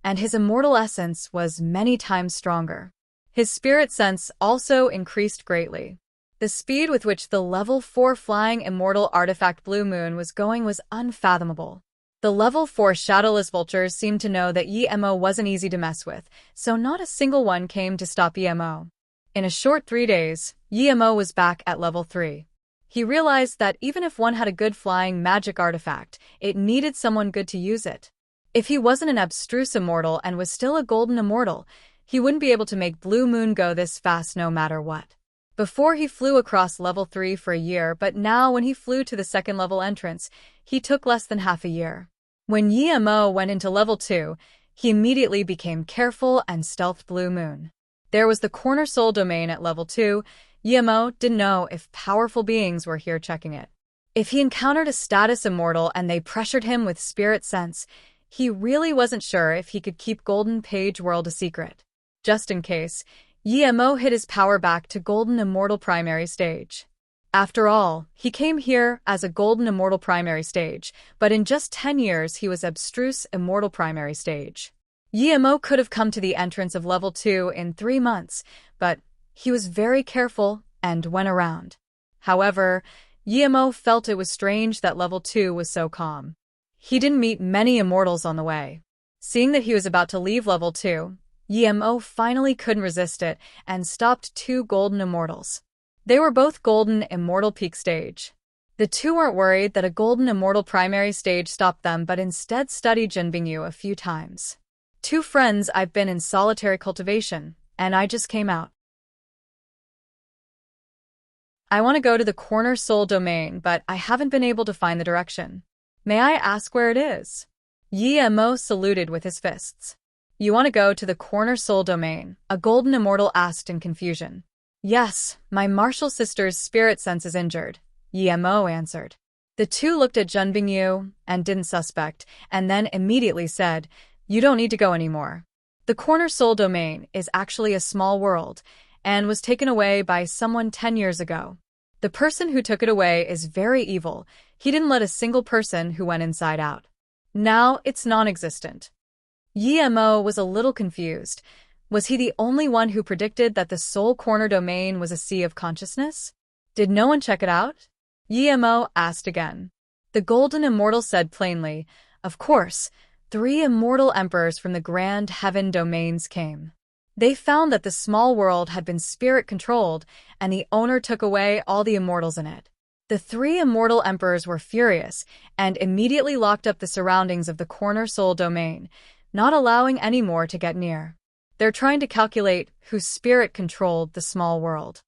and his immortal essence was many times stronger. His spirit sense also increased greatly. The speed with which the level 4 flying immortal artifact Blue Moon was going was unfathomable. The level 4 shadowless vultures seemed to know that Yemo wasn't easy to mess with, so not a single one came to stop Yemo. In a short 3 days, Yemo was back at level 3. He realized that even if one had a good flying magic artifact, it needed someone good to use it. If he wasn't an abstruse immortal and was still a golden immortal, he wouldn't be able to make Blue Moon go this fast no matter what. Before he flew across level 3 for a year, but now when he flew to the second level entrance, he took less than half a year. When Yemo went into level 2, he immediately became careful and stealthed Blue Moon. There was the corner soul domain at level 2. Yemo didn't know if powerful beings were here checking it. If he encountered a status immortal and they pressured him with spirit sense, he really wasn't sure if he could keep Golden Page World a secret. Just in case, Yemo hid his power back to Golden Immortal Primary Stage. After all, he came here as a Golden Immortal Primary Stage, but in just 10 years he was Abstruse Immortal Primary Stage. Yemo could have come to the entrance of level 2 in 3 months, but he was very careful and went around. However, Yemo felt it was strange that level 2 was so calm. He didn't meet many immortals on the way. Seeing that he was about to leave level 2, Yemo finally couldn't resist it and stopped two golden immortals. They were both golden immortal peak stage. The two weren't worried that a golden immortal primary stage stopped them, but instead studied Junbingyu a few times. "Two friends, I've been in solitary cultivation, and I just came out. I want to go to the corner soul domain, but I haven't been able to find the direction. May I ask where it is?" Yemo saluted with his fists. "You want to go to the corner soul domain?" a golden immortal asked in confusion. "Yes, my martial sister's spirit sense is injured," Yemo answered. The two looked at Junbingyu and didn't suspect, and then immediately said, "You don't need to go anymore. The corner soul domain is actually a small world, and was taken away by someone 10 years ago. The person who took it away is very evil. He didn't let a single person who went inside out. Now it's non-existent." Yemo was a little confused. Was he the only one who predicted that the soul corner domain was a sea of consciousness? Did no one check it out? Yemo asked again. The golden immortal said plainly, "Of course, 3 immortal emperors from the grand heaven domains came. They found that the small world had been spirit-controlled, and the owner took away all the immortals in it. The 3 immortal emperors were furious and immediately locked up the surroundings of the corner soul domain, not allowing any more to get near. They're trying to calculate whose spirit controlled the small world."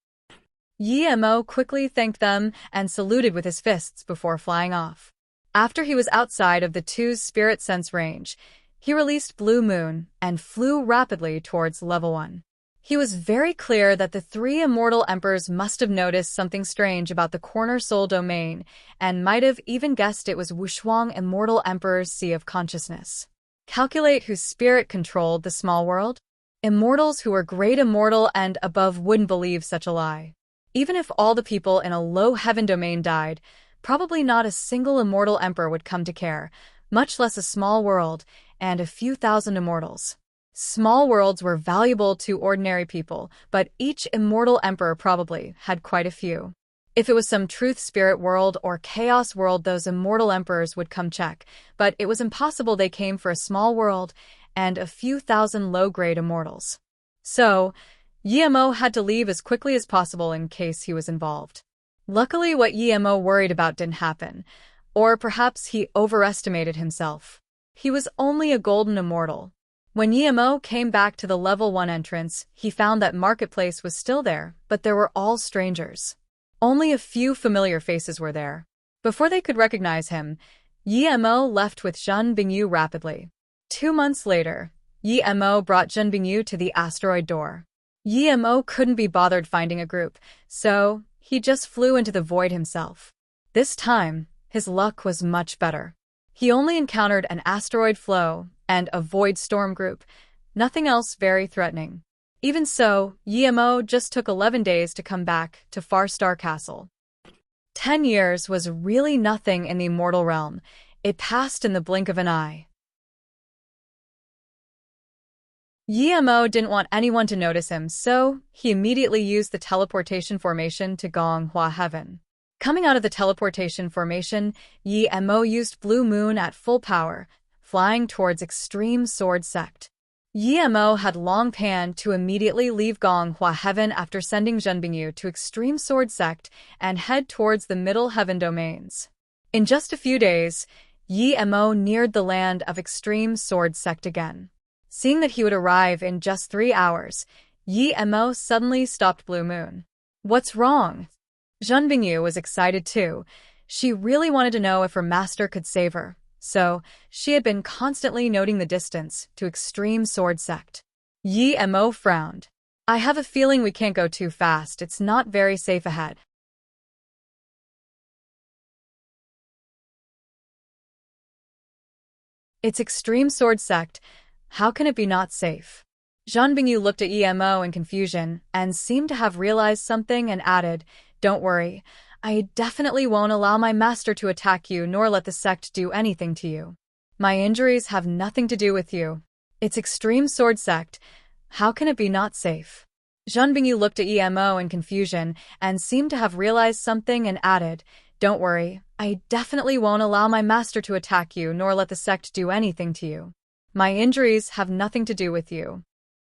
Yemo quickly thanked them and saluted with his fists before flying off. After he was outside of the two's spirit sense range, he released Blue Moon and flew rapidly towards level 1. He was very clear that the 3 immortal emperors must have noticed something strange about the corner soul domain and might have even guessed it was Wushuang immortal emperor's sea of consciousness. Calculate whose spirit controlled the small world? Immortals who were great immortal and above wouldn't believe such a lie. Even if all the people in a low heaven domain died, probably not a single immortal emperor would come to care, much less a small world and a few thousand immortals. Small worlds were valuable to ordinary people, but each immortal emperor probably had quite a few. If it was some truth spirit world or chaos world, those immortal emperors would come check, but it was impossible. They came for a small world and a few thousand low-grade immortals. So, Yemo had to leave as quickly as possible in case he was involved. Luckily, what Yemo worried about didn't happen, or perhaps he overestimated himself. He was only a golden immortal. When Yemo came back to the level 1 entrance, he found that Marketplace was still there, but there were all strangers. Only a few familiar faces were there. Before they could recognize him, Yemo left with Junbingyu rapidly. 2 months later, Yemo brought Junbingyu to the asteroid door. Yemo couldn't be bothered finding a group, so he just flew into the void himself. This time, his luck was much better. He only encountered an asteroid flow and a void storm group, nothing else very threatening. Even so, Yemo just took 11 days to come back to Far Star Castle. 10 years was really nothing in the immortal realm. It passed in the blink of an eye. Yemo didn't want anyone to notice him, so he immediately used the teleportation formation to Gonghua Heaven. Coming out of the teleportation formation, Yemo used Blue Moon at full power, flying towards Extreme Sword Sect. Yemo had long planned to immediately leave Gonghua Heaven after sending Junbingyu to Extreme Sword Sect and head towards the Middle Heaven domains. In just a few days, Yemo neared the land of Extreme Sword Sect again. Seeing that he would arrive in just 3 hours, Yemo suddenly stopped Blue Moon. "What's wrong?" Junbingyu was excited too. She really wanted to know if her master could save her, so she had been constantly noting the distance to Extreme Sword Sect. Yemo frowned. "I have a feeling we can't go too fast. It's not very safe ahead." "It's Extreme Sword Sect. How can it be not safe?" Junbingyu looked at Yemo in confusion and seemed to have realized something and added, "Don't worry. I definitely won't allow my master to attack you nor let the sect do anything to you. My injuries have nothing to do with you. It's Extreme Sword Sect. How can it be not safe?" Junbingyu looked at Yemo in confusion and seemed to have realized something and added, "Don't worry. I definitely won't allow my master to attack you nor let the sect do anything to you. My injuries have nothing to do with you.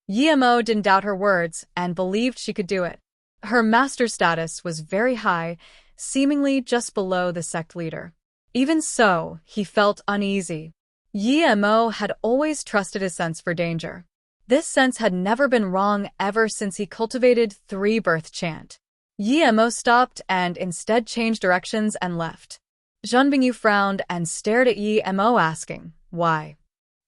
Yemo didn't doubt her words and believed she could do it. Her master status was very high, seemingly just below the sect leader. Even so, he felt uneasy. Yemo had always trusted his sense for danger. This sense had never been wrong ever since he cultivated 3-birth chant. Yemo stopped and instead changed directions and left. Zhan Bingyu frowned and stared at Yemo, asking, "Why?"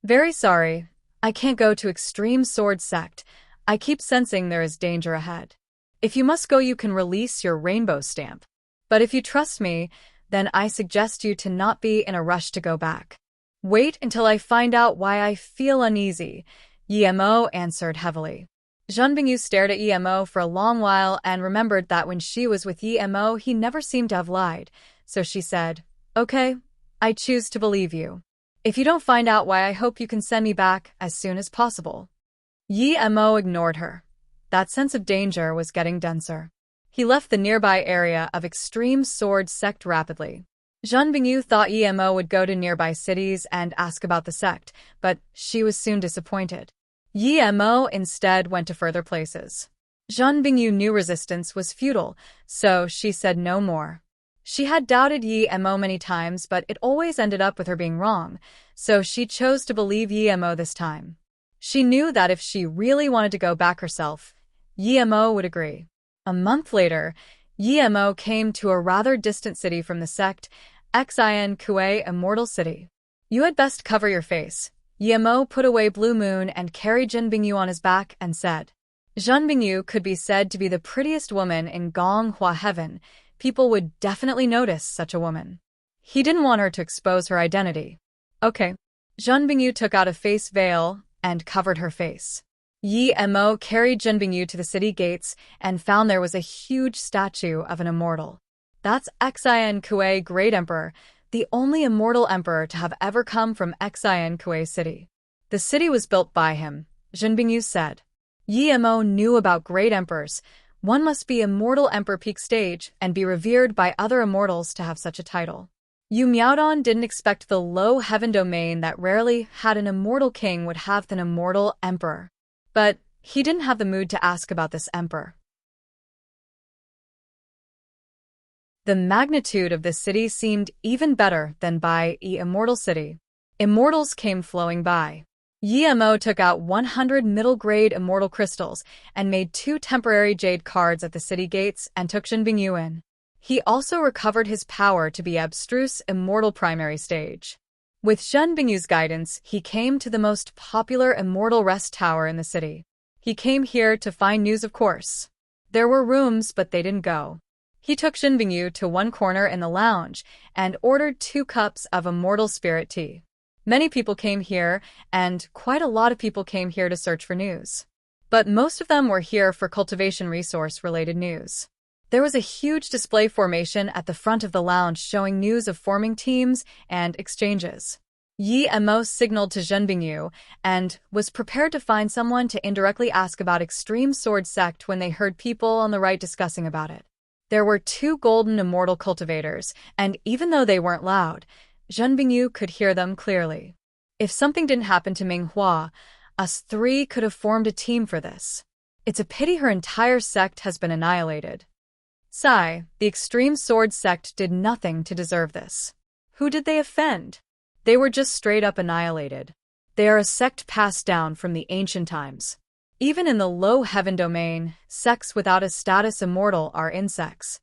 "Very sorry. I can't go to Extreme Sword Sect. I keep sensing there is danger ahead. If you must go, you can release your rainbow stamp. But if you trust me, then I suggest you to not be in a rush to go back. Wait until I find out why I feel uneasy," Yemo answered heavily. Zhan Bingyu stared at Yemo for a long while and remembered that when she was with Yemo, he never seemed to have lied. So she said, "Okay, I choose to believe you. If you don't find out why, I hope you can send me back as soon as possible." Yemo ignored her. That sense of danger was getting denser. He left the nearby area of Extreme Sword Sect rapidly. Zhan Bingyu thought Yemo would go to nearby cities and ask about the sect, but she was soon disappointed. Yemo instead went to further places. Zhan Bingyu knew resistance was futile, so she said no more. She had doubted Yemo many times, but it always ended up with her being wrong, so she chose to believe Yemo this time. She knew that if she really wanted to go back herself, Yemo would agree. A month later, Yemo came to a rather distant city from the sect, Xin Kuei Immortal City. "You had best cover your face." Yemo put away Blue Moon and carried Zhan Bingyu on his back and said. Zhan Bingyu could be said to be the prettiest woman in Gonghua Heaven. People would definitely notice such a woman. He didn't want her to expose her identity. "Okay." Zhan Bingyu took out a face veil and covered her face. Yemo carried Zhan Bingyu to the city gates and found there was a huge statue of an immortal. That's Xin Kuei Great Emperor, the only immortal emperor to have ever come from Xin Kuei City. The city was built by him, Zhan Bingyu said. Yemo knew about great emperors. One must be immortal emperor peak stage and be revered by other immortals to have such a title. Yu Miaodong didn't expect the low heaven domain that rarely had an immortal king would have an immortal emperor. But he didn't have the mood to ask about this emperor. The magnitude of the city seemed even better than by Immortal City. Immortals came flowing by. Yemo took out 100 middle-grade immortal crystals and made 2 temporary jade cards at the city gates and took Zhan Bingyu in. He also recovered his power to be abstruse immortal primary stage. With Zhan Bingyu's guidance, he came to the most popular immortal rest tower in the city. He came here to find news, of course. There were rooms, but they didn't go. He took Zhan Bingyu to one corner in the lounge and ordered 2 cups of immortal spirit tea. Many people came here, and quite a lot of people came here to search for news. But most of them were here for cultivation resource-related news. There was a huge display formation at the front of the lounge showing news of forming teams and exchanges. Yemo signaled to Zhan Bingyu and was prepared to find someone to indirectly ask about Extreme Sword Sect when they heard people on the right discussing about it. There were 2 golden immortal cultivators, and even though they weren't loud, Zhan Bingyu could hear them clearly. If something didn't happen to Minghua, us 3 could have formed a team for this. It's a pity her entire sect has been annihilated. Sigh, the Extreme Sword Sect did nothing to deserve this. Who did they offend? They were just straight up annihilated. They are a sect passed down from the ancient times. Even in the low heaven domain, sects without a status immortal are insects.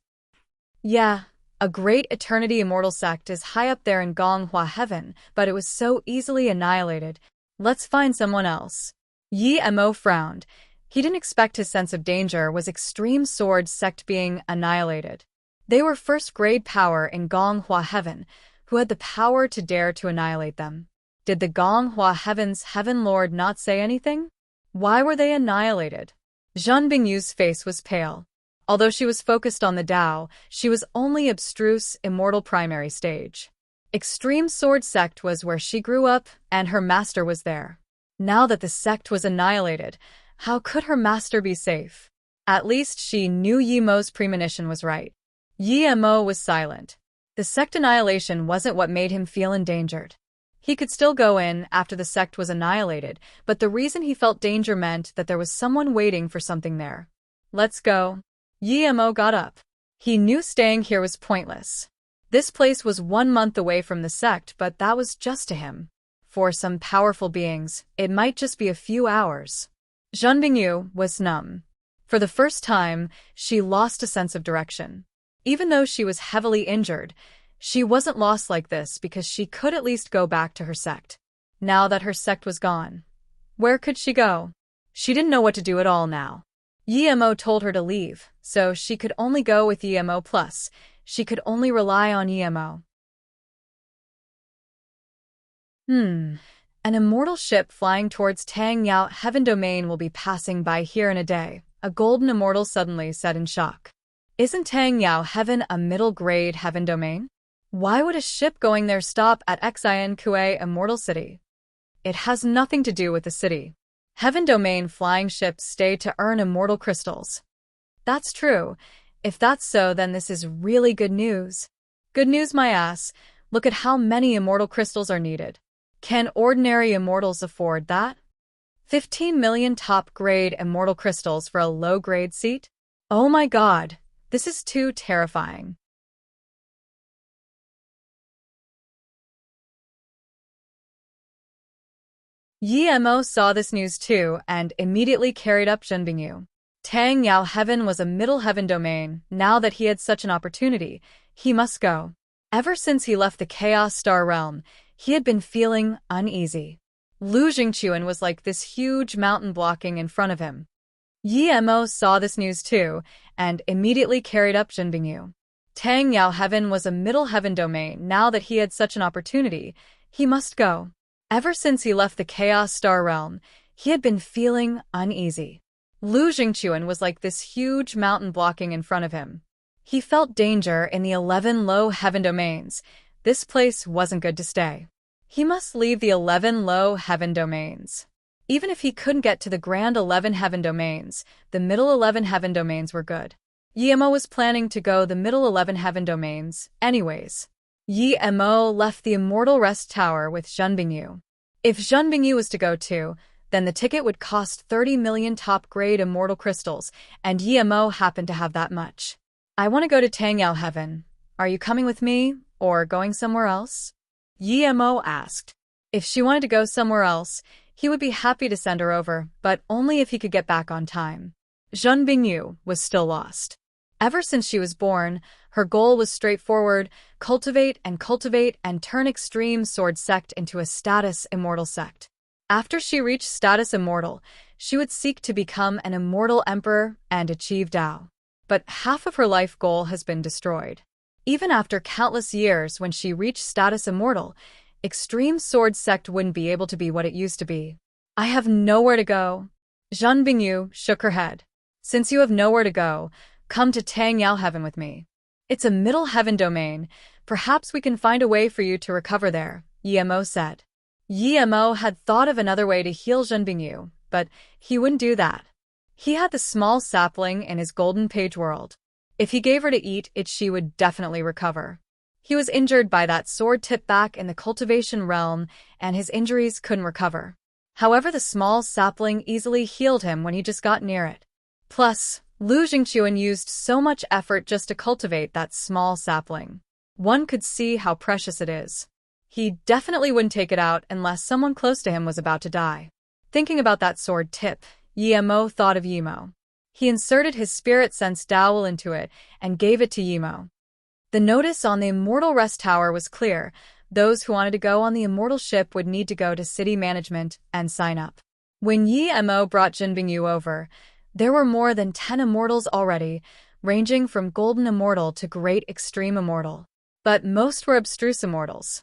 Yeah, a great eternity immortal sect is high up there in Gonghua Heaven, but it was so easily annihilated. Let's find someone else. Yemo frowned. He didn't expect his sense of danger was Extreme Sword Sect being annihilated. They were first-grade power in Gonghua Heaven, who had the power to dare to annihilate them. Did the Gonghua Heaven's Heaven Lord not say anything? Why were they annihilated? Zhan Bingyu's face was pale. Although she was focused on the Tao, she was only abstruse, immortal primary stage. Extreme Sword Sect was where she grew up, and her master was there. Now that the sect was annihilated, how could her master be safe? At least she knew Yemo's premonition was right. Yemo was silent. The sect annihilation wasn't what made him feel endangered. He could still go in after the sect was annihilated, but the reason he felt danger meant that there was someone waiting for something there. Let's go. Yi-Mo got up. He knew staying here was pointless. This place was 1 month away from the sect, but that was just to him. For some powerful beings, it might just be a few hours. Zhan Bingyu was numb. For the first time, she lost a sense of direction. Even though she was heavily injured, she wasn't lost like this because she could at least go back to her sect. Now that her sect was gone, where could she go? She didn't know what to do at all now. Yi-Mo told her to leave, so she could only go with Yi-Mo plus. She could only rely on Yi-Mo. An immortal ship flying towards Tang Yao Heaven Domain will be passing by here in a day, a golden immortal suddenly said in shock. Isn't Tang Yao Heaven a middle-grade heaven domain? Why would a ship going there stop at Xian Kuei Immortal City? It has nothing to do with the city. Heaven Domain flying ships stay to earn immortal crystals. That's true. If that's so, then this is really good news. Good news, my ass. Look at how many immortal crystals are needed. Can ordinary immortals afford that? 15 million top-grade immortal crystals for a low-grade seat? Oh my god, this is too terrifying. Yi-Mo saw this news too and immediately carried up Zhan Bingyu. Tang Yao Heaven was a middle heaven domain. Now that he had such an opportunity, he must go. Ever since he left the Chaos Star Realm, he had been feeling uneasy. Lu Jingquan was like this huge mountain blocking in front of him. Yi-Mo saw this news too and immediately carried up Zhan Bingyu. Tang Yao Heaven was a middle heaven domain. Now that he had such an opportunity, he must go. Ever since he left the Chaos Star Realm, he had been feeling uneasy. Lu Jingquan was like this huge mountain blocking in front of him. He felt danger in the 11 low heaven domains. This place wasn't good to stay. He must leave the 11 low heaven domains. Even if he couldn't get to the grand 11 heaven domains, the middle 11 heaven domains were good. Yi-Mo was planning to go the middle 11 heaven domains anyways. Yi-Mo left the Immortal Rest Tower with Zhan Bingyu. If Zhan Bingyu was to go too, then the ticket would cost 30 million top-grade immortal crystals, and Yi-Mo happened to have that much. I want to go to Tang Yao Heaven. Are you coming with me, or going somewhere else? Yi-Mo asked. If she wanted to go somewhere else, he would be happy to send her over, but only if he could get back on time. Zhan Bingyu was still lost. Ever since she was born, her goal was straightforward: cultivate and turn Extreme Sword Sect into a status immortal sect. After she reached status immortal, she would seek to become an immortal emperor and achieve Dao. But half of her life goal has been destroyed. Even after countless years, when she reached status immortal, Extreme Sword Sect wouldn't be able to be what it used to be. I have nowhere to go. Zhan Bingyu shook her head. Since you have nowhere to go, come to Tang Yao Heaven with me. It's a middle heaven domain. Perhaps we can find a way for you to recover there, Yi-Mo said. Yi-Mo had thought of another way to heal Zhan Bingyu, but he wouldn't do that. He had the small sapling in his golden page world. If he gave her to eat it, she would definitely recover. He was injured by that sword tip back in the cultivation realm, and his injuries couldn't recover. However, the small sapling easily healed him when he just got near it. Plus, Lu Jingquan used so much effort just to cultivate that small sapling. One could see how precious it is. He definitely wouldn't take it out unless someone close to him was about to die. Thinking about that sword tip, Yi-Mo thought of Yi-Mo. He inserted his spirit sense dowel into it and gave it to Yi-Mo. The notice on the Immortal Rest Tower was clear. Those who wanted to go on the immortal ship would need to go to city management and sign up. When Yi-Mo brought Zhan Bingyu over, there were more than 10 immortals already, ranging from golden immortal to great extreme immortal. But most were abstruse immortals.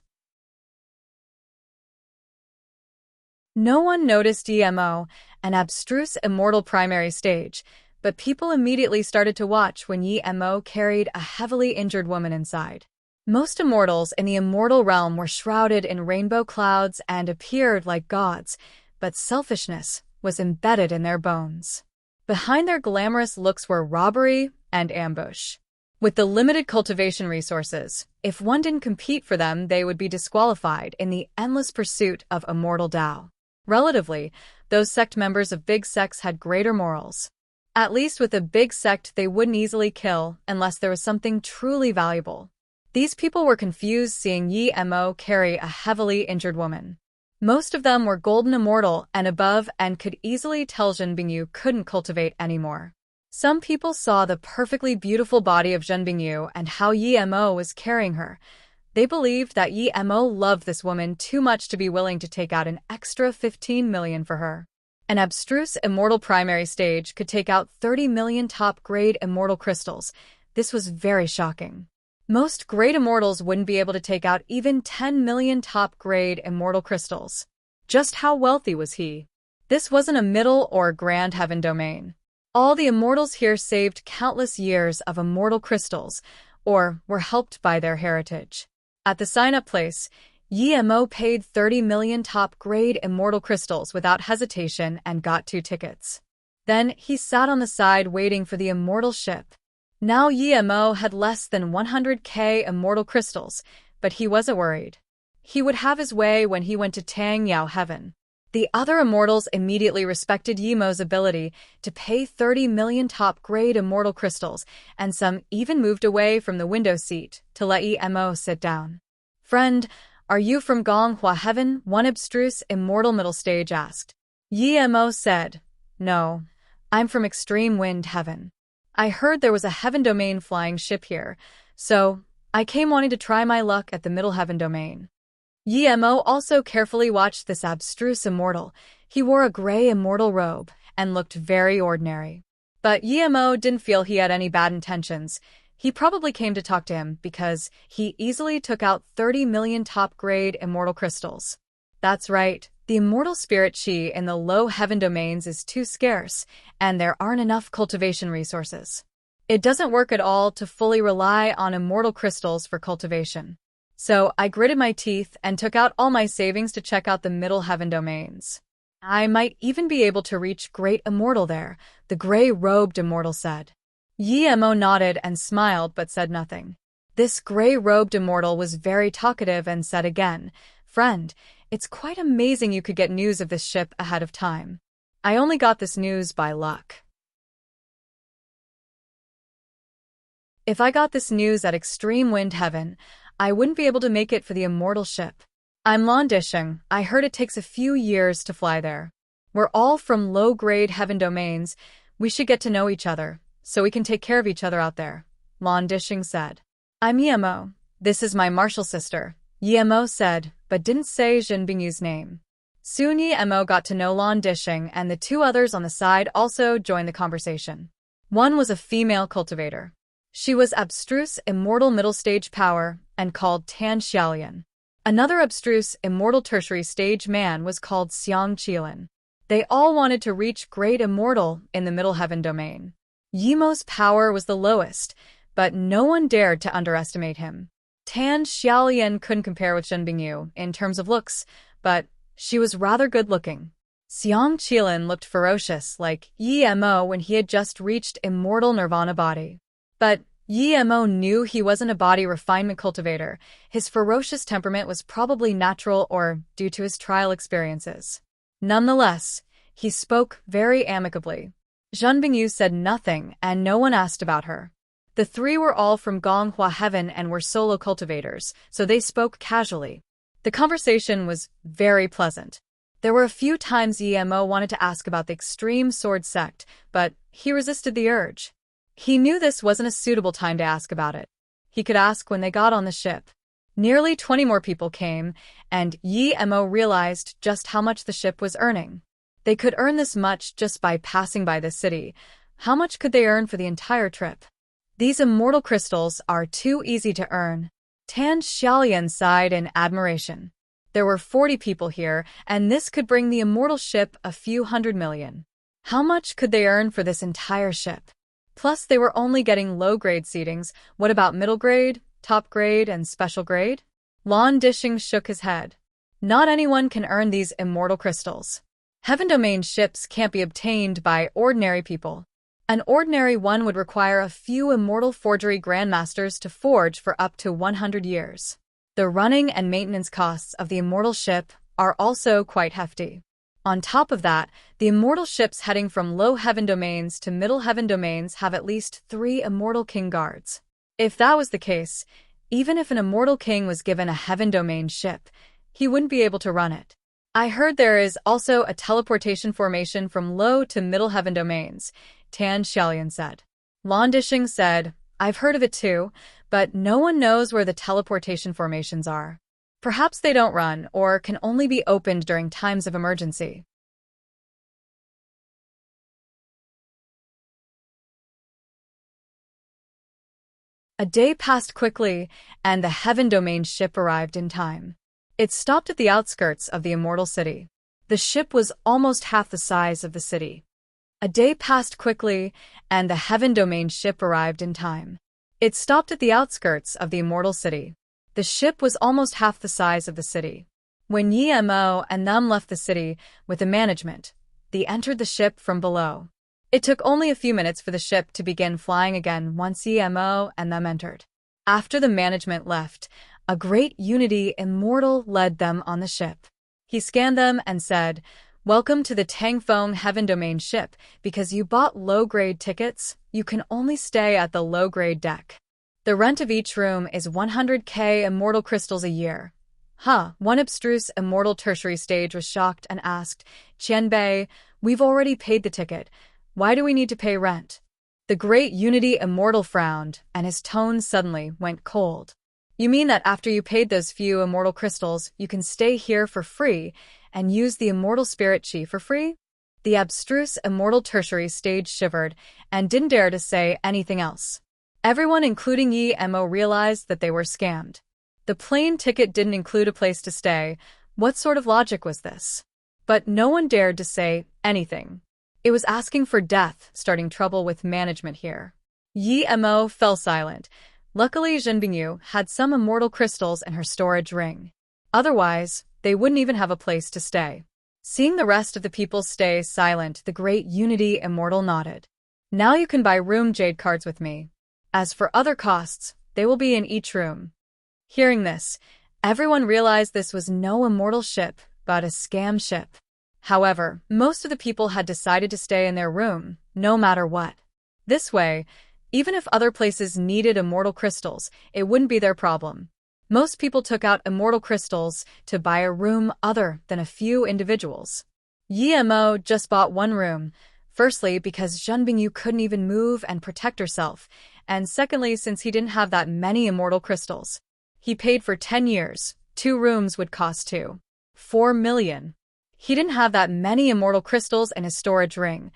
No one noticed Yi-Mo, an abstruse immortal primary stage, but people immediately started to watch when Yi-Mo carried a heavily injured woman inside. Most immortals in the immortal realm were shrouded in rainbow clouds and appeared like gods, but selfishness was embedded in their bones. Behind their glamorous looks were robbery and ambush. With the limited cultivation resources, If one didn't compete for them, they would be disqualified in the endless pursuit of immortal Tao. Relatively, those sect members of big sects had greater morals. At least with a big sect, they wouldn't easily kill unless there was something truly valuable. These people were confused seeing Yi Mo carry a heavily injured woman. Most of them were golden immortal and above and could easily tell Zhen Bingyu couldn't cultivate anymore. Some people saw the perfectly beautiful body of Zhen Bingyu and how Yi Mo was carrying her. They believed that Yi Mo loved this woman too much to be willing to take out an extra 15 million for her. An abstruse immortal primary stage could take out 30 million top-grade immortal crystals. This was very shocking. Most great immortals wouldn't be able to take out even 10 million top-grade immortal crystals. Just how wealthy was he? This wasn't a middle or grand heaven domain. All the immortals here saved countless years of immortal crystals, or were helped by their heritage. At the sign-up place, Yi Mo paid 30 million top-grade immortal crystals without hesitation and got 2 tickets. Then he sat on the side waiting for the immortal ship. Now Yi Mo had less than 100k immortal crystals, but he wasn't worried. He would have his way when he went to Tang Yao Heaven. The other immortals immediately respected Yi Mo's ability to pay 30 million top-grade immortal crystals, and some even moved away from the window seat to let Yi Mo sit down. "Friend, are you from Gonghua Heaven?" one abstruse immortal middle stage asked. Yi Mo said, "No, I'm from Extreme Wind Heaven. I heard there was a heaven domain flying ship here, so I came wanting to try my luck at the middle heaven domain." Yi Mo also carefully watched this abstruse immortal. He wore a gray immortal robe and looked very ordinary. But Yi Mo didn't feel he had any bad intentions. He probably came to talk to him because he easily took out 30 million top-grade immortal crystals. That's right, the immortal spirit chi in the low heaven domains is too scarce, and there aren't enough cultivation resources. It doesn't work at all to fully rely on immortal crystals for cultivation. So I gritted my teeth and took out all my savings to check out the middle heaven domains. I might even be able to reach great immortal there, the gray-robed immortal said. Yi Mo nodded and smiled but said nothing. This gray-robed immortal was very talkative and said again, "Friend, it's quite amazing you could get news of this ship ahead of time. I only got this news by luck. If I got this news at Extreme Wind Heaven, I wouldn't be able to make it for the immortal ship. I'm Lan Disheng. I heard it takes a few years to fly there. We're all from low-grade heaven domains. We should get to know each other, so we can take care of each other out there," Lan Disheng said. "I'm Yi Mo. This is my martial sister," Yi Mo said, but didn't say Zhen Bingyu's name. Soon Yi Mo got to know Lan Disheng, and the 2 others on the side also joined the conversation. One was a female cultivator. She was abstruse immortal middle stage power and called Tan Xiaolian. Another abstruse immortal tertiary stage man was called Xiang Qilin. They all wanted to reach great immortal in the middle heaven domain. Yi Mo's power was the lowest, but no one dared to underestimate him. Tan Xiaolian couldn't compare with Zhen Bingyu in terms of looks, but she was rather good-looking. Xiang Qilin looked ferocious like Yi Mo when he had just reached immortal nirvana body. But Yi Mo knew he wasn't a body refinement cultivator. His ferocious temperament was probably natural or due to his trial experiences. Nonetheless, he spoke very amicably. Zhen Bingyu said nothing, and no one asked about her. The 3 were all from Gonghua Heaven and were solo cultivators, so they spoke casually. The conversation was very pleasant. There were a few times Yi Mo wanted to ask about the extreme sword sect, but he resisted the urge. He knew this wasn't a suitable time to ask about it. He could ask when they got on the ship. Nearly 20 more people came, and Yi Mo realized just how much the ship was earning. They could earn this much just by passing by this city. How much could they earn for the entire trip? These immortal crystals are too easy to earn. Tan Xiaolian sighed in admiration. There were 40 people here, and this could bring the immortal ship a few hundred million. How much could they earn for this entire ship? Plus, they were only getting low-grade seedings. What about middle grade, top grade, and special grade? Lan Disheng shook his head. Not anyone can earn these immortal crystals. Heaven domain ships can't be obtained by ordinary people. An ordinary one would require a few immortal forgery grandmasters to forge for up to 100 years. The running and maintenance costs of the immortal ship are also quite hefty. On top of that, the immortal ships heading from low heaven domains to middle heaven domains have at least 3 immortal king guards. If that was the case, even if an immortal king was given a heaven domain ship, he wouldn't be able to run it. I heard there is also a teleportation formation from low to middle heaven domains, Tan Xiaolian said. Lan Dishing said, I've heard of it too, but no one knows where the teleportation formations are. Perhaps they don't run or can only be opened during times of emergency. A day passed quickly, and the Heaven Domain ship arrived in time. It stopped at the outskirts of the Immortal City. The ship was almost half the size of the city. A day passed quickly, and the Heaven Domain ship arrived in time. It stopped at the outskirts of the Immortal City. The ship was almost half the size of the city. When Yi Mo and them left the city with the management, they entered the ship from below. It took only a few minutes for the ship to begin flying again once Yi Mo and them entered. After the management left, a great Unity Immortal led them on the ship. He scanned them and said, Welcome to the Tangfeng Heaven Domain ship. Because you bought low-grade tickets, you can only stay at the low-grade deck. The rent of each room is 100k immortal crystals a year. One abstruse immortal tertiary stage was shocked and asked, Qianbei, we've already paid the ticket. Why do we need to pay rent? The great Unity Immortal frowned, and his tone suddenly went cold. You mean that after you paid those few immortal crystals, you can stay here for free and use the immortal spirit chi for free? The abstruse immortal tertiary stage shivered and didn't dare to say anything else. Everyone, including Yi Mo, realized that they were scammed. The plane ticket didn't include a place to stay. What sort of logic was this? But no one dared to say anything. It was asking for death, starting trouble with management here. Yi Mo fell silent. Luckily, Zhen Bingyu had some immortal crystals in her storage ring. Otherwise, they wouldn't even have a place to stay. Seeing the rest of the people stay silent, the great Unity Immortal nodded. Now you can buy room jade cards with me. As for other costs, they will be in each room. Hearing this, everyone realized this was no immortal ship, but a scam ship. However, most of the people had decided to stay in their room, no matter what. This way, even if other places needed immortal crystals, it wouldn't be their problem. Most people took out immortal crystals to buy a room other than a few individuals. Yi Mo just bought one room, firstly because Zhen Bingyu couldn't even move and protect herself, and secondly since he didn't have that many immortal crystals. He paid for 10 years. 2 rooms would cost 4 million. He didn't have that many immortal crystals in his storage ring.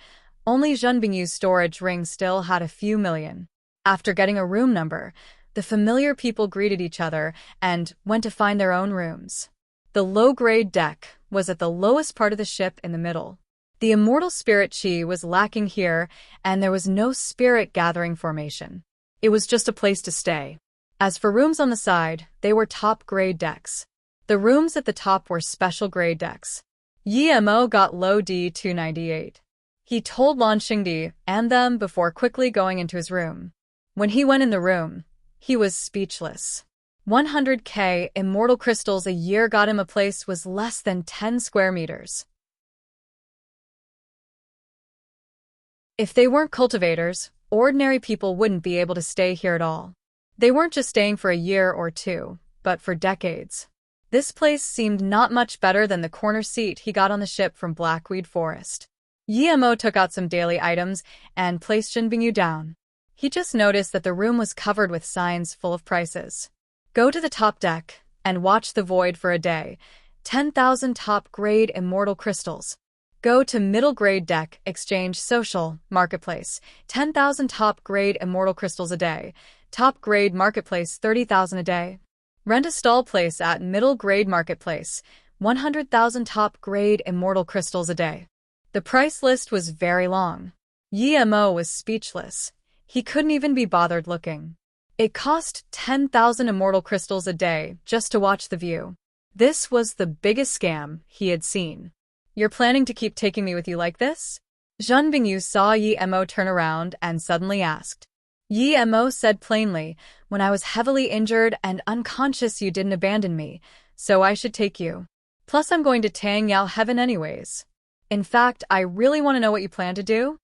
Only Zhen Bingyu's storage ring still had a few million. After getting a room number, the familiar people greeted each other and went to find their own rooms. The low-grade deck was at the lowest part of the ship in the middle. The immortal spirit chi was lacking here, and there was no spirit gathering formation. It was just a place to stay. As for rooms on the side, they were top-grade decks. The rooms at the top were special-grade decks. Yi Mo got low D298. He told Lan Xingdi and them before quickly going into his room. When he went in the room, he was speechless. 100k immortal crystals a year got him a place was less than 10 square meters. If they weren't cultivators, ordinary people wouldn't be able to stay here at all. They weren't just staying for a year or two, but for decades. This place seemed not much better than the corner seat he got on the ship from Blackweed Forest. Yi Mo took out some daily items and placed Zhen Bingyu down. He just noticed that the room was covered with signs full of prices. Go to the top deck and watch the void for a day. 10,000 top-grade immortal crystals. Go to middle-grade deck, exchange social, marketplace. 10,000 top-grade immortal crystals a day. Top-grade marketplace, 30,000 a day. Rent a stall place at middle-grade marketplace. 100,000 top-grade immortal crystals a day. The price list was very long. Yi Mo was speechless. He couldn't even be bothered looking. It cost 10,000 immortal crystals a day just to watch the view. This was the biggest scam he had seen. You're planning to keep taking me with you like this? Zhan Bingyu saw Yi Mo turn around and suddenly asked. Yi Mo said plainly, "When I was heavily injured and unconscious you didn't abandon me, so I should take you. Plus I'm going to Tang Yao Heaven anyways. In fact, I really want to know what you plan to do?"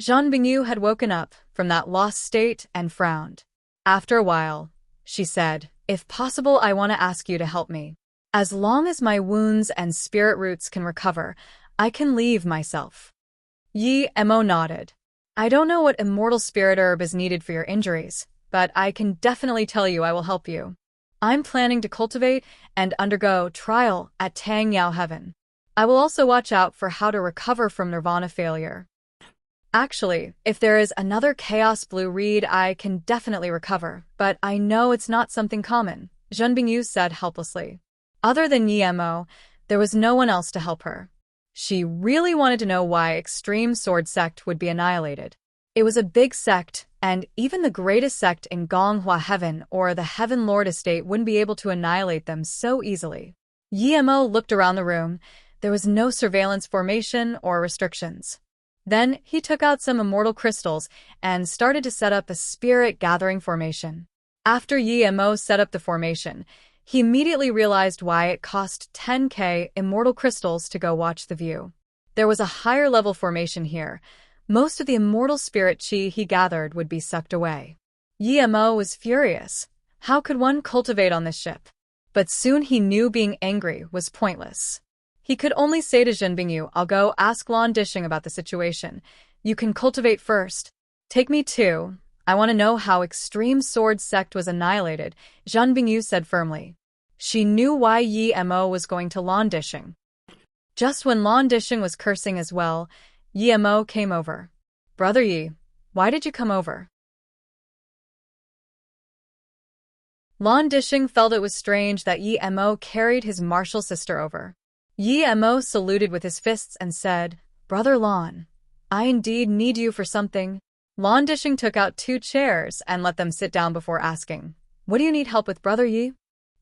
Zhan Bingyu had woken up from that lost state and frowned. After a while, she said, "If possible, I want to ask you to help me. As long as my wounds and spirit roots can recover, I can leave myself." Yi Mo nodded. "I don't know what immortal spirit herb is needed for your injuries, but I can definitely tell you I will help you. I'm planning to cultivate and undergo trial at Tang Yao Heaven. I will also watch out for how to recover from nirvana failure. Actually, if there is another chaos blue reed, I can definitely recover, but I know it's not something common," Zhan Bingyu said helplessly. Other than Yi Mo, there was no one else to help her. She really wanted to know why Extreme Sword Sect would be annihilated. It was a big sect, and even the greatest sect in Gonghua Heaven or the Heaven Lord Estate wouldn't be able to annihilate them so easily. Yi Mo looked around the room. There was no surveillance formation or restrictions. Then he took out some immortal crystals and started to set up a spirit-gathering formation. After Yi Mo set up the formation, he immediately realized why it cost 10k immortal crystals to go watch the view. There was a higher-level formation here. Most of the immortal spirit chi he gathered would be sucked away. Yi Mo was furious. How could one cultivate on this ship? But soon he knew being angry was pointless. He could only say to Zhan Bingyu, "I'll go ask Lan Dishing about the situation. You can cultivate first. Take me too. I want to know how Extreme Sword Sect was annihilated," Zhan Bingyu said firmly. She knew why Yi Mo was going to Lan Dishing. Just when Lan Dishing was cursing as well, Yi Mo came over. "Brother Yi, why did you come over?" Lan Dishing felt it was strange that Yi Mo carried his martial sister over. Yi Mo saluted with his fists and said, "Brother Lan, I indeed need you for something." Lan Dishing took out 2 chairs and let them sit down before asking, "What do you need help with, Brother Yi?"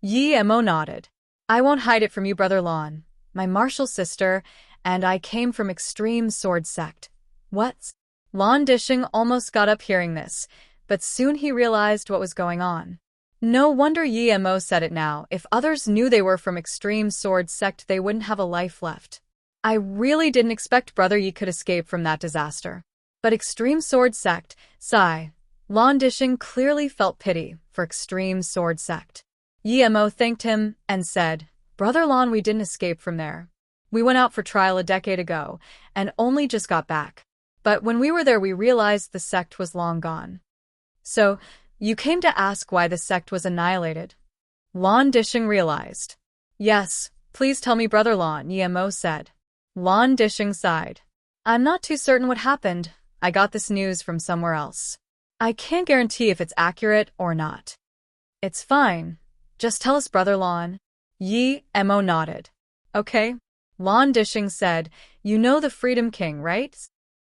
Yi Mo nodded. "I won't hide it from you, Brother Lan. My martial sister and I came from Extreme Sword Sect." "What?" Lan Dishing almost got up hearing this, but soon he realized what was going on. No wonder Yi Mo said it now. If others knew they were from Extreme Sword Sect, they wouldn't have a life left. I really didn't expect Brother Yi could escape from that disaster. But Extreme Sword Sect, sigh. Lan Dishing clearly felt pity for Extreme Sword Sect. Yi Mo thanked him and said, "Brother Lan, we didn't escape from there. We went out for trial a decade ago and only just got back. But when we were there, we realized the sect was long gone." "So, you came to ask why the sect was annihilated?" Lan Dishing realized. "Yes, please tell me, Brother Lan," Yi Mo said. Lan Dishing sighed. "I'm not too certain what happened. I got this news from somewhere else. I can't guarantee if it's accurate or not." "It's fine. Just tell us, Brother Lan." Yi Mo nodded. "Okay." Lan Dishing said, "You know the Freedom King, right?"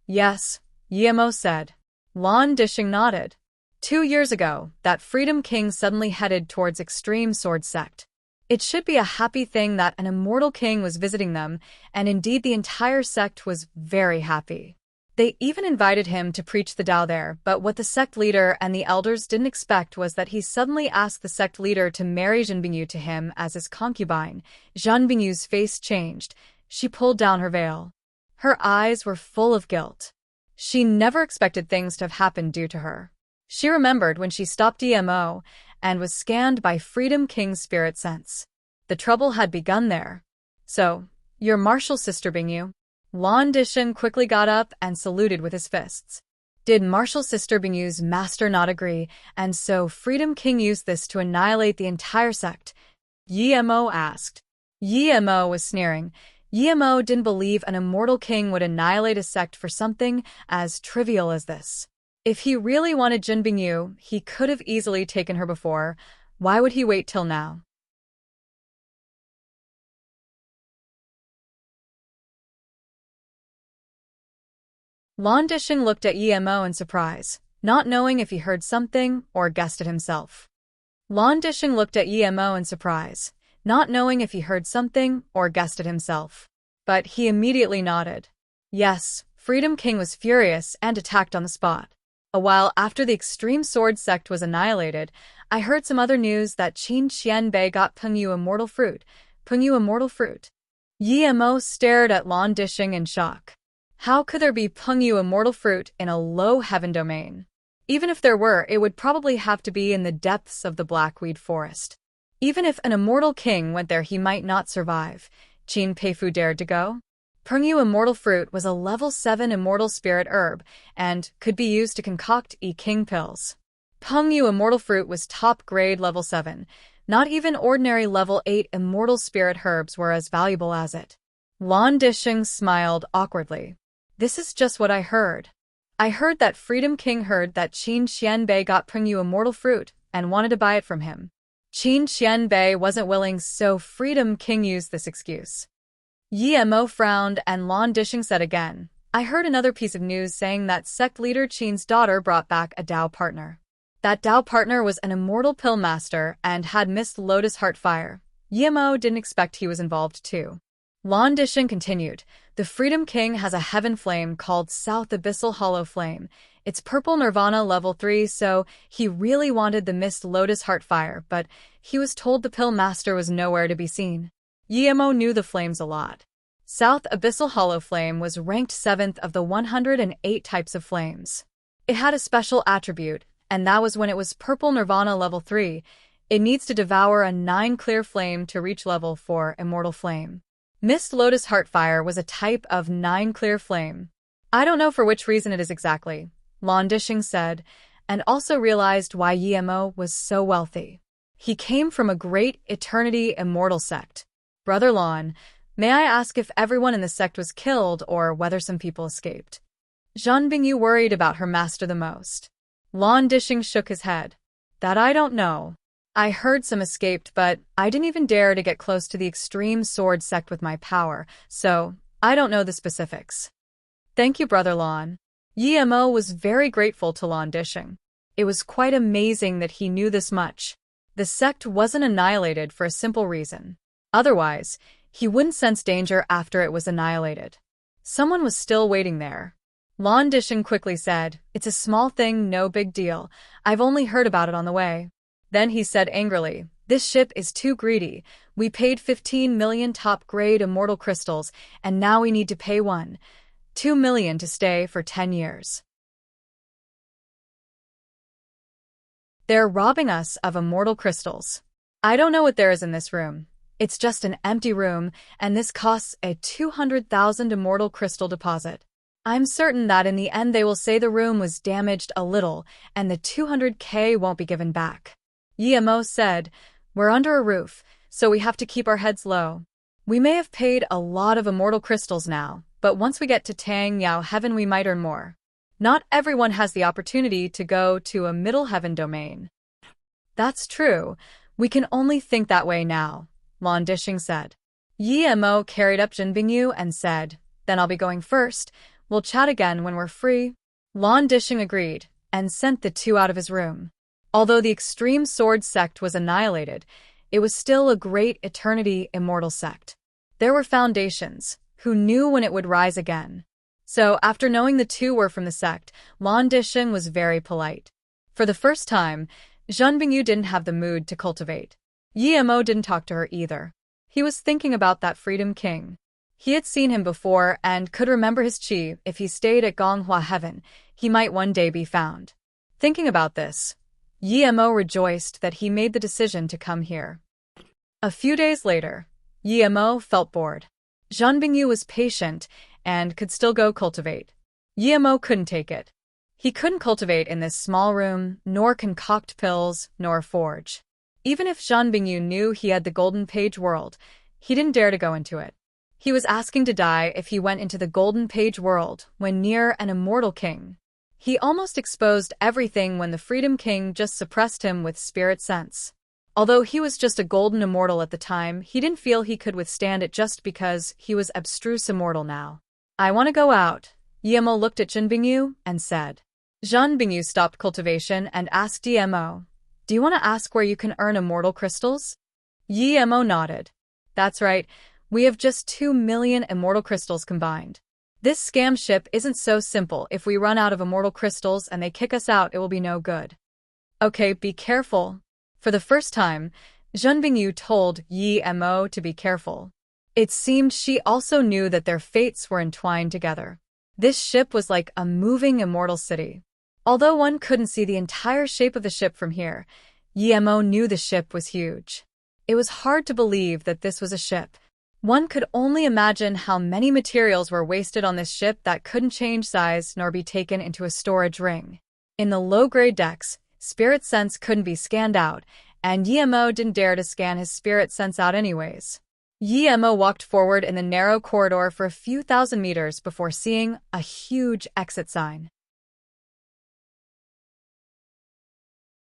"Yes," Yi Mo said. Lan Dishing nodded. 2 years ago, that Freedom King suddenly headed towards Extreme Sword Sect. It should be a happy thing that an immortal king was visiting them, and indeed the entire sect was very happy. They even invited him to preach the Tao there, but what the sect leader and the elders didn't expect was that he suddenly asked the sect leader to marry Zhan Bingyu to him as his concubine. Zhan Bingyu's face changed. She pulled down her veil. Her eyes were full of guilt. She never expected things to have happened due to her. She remembered when she stopped Yi Mo and was scanned by Freedom King's spirit sense. The trouble had begun there. "So, your martial sister Bingyu?" Lan Dishing quickly got up and saluted with his fists. Did martial sister Bingyu's master not agree, and so Freedom King used this to annihilate the entire sect? Yi Mo asked. Yi Mo was sneering. Yi Mo didn't believe an immortal king would annihilate a sect for something as trivial as this. If he really wanted Zhan Bingyu, he could have easily taken her before. Why would he wait till now? Lan Dishing looked at Yi Mo in surprise, not knowing if he heard something or guessed it himself. Lan Dishing looked at Yi Mo in surprise, not knowing if he heard something or guessed it himself. But he immediately nodded. Yes, Freedom King was furious and attacked on the spot. A while after the extreme sword sect was annihilated, I heard some other news that Qin Xianbei got Pengyu immortal fruit. Pengyu immortal fruit. Yi Mo stared at Lan Dishing in shock. How could there be Pengyu immortal fruit in a low heaven domain? Even if there were, it would probably have to be in the depths of the Blackweed Forest. Even if an immortal king went there, he might not survive. Qin Peifu dared to go. Pengyu immortal fruit was a level 7 immortal spirit herb and could be used to concoct king pills. Pengyu immortal fruit was top grade level 7. Not even ordinary level 8 immortal spirit herbs were as valuable as it. Lan Dishing smiled awkwardly. This is just what I heard. I heard that Freedom King heard that Qin Xianbei got Pengyu immortal fruit and wanted to buy it from him. Qin Xianbei wasn't willing, so Freedom King used this excuse. Yi Mo frowned and Lan Dishing said again, I heard another piece of news saying that sect leader Qin's daughter brought back a Dao partner. That Dao partner was an immortal pill master and had missed Lotus Heart Fire. Yi Mo didn't expect he was involved too. Lan Dishing continued, the Freedom King has a heaven flame called South Abyssal Hollow Flame. It's purple nirvana level 3, so he really wanted the missed Lotus Heart Fire, but he was told the pill master was nowhere to be seen. Yi Mo knew the flames a lot. South Abyssal Hollow Flame was ranked 7th of the 108 types of flames. It had a special attribute, and that was when it was purple nirvana level 3. It needs to devour a 9 clear flame to reach level 4 immortal flame. Mist Lotus Heartfire was a type of 9 clear flame. I don't know for which reason it is exactly, Lan Dishing said, and also realized why Yi Mo was so wealthy. He came from a great eternity immortal sect. Brother Lan, may I ask if everyone in the sect was killed or whether some people escaped? Zhan Bingyu worried about her master the most. Lan Dishing shook his head. That I don't know. I heard some escaped, but I didn't even dare to get close to the extreme sword sect with my power, so I don't know the specifics. Thank you, Brother Lan. Yi Mo was very grateful to Lan Dishing. It was quite amazing that he knew this much. The sect wasn't annihilated for a simple reason. Otherwise, he wouldn't sense danger after it was annihilated. Someone was still waiting there. Lan Dishing quickly said, It's a small thing, no big deal. I've only heard about it on the way. Then he said angrily, This ship is too greedy. We paid 15 million top-grade immortal crystals, and now we need to pay 2 million to stay for 10 years. They're robbing us of immortal crystals. I don't know what there is in this room. It's just an empty room, and this costs a 200,000 immortal crystal deposit. I'm certain that in the end they will say the room was damaged a little, and the 200K won't be given back. Yi Mo said, We're under a roof, so we have to keep our heads low. We may have paid a lot of immortal crystals now, but once we get to Tang Yao Heaven we might earn more. Not everyone has the opportunity to go to a middle heaven domain. That's true. We can only think that way now, Lan Dishing said. Yi Mo carried up Zhan Bingyu and said, Then I'll be going first. We'll chat again when we're free. Lan Dishing agreed, and sent the two out of his room. Although the extreme sword sect was annihilated, it was still a great eternity immortal sect. There were foundations, who knew when it would rise again. So, after knowing the two were from the sect, Lan Dishing was very polite. For the first time, Zhan Bingyu didn't have the mood to cultivate. Yi Mo didn't talk to her either. He was thinking about that Freedom King. He had seen him before and could remember his qi. If he stayed at Gonghua Heaven, he might one day be found. Thinking about this, Yi Mo rejoiced that he made the decision to come here. A few days later, Yi Mo felt bored. Zhan Bingyu was patient and could still go cultivate. Yi Mo couldn't take it. He couldn't cultivate in this small room, nor concoct pills, nor forge. Even if Zhan Bingyu knew he had the Golden Page world, he didn't dare to go into it. He was asking to die if he went into the Golden Page world when near an immortal king. He almost exposed everything when the Freedom King just suppressed him with spirit sense. Although he was just a golden immortal at the time, he didn't feel he could withstand it just because he was abstruse immortal now. I want to go out. Yi Mo looked at Zhan Bingyu and said. Zhan Bingyu stopped cultivation and asked Yi Mo, Do you want to ask where you can earn immortal crystals? Yi Mo nodded. That's right. We have just 2 million immortal crystals combined. This scam ship isn't so simple. If we run out of immortal crystals and they kick us out, it will be no good. Okay, be careful. For the first time, Zhen Bingyu told Yi Mo to be careful. It seemed she also knew that their fates were entwined together. This ship was like a moving immortal city. Although one couldn't see the entire shape of the ship from here, Yi Mo knew the ship was huge. It was hard to believe that this was a ship. One could only imagine how many materials were wasted on this ship that couldn't change size nor be taken into a storage ring. In the low-grade decks, spirit sense couldn't be scanned out, and Yi Mo didn't dare to scan his spirit sense out anyways. Yi Mo walked forward in the narrow corridor for a few thousand meters before seeing a huge exit sign.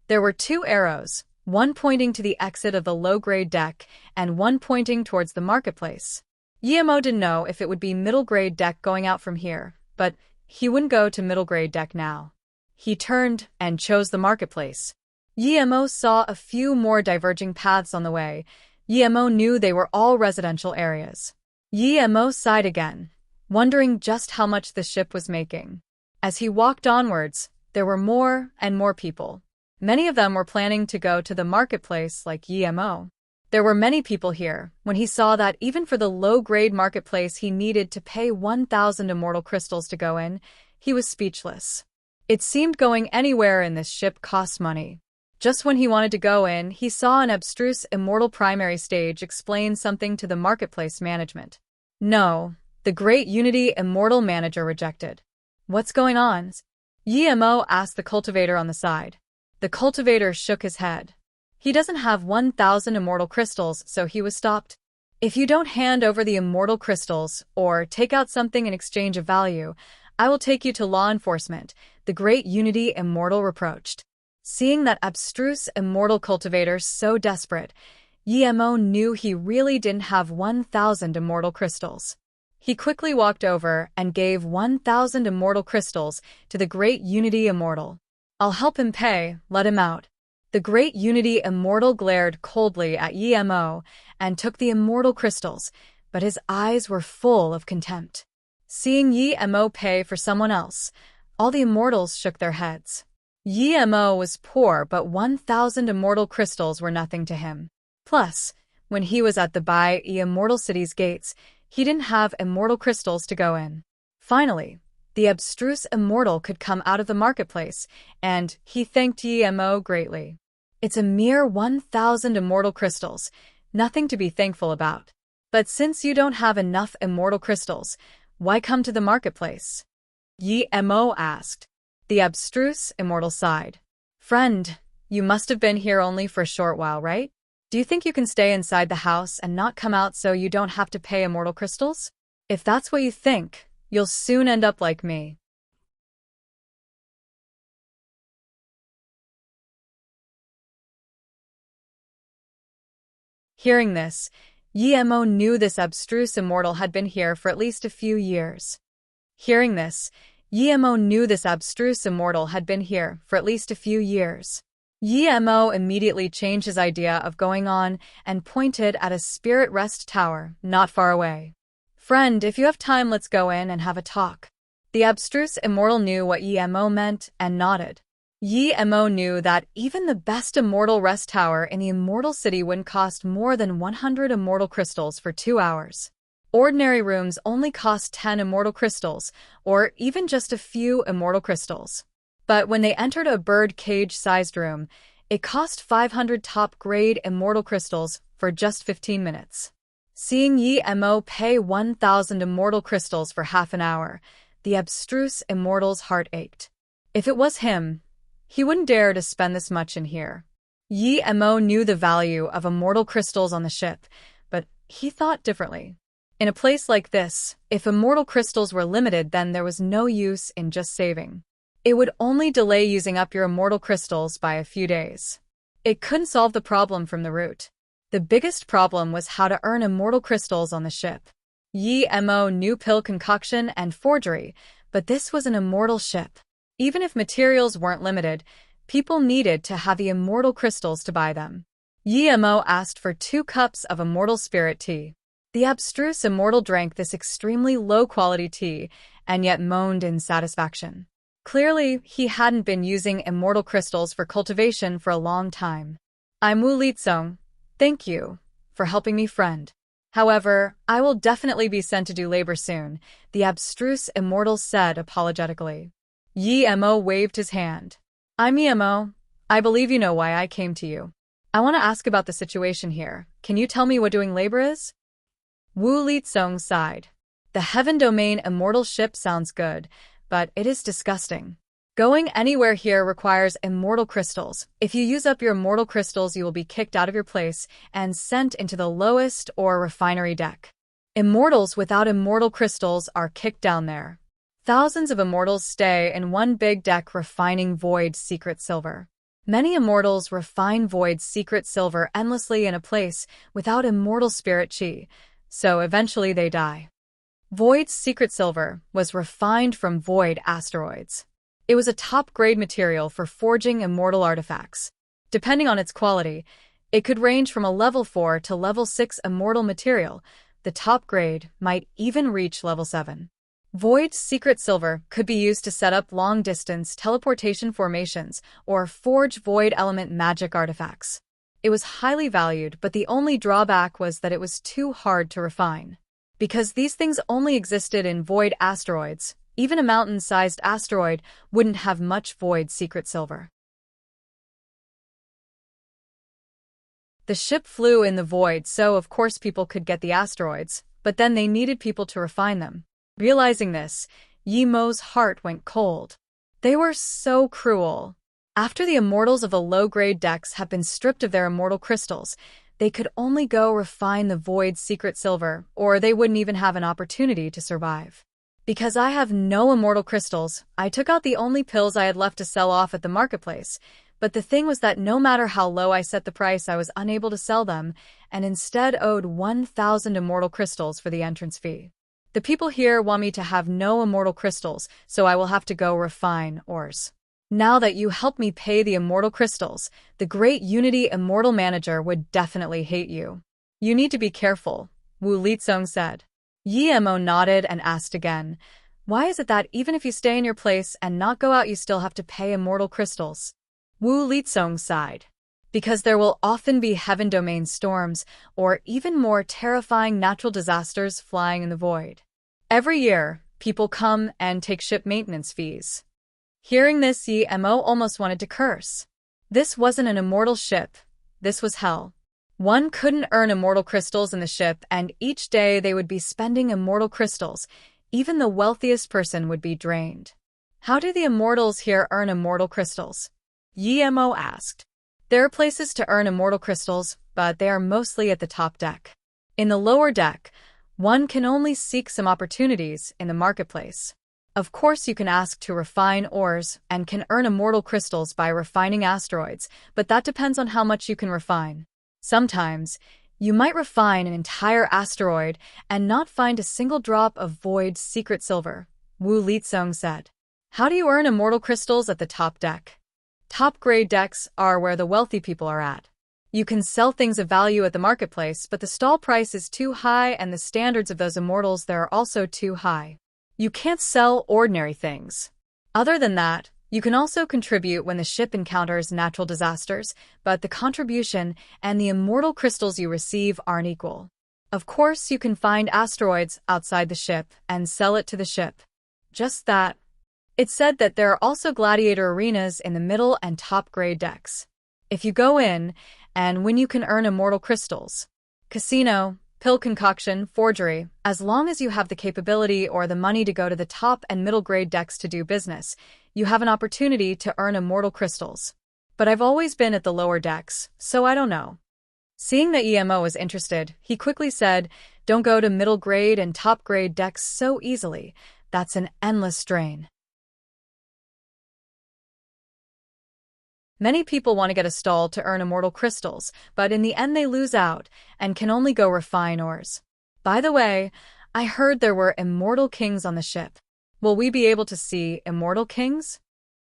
There were two arrows, one pointing to the exit of the low-grade deck and one pointing towards the marketplace. Yi Mo didn't know if it would be middle-grade deck going out from here, but he wouldn't go to middle-grade deck now. He turned and chose the marketplace. Yi Mo saw a few more diverging paths on the way. Yi Mo knew they were all residential areas. Yi Mo sighed again, wondering just how much the ship was making. As he walked onwards, there were more and more people. Many of them were planning to go to the marketplace like Yi Mo. There were many people here. When he saw that even for the low-grade marketplace he needed to pay 1,000 immortal crystals to go in, he was speechless. It seemed going anywhere in this ship cost money. Just when he wanted to go in, he saw an abstruse immortal primary stage explain something to the marketplace management. No, the Great Unity Immortal Manager rejected. What's going on? Yi Mo asked the cultivator on the side. The cultivator shook his head. He doesn't have 1,000 immortal crystals, so he was stopped. If you don't hand over the immortal crystals, or take out something in exchange of value, I will take you to law enforcement, the Great Unity Immortal reproached. Seeing that abstruse immortal cultivator so desperate, Yi Mo knew he really didn't have 1,000 immortal crystals. He quickly walked over and gave 1,000 immortal crystals to the Great Unity Immortal. I'll help him pay, let him out. The Great Unity Immortal glared coldly at Yi Mo and took the immortal crystals, but his eyes were full of contempt. Seeing Yi Mo pay for someone else, all the immortals shook their heads. Yi Mo was poor, but 1,000 immortal crystals were nothing to him. Plus, when he was at the Bai Immortal City's gates, he didn't have immortal crystals to go in. Finally, the abstruse immortal could come out of the marketplace, and he thanked Yi Mo greatly. It's a mere 1,000 immortal crystals, nothing to be thankful about. But since you don't have enough immortal crystals, why come to the marketplace? Yi Mo asked. The abstruse immortal sighed. Friend, you must have been here only for a short while, right? Do you think you can stay inside the house and not come out so you don't have to pay immortal crystals? If that's what you think, you'll soon end up like me. Hearing this, Yi Mo knew this abstruse immortal had been here for at least a few years. Hearing this, Yi Mo knew this abstruse immortal had been here for at least a few years. Yi Mo immediately changed his idea of going on and pointed at a spirit rest tower not far away. Friend, if you have time, let's go in and have a talk. The abstruse immortal knew what Yi Mo meant and nodded. Yi Mo knew that even the best immortal rest tower in the immortal city wouldn't cost more than 100 immortal crystals for 2 hours. Ordinary rooms only cost 10 immortal crystals, or even just a few immortal crystals. But when they entered a bird cage-sized room, it cost 500 top-grade immortal crystals for just 15 minutes. Seeing Yi Mo pay 1,000 immortal crystals for half an hour, the abstruse immortal's heart ached. If it was him, he wouldn't dare to spend this much in here. Yi Mo knew the value of immortal crystals on the ship, but he thought differently. In a place like this, if immortal crystals were limited, then there was no use in just saving. It would only delay using up your immortal crystals by a few days. It couldn't solve the problem from the root. The biggest problem was how to earn immortal crystals on the ship. Yi Mo knew pill concoction and forgery, but this was an immortal ship. Even if materials weren't limited, people needed to have the immortal crystals to buy them. Yi Mo asked for 2 cups of immortal spirit tea. The abstruse immortal drank this extremely low-quality tea, and yet moaned in satisfaction. Clearly, he hadn't been using immortal crystals for cultivation for a long time. I'm Wu Litsong. Thank you for helping me, friend. However, I will definitely be sent to do labor soon, the abstruse immortal said apologetically. Yi Mo waved his hand. I'm Yi Mo. I believe you know why I came to you. I want to ask about the situation here. Can you tell me what doing labor is? Wu Litsong sighed. The Heaven Domain immortal ship sounds good, but it is disgusting. Going anywhere here requires immortal crystals. If you use up your immortal crystals, you will be kicked out of your place and sent into the lowest or refinery deck. Immortals without immortal crystals are kicked down there. Thousands of immortals stay in one big deck refining void secret silver. Many immortals refine void secret silver endlessly in a place without immortal spirit chi, so eventually they die. Void's secret silver was refined from void asteroids. It was a top-grade material for forging immortal artifacts. Depending on its quality, it could range from a level 4 to level 6 immortal material. The top grade might even reach level 7. Void's secret silver could be used to set up long-distance teleportation formations or forge void element magic artifacts. It was highly valued, but the only drawback was that it was too hard to refine. Because these things only existed in void asteroids, even a mountain-sized asteroid wouldn't have much void secret silver. The ship flew in the void, so of course people could get the asteroids, but then they needed people to refine them. Realizing this, Yi Mo's heart went cold. They were so cruel. After the immortals of the low-grade decks have been stripped of their immortal crystals, they could only go refine the void secret silver, or they wouldn't even have an opportunity to survive. Because I have no immortal crystals, I took out the only pills I had left to sell off at the marketplace, but the thing was that no matter how low I set the price, I was unable to sell them, and instead owed 1,000 immortal crystals for the entrance fee. The people here want me to have no immortal crystals, so I will have to go refine ores. Now that you help me pay the immortal crystals, the Great Unity Immortal Manager would definitely hate you. You need to be careful, Wu Litsong said. Yi Mo nodded and asked again, why is it that even if you stay in your place and not go out, you still have to pay immortal crystals? Wu Litsong sighed. Because there will often be heaven domain storms or even more terrifying natural disasters flying in the void. Every year, people come and take ship maintenance fees. Hearing this, Yi Mo almost wanted to curse. This wasn't an immortal ship. This was hell. One couldn't earn immortal crystals in the ship, and each day they would be spending immortal crystals. Even the wealthiest person would be drained. How do the immortals here earn immortal crystals? Yi Mo asked. There are places to earn immortal crystals, but they are mostly at the top deck. In the lower deck, one can only seek some opportunities in the marketplace. Of course, you can ask to refine ores and can earn immortal crystals by refining asteroids, but that depends on how much you can refine. Sometimes, you might refine an entire asteroid and not find a single drop of void secret silver, Wu Litsong said. How do you earn immortal crystals at the top deck? Top-grade decks are where the wealthy people are at. You can sell things of value at the marketplace, but the stall price is too high and the standards of those immortals there are also too high. You can't sell ordinary things. Other than that, you can also contribute when the ship encounters natural disasters, but the contribution and the immortal crystals you receive aren't equal. Of course, you can find asteroids outside the ship and sell it to the ship. Just that. It's said that there are also gladiator arenas in the middle and top-grade decks. If you go in, and when you can earn immortal crystals. Casino, pill concoction, forgery, as long as you have the capability or the money to go to the top and middle-grade decks to do business, you have an opportunity to earn immortal crystals. But I've always been at the lower decks, so I don't know. Seeing that Yi Mo was interested, he quickly said, don't go to middle-grade and top-grade decks so easily. That's an endless strain. Many people want to get a stall to earn immortal crystals, but in the end they lose out and can only go refine ores. By the way, I heard there were immortal kings on the ship. Will we be able to see immortal kings?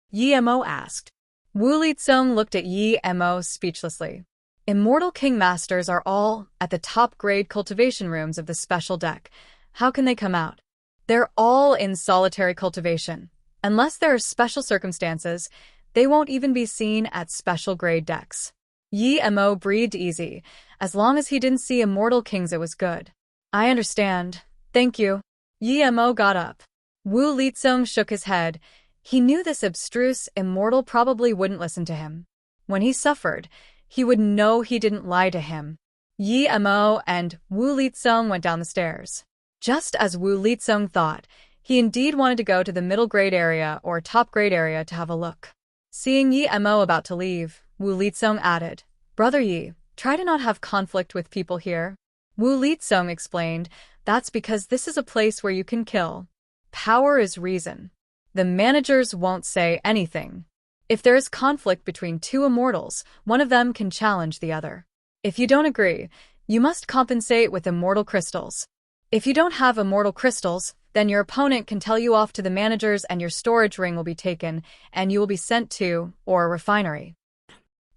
Yi Mo asked. Wu Litsong looked at Yi Mo speechlessly. Immortal King Masters are all at the top-grade cultivation rooms of the special deck. How can they come out? They're all in solitary cultivation. Unless there are special circumstances, they won't even be seen at special-grade decks. Yi Mo breathed easy. As long as he didn't see Immortal Kings, it was good. I understand. Thank you. Yi Mo got up. Wu Lizong shook his head. He knew this abstruse immortal probably wouldn't listen to him. When he suffered, he would know he didn't lie to him. Yi Mo and Wu Lizong went down the stairs. Just as Wu Lizong thought, he indeed wanted to go to the middle-grade area or top-grade area to have a look. Seeing Yi Mo about to leave, Wu Lizong added, "Brother Yi, try to not have conflict with people here." Wu Lizong explained, "That's because this is a place where you can kill. Power is reason. The managers won't say anything. If there is conflict between two immortals, one of them can challenge the other. If you don't agree, you must compensate with immortal crystals. If you don't have immortal crystals, then your opponent can tell you off to the managers and your storage ring will be taken and you will be sent to, or a refinery."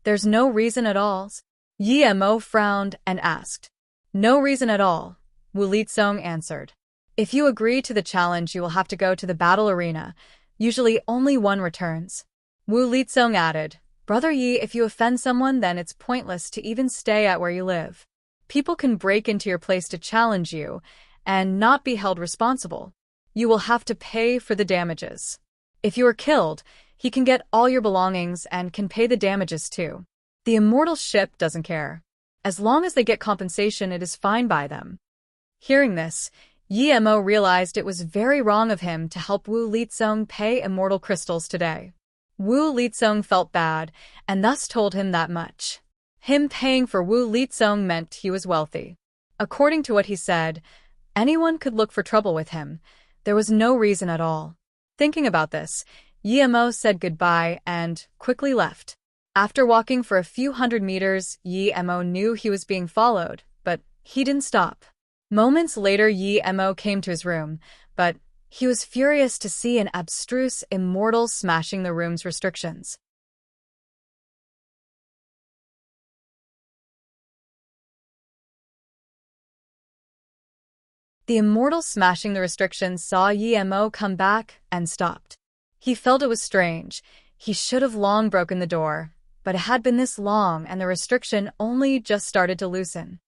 "There's no reason at all?" Yi Mo frowned and asked. "No reason at all," Wu Lizong answered. "If you agree to the challenge, you will have to go to the battle arena. Usually only one returns." Wu Lizong added, "Brother Yi, if you offend someone, then it's pointless to even stay at where you live. People can break into your place to challenge you and not be held responsible. You will have to pay for the damages. If you are killed, he can get all your belongings and can pay the damages too. The immortal ship doesn't care. As long as they get compensation, it is fine by them." Hearing this, Yi Mo realized it was very wrong of him to help Wu Lizong pay immortal crystals today. Wu Lizong felt bad, and thus told him that much. Him paying for Wu Lizong meant he was wealthy. According to what he said, anyone could look for trouble with him. There was no reason at all. Thinking about this, Yi Mo said goodbye and quickly left. After walking for a few hundred meters, Yi Mo knew he was being followed, but he didn't stop. Moments later, Yi Mo came to his room, but he was furious to see an abstruse immortal smashing the room's restrictions. The immortal smashing the restrictions saw Yi Mo come back and stopped. He felt it was strange. He should have long broken the door, but it had been this long and the restriction only just started to loosen.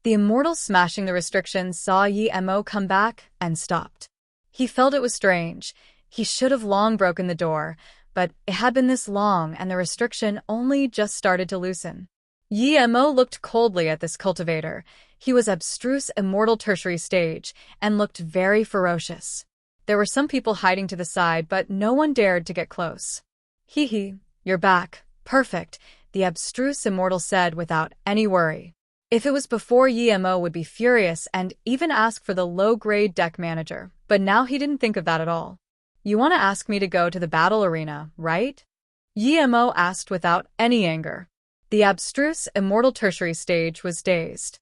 The immortal smashing the restrictions saw Yi Mo come back and stopped. He felt it was strange. He should have long broken the door, but it had been this long and the restriction only just started to loosen. Yi Mo looked coldly at this cultivator. He was abstruse immortal tertiary stage and looked very ferocious. There were some people hiding to the side, but no one dared to get close. "Hee, you're back. Perfect," the abstruse immortal said without any worry. If it was before, Yi Mo would be furious and even ask for the low-grade deck manager, but now he didn't think of that at all. "You want to ask me to go to the battle arena, right?" Yi Mo asked without any anger. The abstruse immortal tertiary stage was dazed.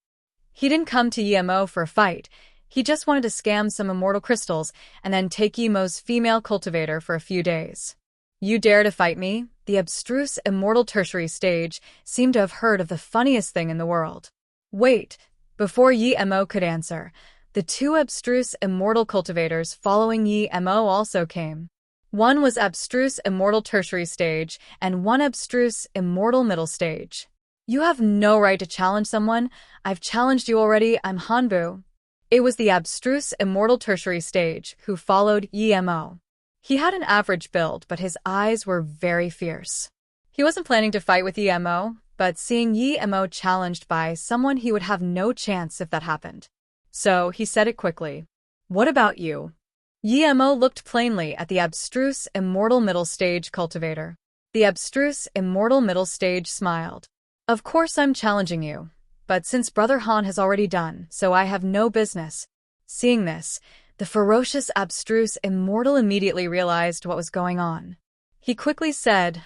He didn't come to Yi Mo for a fight. He just wanted to scam some immortal crystals and then take Yi Mo's female cultivator for a few days. "You dare to fight me?" The abstruse immortal tertiary stage seemed to have heard of the funniest thing in the world. Wait, before Yi Mo could answer, the two abstruse immortal cultivators following Yi Mo also came. One was abstruse immortal tertiary stage and one abstruse immortal middle stage. "You have no right to challenge someone. I've challenged you already. I'm Hanbu." It was the abstruse immortal tertiary stage who followed Yi Mo. He had an average build, but his eyes were very fierce. He wasn't planning to fight with Yi Mo, but seeing Yi Mo challenged by someone, he would have no chance if that happened. So he said it quickly. "What about you?" Yi Mo looked plainly at the abstruse immortal middle stage cultivator. The abstruse immortal middle stage smiled. "Of course I'm challenging you, but since Brother Han has already done, so I have no business." Seeing this, the ferocious abstruse immortal immediately realized what was going on. He quickly said,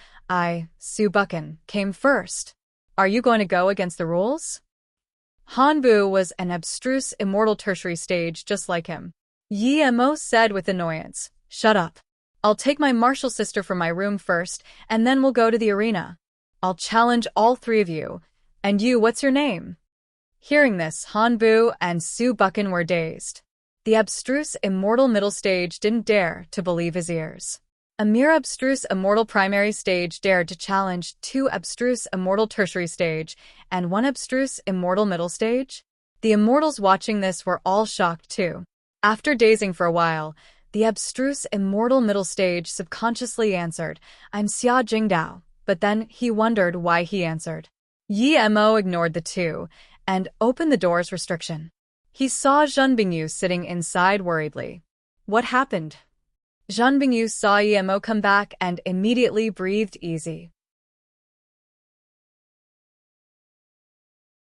Su Buchan, came first. Are you going to go against the rules?" Hanbu was an abstruse immortal tertiary stage just like him. Yi Mo said with annoyance, "Shut up. I'll take my martial sister from my room first, and then we'll go to the arena. I'll challenge all three of you. And you, what's your name? Hearing this, Hanbu and Su Buchan were dazed. The abstruse immortal middle stage didn't dare to believe his ears. A mere abstruse immortal primary stage dared to challenge 2 abstruse immortal tertiary stage and 1 abstruse immortal middle stage? The immortals watching this were all shocked too. After dazing for a while, the abstruse immortal middle stage subconsciously answered, I'm Xia Jingdao, but then he wondered why he answered. Yi Mo ignored the 2 and opened the door's restriction. He saw Zhen Bingyu sitting inside worriedly. What happened? Zhen Bingyu saw Yi Mo come back and immediately breathed easy.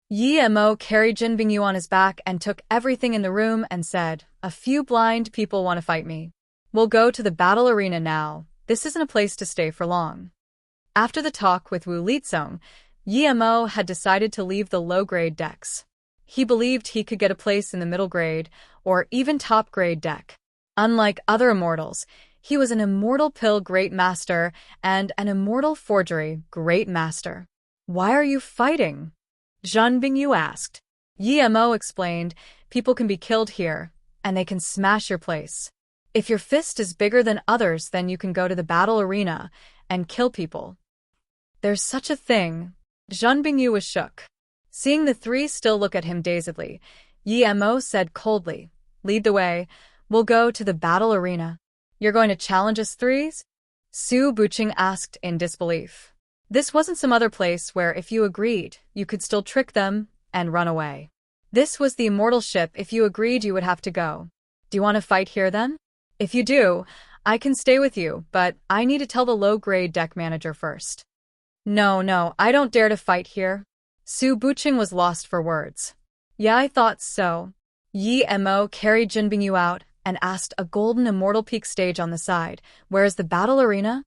Yi Mo carried Zhen Bingyu on his back and took everything in the room and said, a few blind people want to fight me. We'll go to the battle arena now. This isn't a place to stay for long. After the talk with Wu Lizong, Yi Mo had decided to leave the low-grade decks. He believed he could get a place in the middle grade or even top-grade deck. Unlike other immortals, he was an immortal pill great master and an immortal forgery great master. Why are you fighting? Zhen Bingyu asked. Yi Mo explained, people can be killed here, and they can smash your place. If your fist is bigger than others, then you can go to the battle arena and kill people. There's such a thing. Zhen Bingyu was shook. Seeing the 3 still look at him dazedly, Yi Mo said coldly, lead the way. We'll go to the battle arena. You're going to challenge us 3s? Su Buqing asked in disbelief. This wasn't some other place where if you agreed, you could still trick them and run away. This was the immortal ship. If you agreed, you would have to go. Do you want to fight here then? If you do, I can stay with you, but I need to tell the low-grade deck manager first. No, I don't dare to fight here. Su Buqing was lost for words. Yeah, I thought so. Yi Mo carried Zhen Bingyu out and asked a golden immortal peak stage on the side. Where's the battle arena?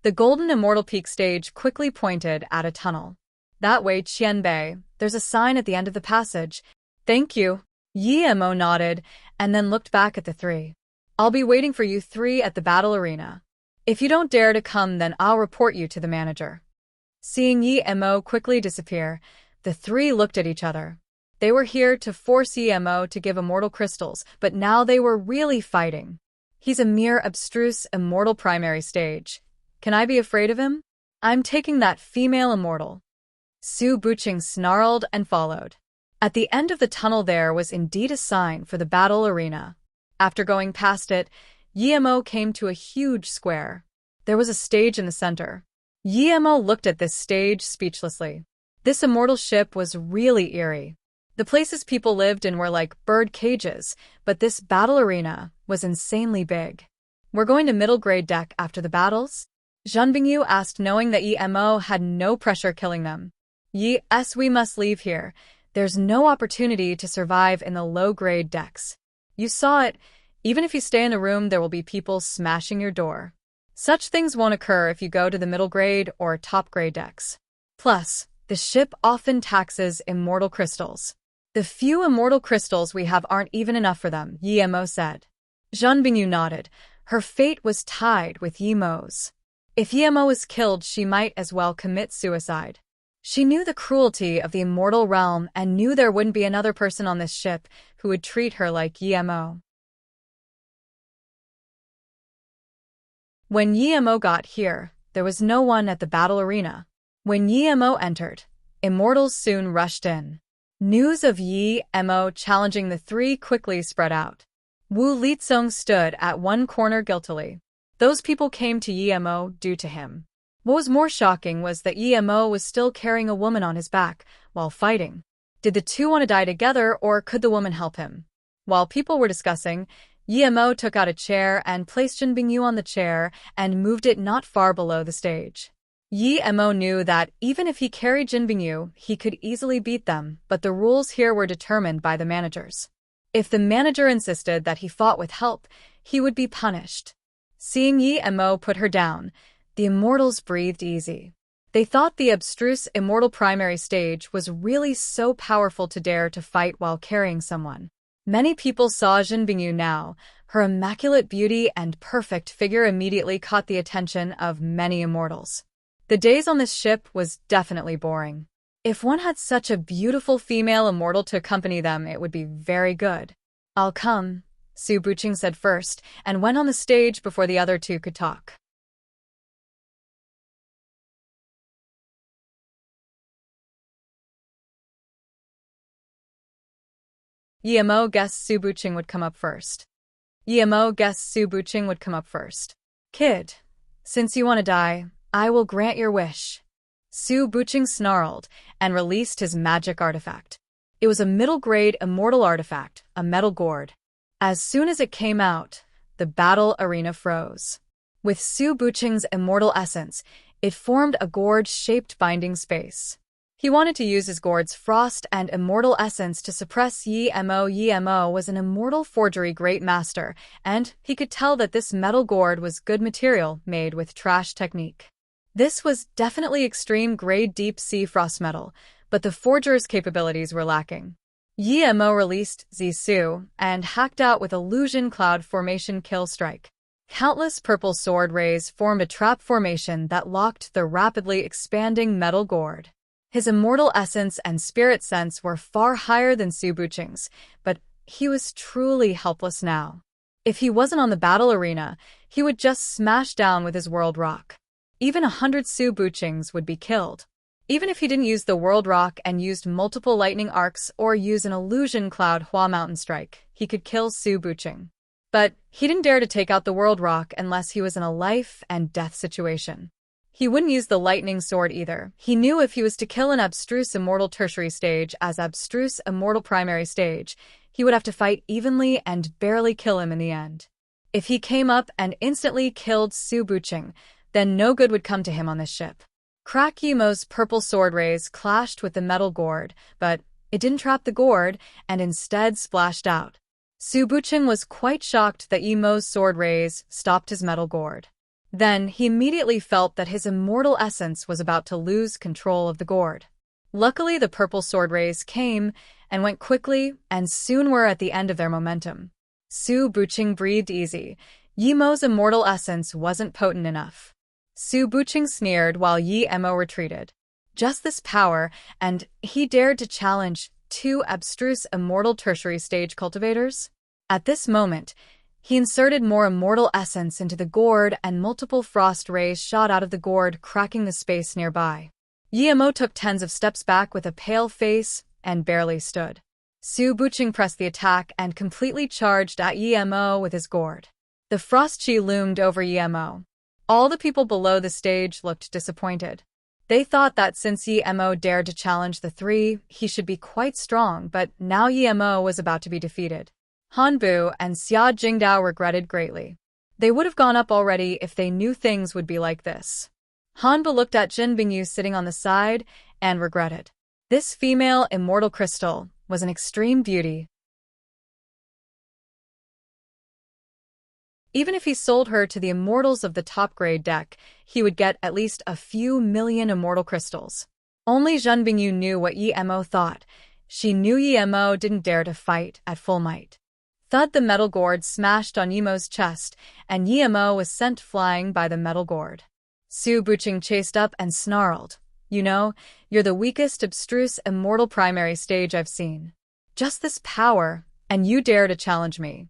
The golden immortal peak stage quickly pointed at a tunnel. That way, Qianbei, there's a sign at the end of the passage. Thank you. Yi Mo nodded and then looked back at the 3. I'll be waiting for you 3 at the battle arena. If you don't dare to come, then I'll report you to the manager. Seeing Yi Mo quickly disappear, the 3 looked at each other. They were here to force Yi Mo to give immortal crystals, but now they were really fighting. He's a mere abstruse immortal primary stage. Can I be afraid of him? I'm taking that female immortal. Su Buqing snarled and followed. At the end of the tunnel there was indeed a sign for the battle arena. After going past it, Yi Mo came to a huge square. There was a stage in the center. Yi Mo looked at this stage speechlessly. This immortal ship was really eerie. The places people lived in were like bird cages, but this battle arena was insanely big. We're going to middle grade deck after the battles? Zhen Bingyu asked, knowing that Yi Mo had no pressure killing them. Yes, we must leave here. There's no opportunity to survive in the low-grade decks. You saw it. Even if you stay in the room, there will be people smashing your door. Such things won't occur if you go to the middle grade or top grade decks. Plus, the ship often taxes immortal crystals. The few immortal crystals we have aren't even enough for them, Yi Mo said. Zhen Bingyu nodded. Her fate was tied with Yi Mo's. If Yi Mo was killed, she might as well commit suicide. She knew the cruelty of the immortal realm and knew there wouldn't be another person on this ship who would treat her like Yi Mo. When Yi Mo got here, there was no one at the battle arena. When Yi Mo entered, immortals soon rushed in. News of Yi Mo challenging the 3 quickly spread out. Wu Lizong stood at one corner guiltily. Those people came to Yi Mo due to him. What was more shocking was that Yi Mo was still carrying a woman on his back while fighting. Did the 2 want to die together, or could the woman help him? While people were discussing, Yi Mo took out a chair and placed Zhen Bingyu on the chair and moved it not far below the stage. Yi Mo knew that even if he carried Zhen Bingyu, he could easily beat them, but the rules here were determined by the managers. If the manager insisted that he fought with help, he would be punished. Seeing Yi Mo put her down, the immortals breathed easy. They thought the abstruse immortal primary stage was really so powerful to dare to fight while carrying someone. Many people saw Zhen Bingyu now. Her immaculate beauty and perfect figure immediately caught the attention of many immortals. The days on this ship was definitely boring. If one had such a beautiful female immortal to accompany them, it would be very good. I'll come, Su Buqing said first, and went on the stage before the other two could talk. Yemo guessed Su Buqing would come up first. Yemo guessed Su Buqing would come up first. Kid, since you want to die, I will grant your wish. Su Buqing snarled and released his magic artifact. It was a middle-grade immortal artifact, a metal gourd. As soon as it came out, the battle arena froze. With Su Buqing's immortal essence, it formed a gourd-shaped binding space. He wanted to use his gourd's frost and immortal essence to suppress Yi Mo. Yi Mo was an immortal forgery great master, and he could tell that this metal gourd was good material made with trash technique. This was definitely extreme-grade deep-sea frost metal, but the forger's capabilities were lacking. Yi Mo released Zisu and hacked out with illusion cloud formation kill strike. Countless purple sword rays formed a trap formation that locked the rapidly expanding metal gourd. His immortal essence and spirit sense were far higher than Su Buqing's, but he was truly helpless now. If he wasn't on the battle arena, he would just smash down with his world rock. Even 100 Su Buqings would be killed. Even if he didn't use the world rock and used multiple lightning arcs or use an illusion cloud Hua Mountain Strike, he could kill Su Buqing. But he didn't dare to take out the world rock unless he was in a life and death situation. He wouldn't use the lightning sword either. He knew if he was to kill an abstruse immortal tertiary stage as abstruse immortal primary stage, he would have to fight evenly and barely kill him in the end. If he came up and instantly killed Su Buqing, then no good would come to him on this ship. Crack Yemo's purple sword rays clashed with the metal gourd, but it didn't trap the gourd and instead splashed out. Su Buqing was quite shocked that Yemo's sword rays stopped his metal gourd. Then he immediately felt that his immortal essence was about to lose control of the gourd. Luckily, the purple sword rays came and went quickly and soon were at the end of their momentum. Su Buqing breathed easy. Yemo's immortal essence wasn't potent enough. Su Buqing sneered while Yi Mo retreated. Just this power, and he dared to challenge two abstruse immortal tertiary stage cultivators? At this moment, he inserted more immortal essence into the gourd and multiple frost rays shot out of the gourd, cracking the space nearby. Yi Mo took tens of steps back with a pale face and barely stood. Su Buqing pressed the attack and completely charged at Yi Mo with his gourd. The frost chi loomed over Yi Mo. All the people below the stage looked disappointed. They thought that since Yi Mo dared to challenge the three, he should be quite strong, but now Yi Mo was about to be defeated. Hanbu and Xia Jingdao regretted greatly. They would have gone up already if they knew things would be like this. Hanbu looked at Jin Bingyu sitting on the side and regretted. This female immortal crystal was an extreme beauty. Even if he sold her to the immortals of the top-grade deck, he would get at least a few million immortal crystals. Only Zhen Bingyu knew what Yi Mo thought. She knew Yi Mo didn't dare to fight at full might. Thud, the metal gourd smashed on Yi Mo's chest, and Yi Mo was sent flying by the metal gourd. Su Buqing chased up and snarled. You know, you're the weakest abstruse immortal primary stage I've seen. Just this power, and you dare to challenge me.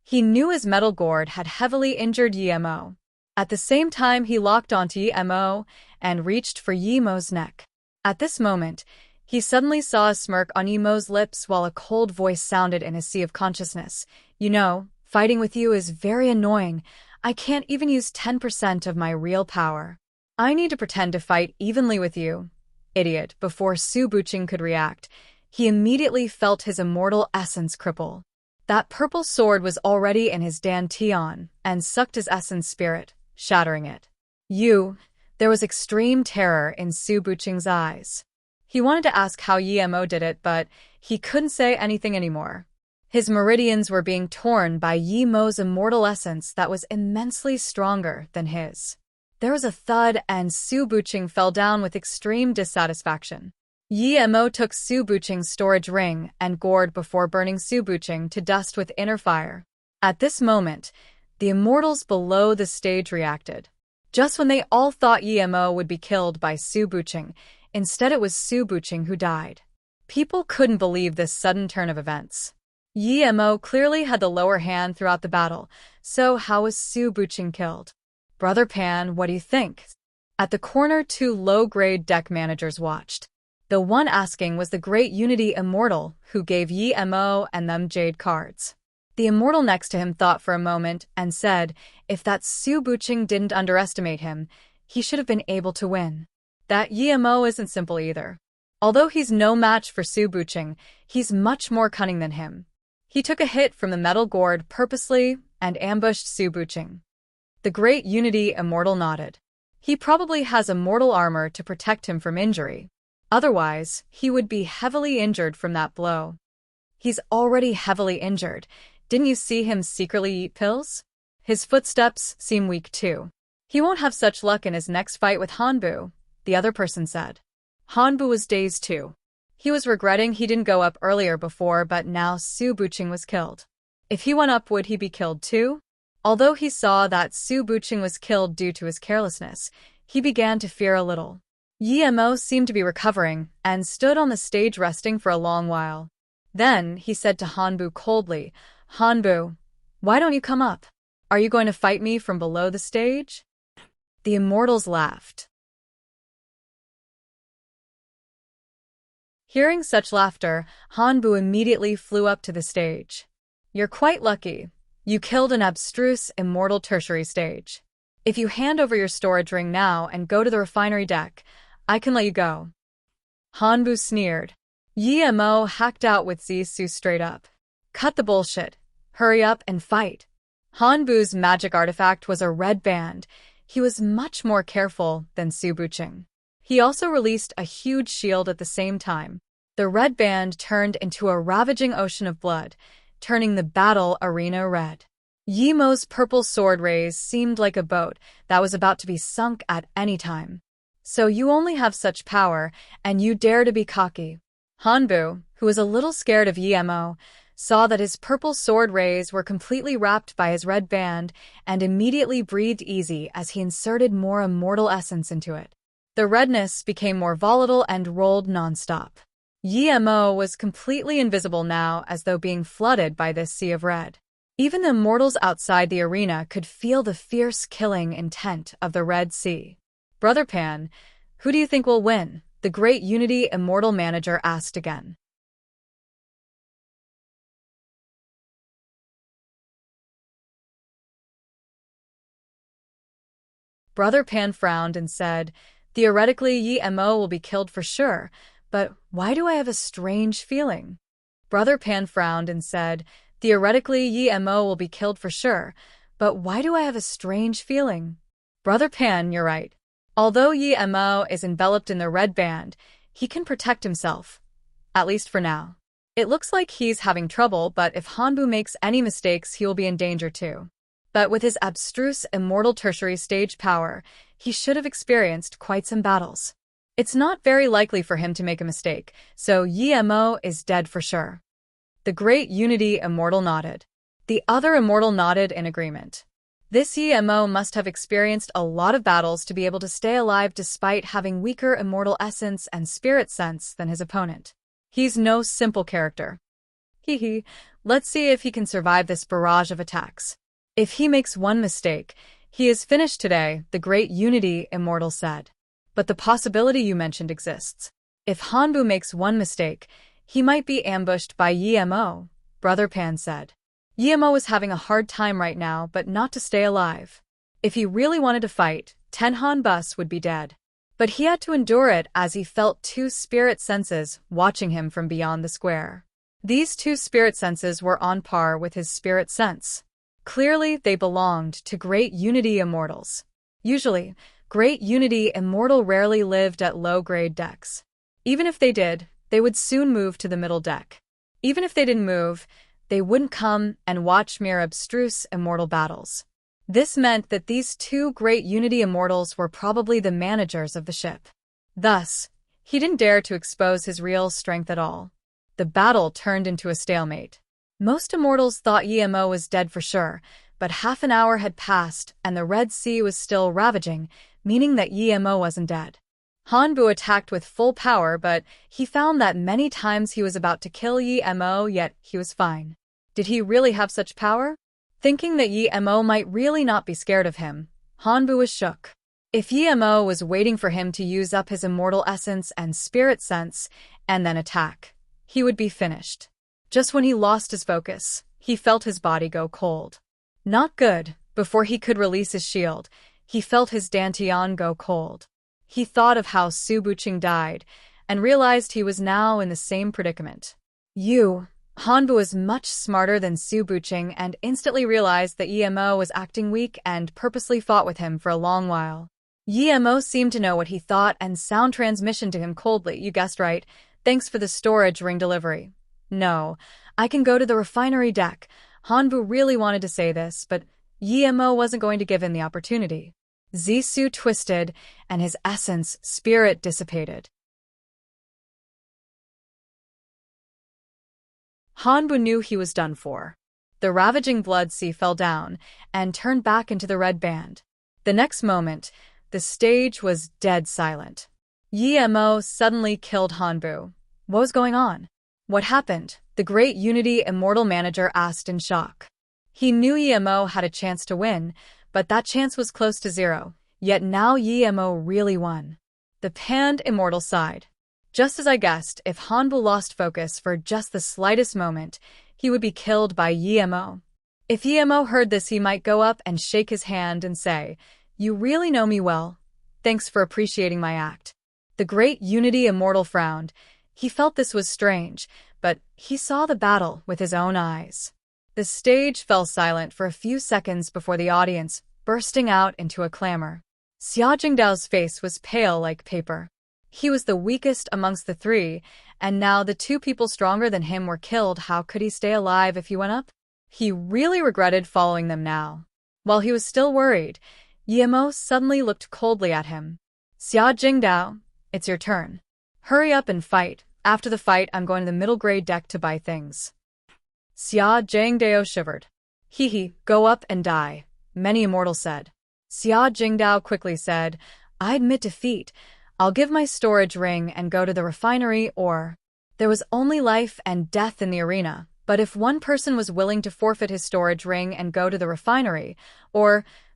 He knew his metal gourd had heavily injured Yi Mo. At the same time, he locked onto Yi Mo and reached for Yi Mo's neck. At this moment, he suddenly saw a smirk on Yi Mo's lips while a cold voice sounded in his sea of consciousness. You know, fighting with you is very annoying. I can't even use 10% of my real power. I need to pretend to fight evenly with you. Idiot. Before Su Buqing could react, he immediately felt his immortal essence cripple. That purple sword was already in his dantian and sucked his essence spirit, shattering it. There was extreme terror in Su Buqing's eyes. He wanted to ask how Yi Mo did it, but he couldn't say anything anymore. His meridians were being torn by Yi Mo's immortal essence that was immensely stronger than his. There was a thud and Su Buqing fell down with extreme dissatisfaction. Yi Mo took Su Buqing's storage ring and gourd before burning Su Buqing to dust with inner fire. At this moment, the immortals below the stage reacted. Just when they all thought Yi Mo would be killed by Su Buqing, Instead, it was Su Buqing who died. People couldn't believe this sudden turn of events. Yi Mo clearly had the lower hand throughout the battle, so how was Su Buqing killed? Brother Pan, what do you think? At the corner, two low-grade deck managers watched. The one asking was the Great Unity Immortal, who gave Yi Mo and them jade cards. The Immortal next to him thought for a moment and said, if that Su Buqing didn't underestimate him, he should have been able to win. That Yi Mo isn't simple either. Although he's no match for Su Buqing, he's much more cunning than him. He took a hit from the metal gourd purposely and ambushed Su Buqing. The Great Unity Immortal nodded. He probably has immortal armor to protect him from injury. Otherwise, he would be heavily injured from that blow. He's already heavily injured. Didn't you see him secretly eat pills? His footsteps seem weak too. He won't have such luck in his next fight with Hanbu, the other person said. Hanbu was dazed too. He was regretting he didn't go up earlier before, but now Su Buqing was killed. If he went up, would he be killed too? Although he saw that Su Buqing was killed due to his carelessness, he began to fear a little. Yi Mo seemed to be recovering and stood on the stage resting for a long while. Then he said to Hanbu coldly, Hanbu, why don't you come up? Are you going to fight me from below the stage? The immortals laughed. Hearing such laughter, Hanbu immediately flew up to the stage. You're quite lucky. You killed an abstruse immortal tertiary stage. If you hand over your storage ring now and go to the refinery deck, I can let you go. Hanbu sneered. Yi Mo hacked out with Zisu straight up. Cut the bullshit. Hurry up and fight. Hanbu's magic artifact was a red band. He was much more careful than Su Buqing. He also released a huge shield at the same time. The red band turned into a ravaging ocean of blood, turning the battle arena red. Yi Mo's purple sword rays seemed like a boat that was about to be sunk at any time. So you only have such power, and you dare to be cocky. Hanbu, who was a little scared of Yi Mo, saw that his purple sword rays were completely wrapped by his red band and immediately breathed easy as he inserted more immortal essence into it. The redness became more volatile and rolled nonstop. Yi Mo was completely invisible now, as though being flooded by this sea of red. Even the immortals outside the arena could feel the fierce killing intent of the Red Sea. Brother Pan, who do you think will win? The Great Unity Immortal Manager asked again. Brother Pan frowned and said, theoretically Yi Mo will be killed for sure, but why do I have a strange feeling? Brother Pan frowned and said, theoretically Yi Mo will be killed for sure, but why do I have a strange feeling? Brother Pan, you're right. Although Yi Mo is enveloped in the red band, he can protect himself. At least for now. It looks like he's having trouble, but if Hanbu makes any mistakes, he will be in danger too. But with his abstruse immortal tertiary stage power, he should have experienced quite some battles. It's not very likely for him to make a mistake, so Yi Mo is dead for sure. The Great Unity Immortal nodded. The other immortal nodded in agreement. This Yi Mo must have experienced a lot of battles to be able to stay alive despite having weaker immortal essence and spirit sense than his opponent. He's no simple character. Hee, let's see if he can survive this barrage of attacks. If he makes one mistake, he is finished today, the Great Unity Immortal said. But the possibility you mentioned exists. If Hanbu makes one mistake, he might be ambushed by Yi Mo, Brother Pan said. Yi Mo was having a hard time right now, but not to stay alive. If he really wanted to fight, Tenhan Bus would be dead. But he had to endure it as he felt two spirit senses watching him from beyond the square. These two spirit senses were on par with his spirit sense. Clearly, they belonged to Great Unity Immortals. Usually, Great Unity Immortal rarely lived at low-grade decks. Even if they did, they would soon move to the middle deck. Even if they didn't move, they wouldn't come and watch mere abstruse immortal battles. This meant that these two Great Unity Immortals were probably the managers of the ship. Thus, he didn't dare to expose his real strength at all. The battle turned into a stalemate. Most immortals thought Yi Mo was dead for sure, but half an hour had passed and the Red Sea was still ravaging, meaning that Yi Mo wasn't dead. Hanbu attacked with full power, but he found that many times he was about to kill Yi Mo, yet he was fine. Did he really have such power? Thinking that Yi Mo might really not be scared of him, Hanbu was shook. If Yi Mo was waiting for him to use up his immortal essence and spirit sense and then attack, he would be finished. Just when he lost his focus, he felt his body go cold. Not good. Before he could release his shield, he felt his dantian go cold. He thought of how Su Buqing died and realized he was now in the same predicament. Hanbu was much smarter than Su Buqing and instantly realized that Yi Mo was acting weak and purposely fought with him for a long while. Yi Mo seemed to know what he thought and sound transmission to him coldly. You guessed right. Thanks for the storage ring delivery. No, I can go to the refinery deck. Hanbu really wanted to say this, but Yi Mo wasn't going to give him the opportunity. Zisu twisted, and his essence, spirit dissipated. Hanbu knew he was done for. The ravaging blood sea fell down and turned back into the red band. The next moment, the stage was dead silent. Yi Mo suddenly killed Hanbu. What was going on? What happened? The great Unity Immortal Manager asked in shock. He knew Yi Mo had a chance to win, but that chance was close to zero. Yet now Yi Mo really won. The Pand Immortal sighed. Just as I guessed, if Hanbu lost focus for just the slightest moment, he would be killed by Yi Mo. If Yi Mo heard this, he might go up and shake his hand and say, "You really know me well. Thanks for appreciating my act." The great Unity Immortal frowned. He felt this was strange, but he saw the battle with his own eyes. The stage fell silent for a few seconds before the audience, bursting out into a clamor. Xia Jingdao's face was pale like paper. He was the weakest amongst the three, and now the two people stronger than him were killed. How could he stay alive if he went up? He really regretted following them now. While he was still worried, Yi Mo suddenly looked coldly at him. "Xia Jingdao, it's your turn. Hurry up and fight. After the fight, I'm going to the middle grade deck to buy things." Xia Jingdao shivered. "Hee, go up and die," many immortals said. Xia Jingdao quickly said, "I admit defeat. I'll give my storage ring and go to the refinery or..." There was only life and death in the arena, but if one person was willing to forfeit his storage ring and go to the refinery,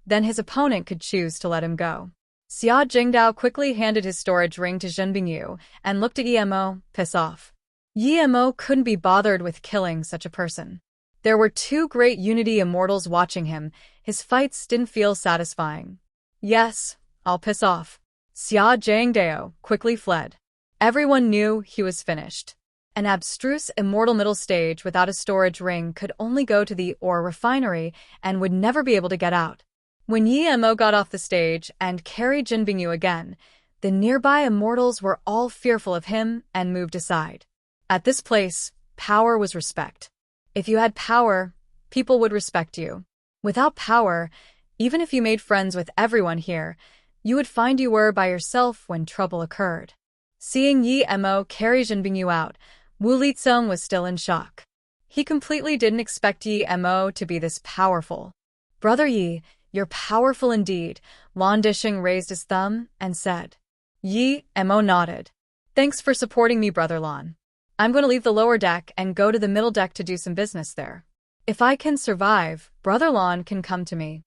then his opponent could choose to let him go. Xia Jingdao quickly handed his storage ring to Zhen Bingyu and looked at Yi Mo, piss off. Yi Mo couldn't be bothered with killing such a person. There were two great Unity Immortals watching him. His fights didn't feel satisfying. "Yes, I'll piss off." Xia Jingdao quickly fled. Everyone knew he was finished. An abstruse immortal middle stage without a storage ring could only go to the ore refinery and would never be able to get out. When Yi Mo got off the stage and carried Zhen Bingyu again, the nearby immortals were all fearful of him and moved aside. At this place, power was respect. If you had power, people would respect you. Without power, even if you made friends with everyone here, you would find you were by yourself when trouble occurred. Seeing Yi Mo carry Zhen Bingyu out, Wu Lizong was still in shock. He completely didn't expect Yi Mo to be this powerful. "Brother Yi, you're powerful indeed," Lan Disheng raised his thumb and said. Yi Mo nodded. "Thanks for supporting me, Brother Lan. I'm going to leave the lower deck and go to the middle deck to do some business there. If I can survive, Brother Lan can come to me."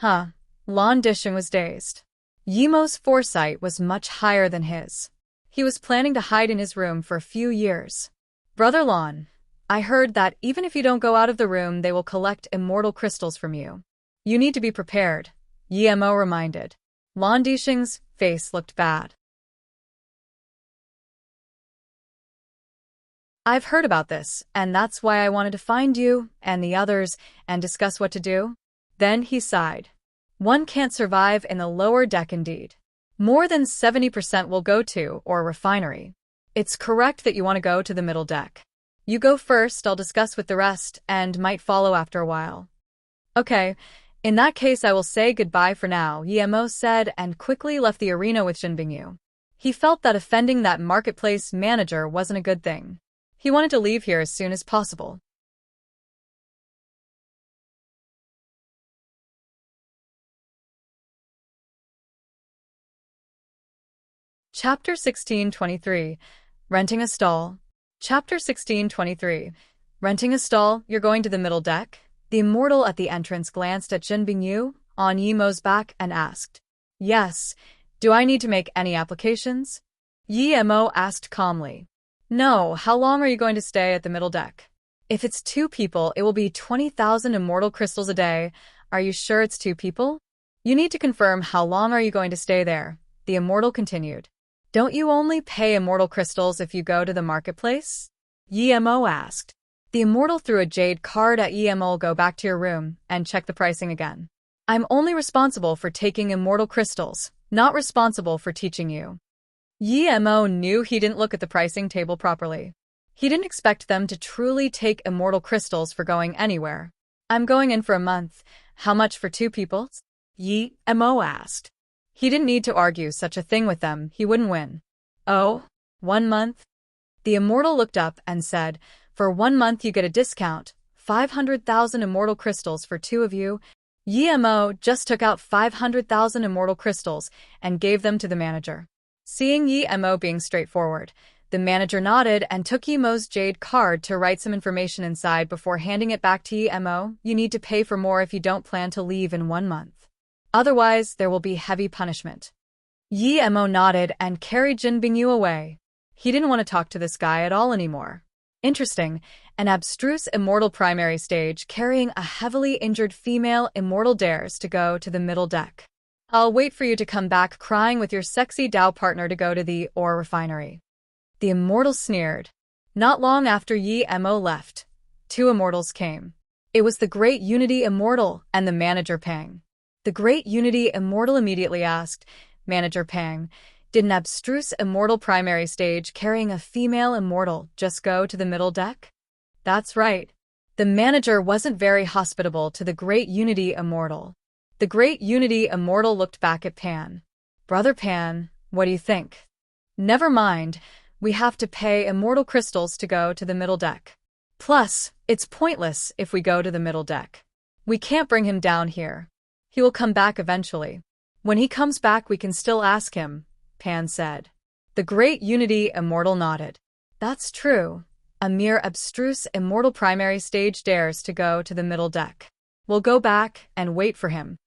Lan Disheng was dazed. Yi Mo's foresight was much higher than his. He was planning to hide in his room for a few years. "Brother Lan, I heard that even if you don't go out of the room, they will collect immortal crystals from you. You need to be prepared," Yi Mo reminded. Lan Disheng's face looked bad. "I've heard about this, and that's why I wanted to find you and the others and discuss what to do." Then he sighed. "One can't survive in the lower deck indeed. More than 70% will go to or refinery. It's correct that you want to go to the middle deck. You go first, I'll discuss with the rest and might follow after a while." "Okay, in that case I will say goodbye for now," Yi Mo said and quickly left the arena with Zhen Bingyu. He felt that offending that marketplace manager wasn't a good thing. He wanted to leave here as soon as possible. Chapter 1623. Renting a Stall. Chapter 1623. Renting a stall, you're going to the middle deck? The immortal at the entrance glanced at Jin Bingyu, on Yimo's back, and asked. Yes. Do I need to make any applications? Yimo asked calmly. No, how long are you going to stay at the middle deck? If it's 2 people, it will be 20,000 immortal crystals a day. Are you sure it's 2 people? You need to confirm how long are you going to stay there, the immortal continued. Don't you only pay immortal crystals if you go to the marketplace? Yimo asked. The immortal threw a jade card at Yimo. Go back to your room and check the pricing again. I'm only responsible for taking immortal crystals, not responsible for teaching you. Yimo knew he didn't look at the pricing table properly. He didn't expect them to truly take immortal crystals for going anywhere. I'm going in for a month. How much for 2 people? Yimo asked. He didn't need to argue such a thing with them. He wouldn't win. Oh, 1 month? The immortal looked up and said, for 1 month you get a discount, 500,000 immortal crystals for 2 of you. Yimo just took out 500,000 immortal crystals and gave them to the manager. Seeing Yimo being straightforward, the manager nodded and took Yimo's jade card to write some information inside before handing it back to Yimo. You need to pay for more if you don't plan to leave in 1 month. Otherwise, there will be heavy punishment. Yimo nodded and carried Jin Bingyu away. He didn't want to talk to this guy at all anymore. Interesting, an abstruse immortal primary stage carrying a heavily injured female immortal dares to go to the middle deck. I'll wait for you to come back crying with your sexy Dao partner to go to the ore refinery. The immortal sneered. Not long after Yimo left, 2 immortals came. It was the Great Unity Immortal and the Manager Pang. The Great Unity Immortal immediately asked, Manager Pang, did an abstruse immortal primary stage carrying a female immortal just go to the middle deck? That's right. The manager wasn't very hospitable to the Great Unity Immortal. The Great Unity Immortal looked back at Pan. Brother Pan, what do you think? Never mind, we have to pay immortal crystals to go to the middle deck. Plus, it's pointless if we go to the middle deck. We can't bring him down here. He will come back eventually. When he comes back we can still ask him, Pan said. The Great Unity Immortal nodded. That's true. A mere abstruse immortal primary stage dares to go to the middle deck. We'll go back and wait for him.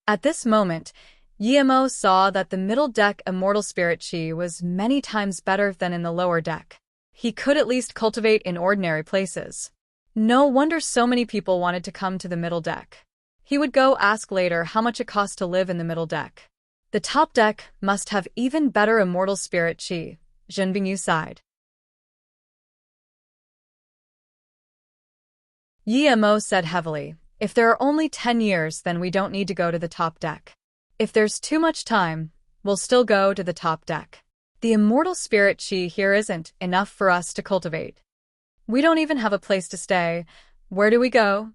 At this moment, Yimo saw that the middle deck immortal spirit chi was many times better than in the lower deck. He could at least cultivate in ordinary places. No wonder so many people wanted to come to the middle deck. He would go ask later how much it cost to live in the middle deck. The top deck must have even better immortal spirit chi, Jin Bingyu sighed. Yimo said heavily, if there are only 10 years then we don't need to go to the top deck. If there's too much time, we'll still go to the top deck. The immortal spirit chi here isn't enough for us to cultivate. We don't even have a place to stay. Where do we go?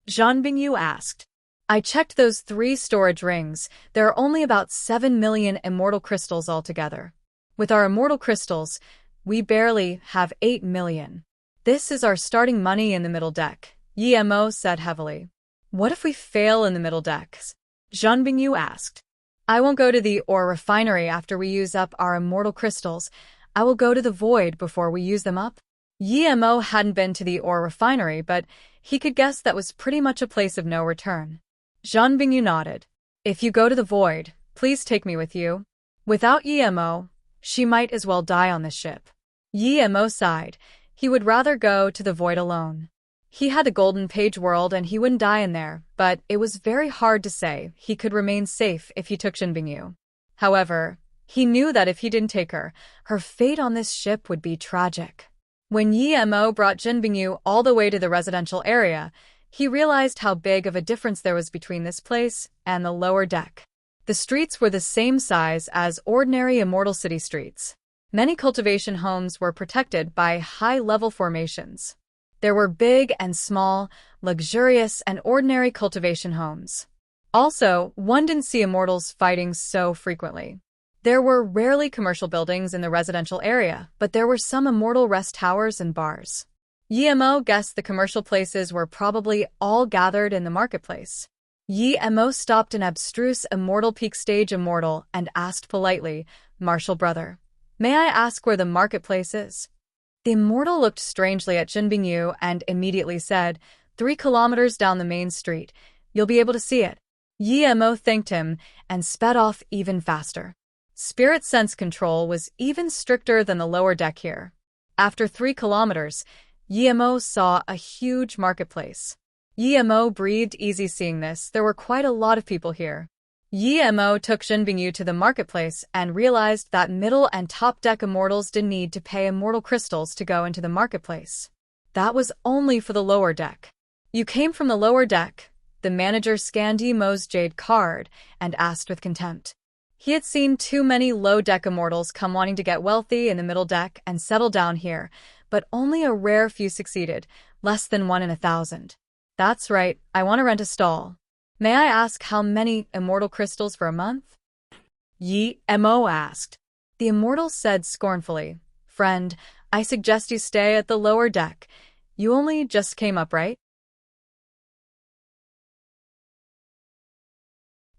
Jin Bingyu asked. I checked those 3 storage rings. There are only about 7 million immortal crystals altogether. With our immortal crystals, we barely have 8 million. This is our starting money in the middle deck, Yimo said heavily. What if we fail in the middle decks? Jin Bingyu asked. I won't go to the ore refinery after we use up our immortal crystals. I will go to the void before we use them up. Yimo hadn't been to the ore refinery, but he could guess that was pretty much a place of no return. Jin Bingyu nodded. If you go to the void, please take me with you. Without Yimo, she might as well die on this ship. Yimo sighed. He would rather go to the void alone. He had a golden page world and he wouldn't die in there, but it was very hard to say he could remain safe if he took Jin Bingyu. However, he knew that if he didn't take her, her fate on this ship would be tragic. When Yimo brought Jin Bingyu all the way to the residential area, he realized how big of a difference there was between this place and the lower deck. The streets were the same size as ordinary immortal city streets. Many cultivation homes were protected by high-level formations. There were big and small, luxurious and ordinary cultivation homes. Also, one didn't see immortals fighting so frequently. There were rarely commercial buildings in the residential area, but there were some immortal rest towers and bars. Yimo guessed the commercial places were probably all gathered in the marketplace. Yi-Mo stopped an abstruse immortal peak stage immortal and asked politely, "Martial brother, may I ask where the marketplace is?" The immortal looked strangely at Junbingyu and immediately said, 3 kilometers down the main street. You'll be able to see it." Yi-Mo thanked him and sped off even faster. Spirit sense control was even stricter than the lower deck here. After 3 kilometers, Yi-Mo saw a huge marketplace. Yi-Mo breathed easy seeing this. There were quite a lot of people here. Yi-Mo took Junbingyu to the marketplace and realized that middle and top deck immortals didn't need to pay immortal crystals to go into the marketplace. That was only for the lower deck. "You came from the lower deck." The manager scanned Yi-Mo's jade card and asked with contempt. He had seen too many low-deck immortals come wanting to get wealthy in the middle deck and settle down here, but only a rare few succeeded, less than 1 in 1,000. "That's right, I want to rent a stall. May I ask how many immortal crystals for a month?" Yi-Mo asked. The immortal said scornfully, "Friend, I suggest you stay at the lower deck. You only just came up, right?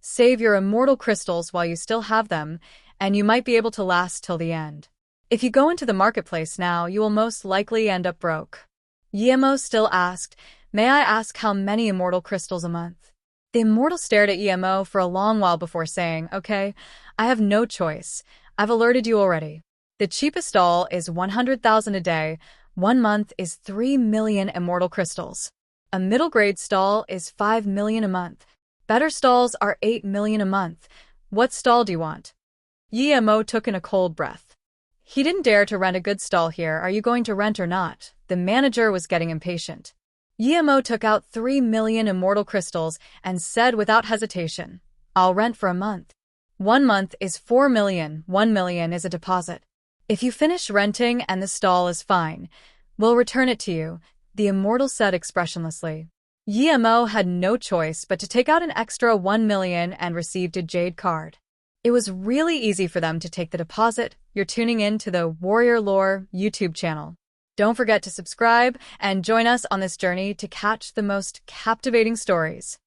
Save your immortal crystals while you still have them, and you might be able to last till the end. If you go into the marketplace now, you will most likely end up broke." Yi-Mo still asked, "May I ask how many immortal crystals a month?" The immortal stared at Yi-Mo for a long while before saying, "Okay, I have no choice. I've alerted you already. The cheapest stall is 100,000 a day. 1 month is 3 million immortal crystals. A middle-grade stall is 5 million a month. Better stalls are 8 million a month. What stall do you want?" Yi-Mo took in a cold breath. He didn't dare to rent a good stall here. "Are you going to rent or not?" The manager was getting impatient. Yi-Mo took out 3 million immortal crystals and said without hesitation, "I'll rent for a month. 1 month is 4 million. 1 million is a deposit. If you finish renting and the stall is fine, we'll return it to you," the immortal said expressionlessly. Yi-Mo had no choice but to take out an extra 1 million and received a jade card. It was really easy for them to take the deposit. You're tuning in to the Warrior Lore YouTube channel. Don't forget to subscribe and join us on this journey to catch the most captivating stories.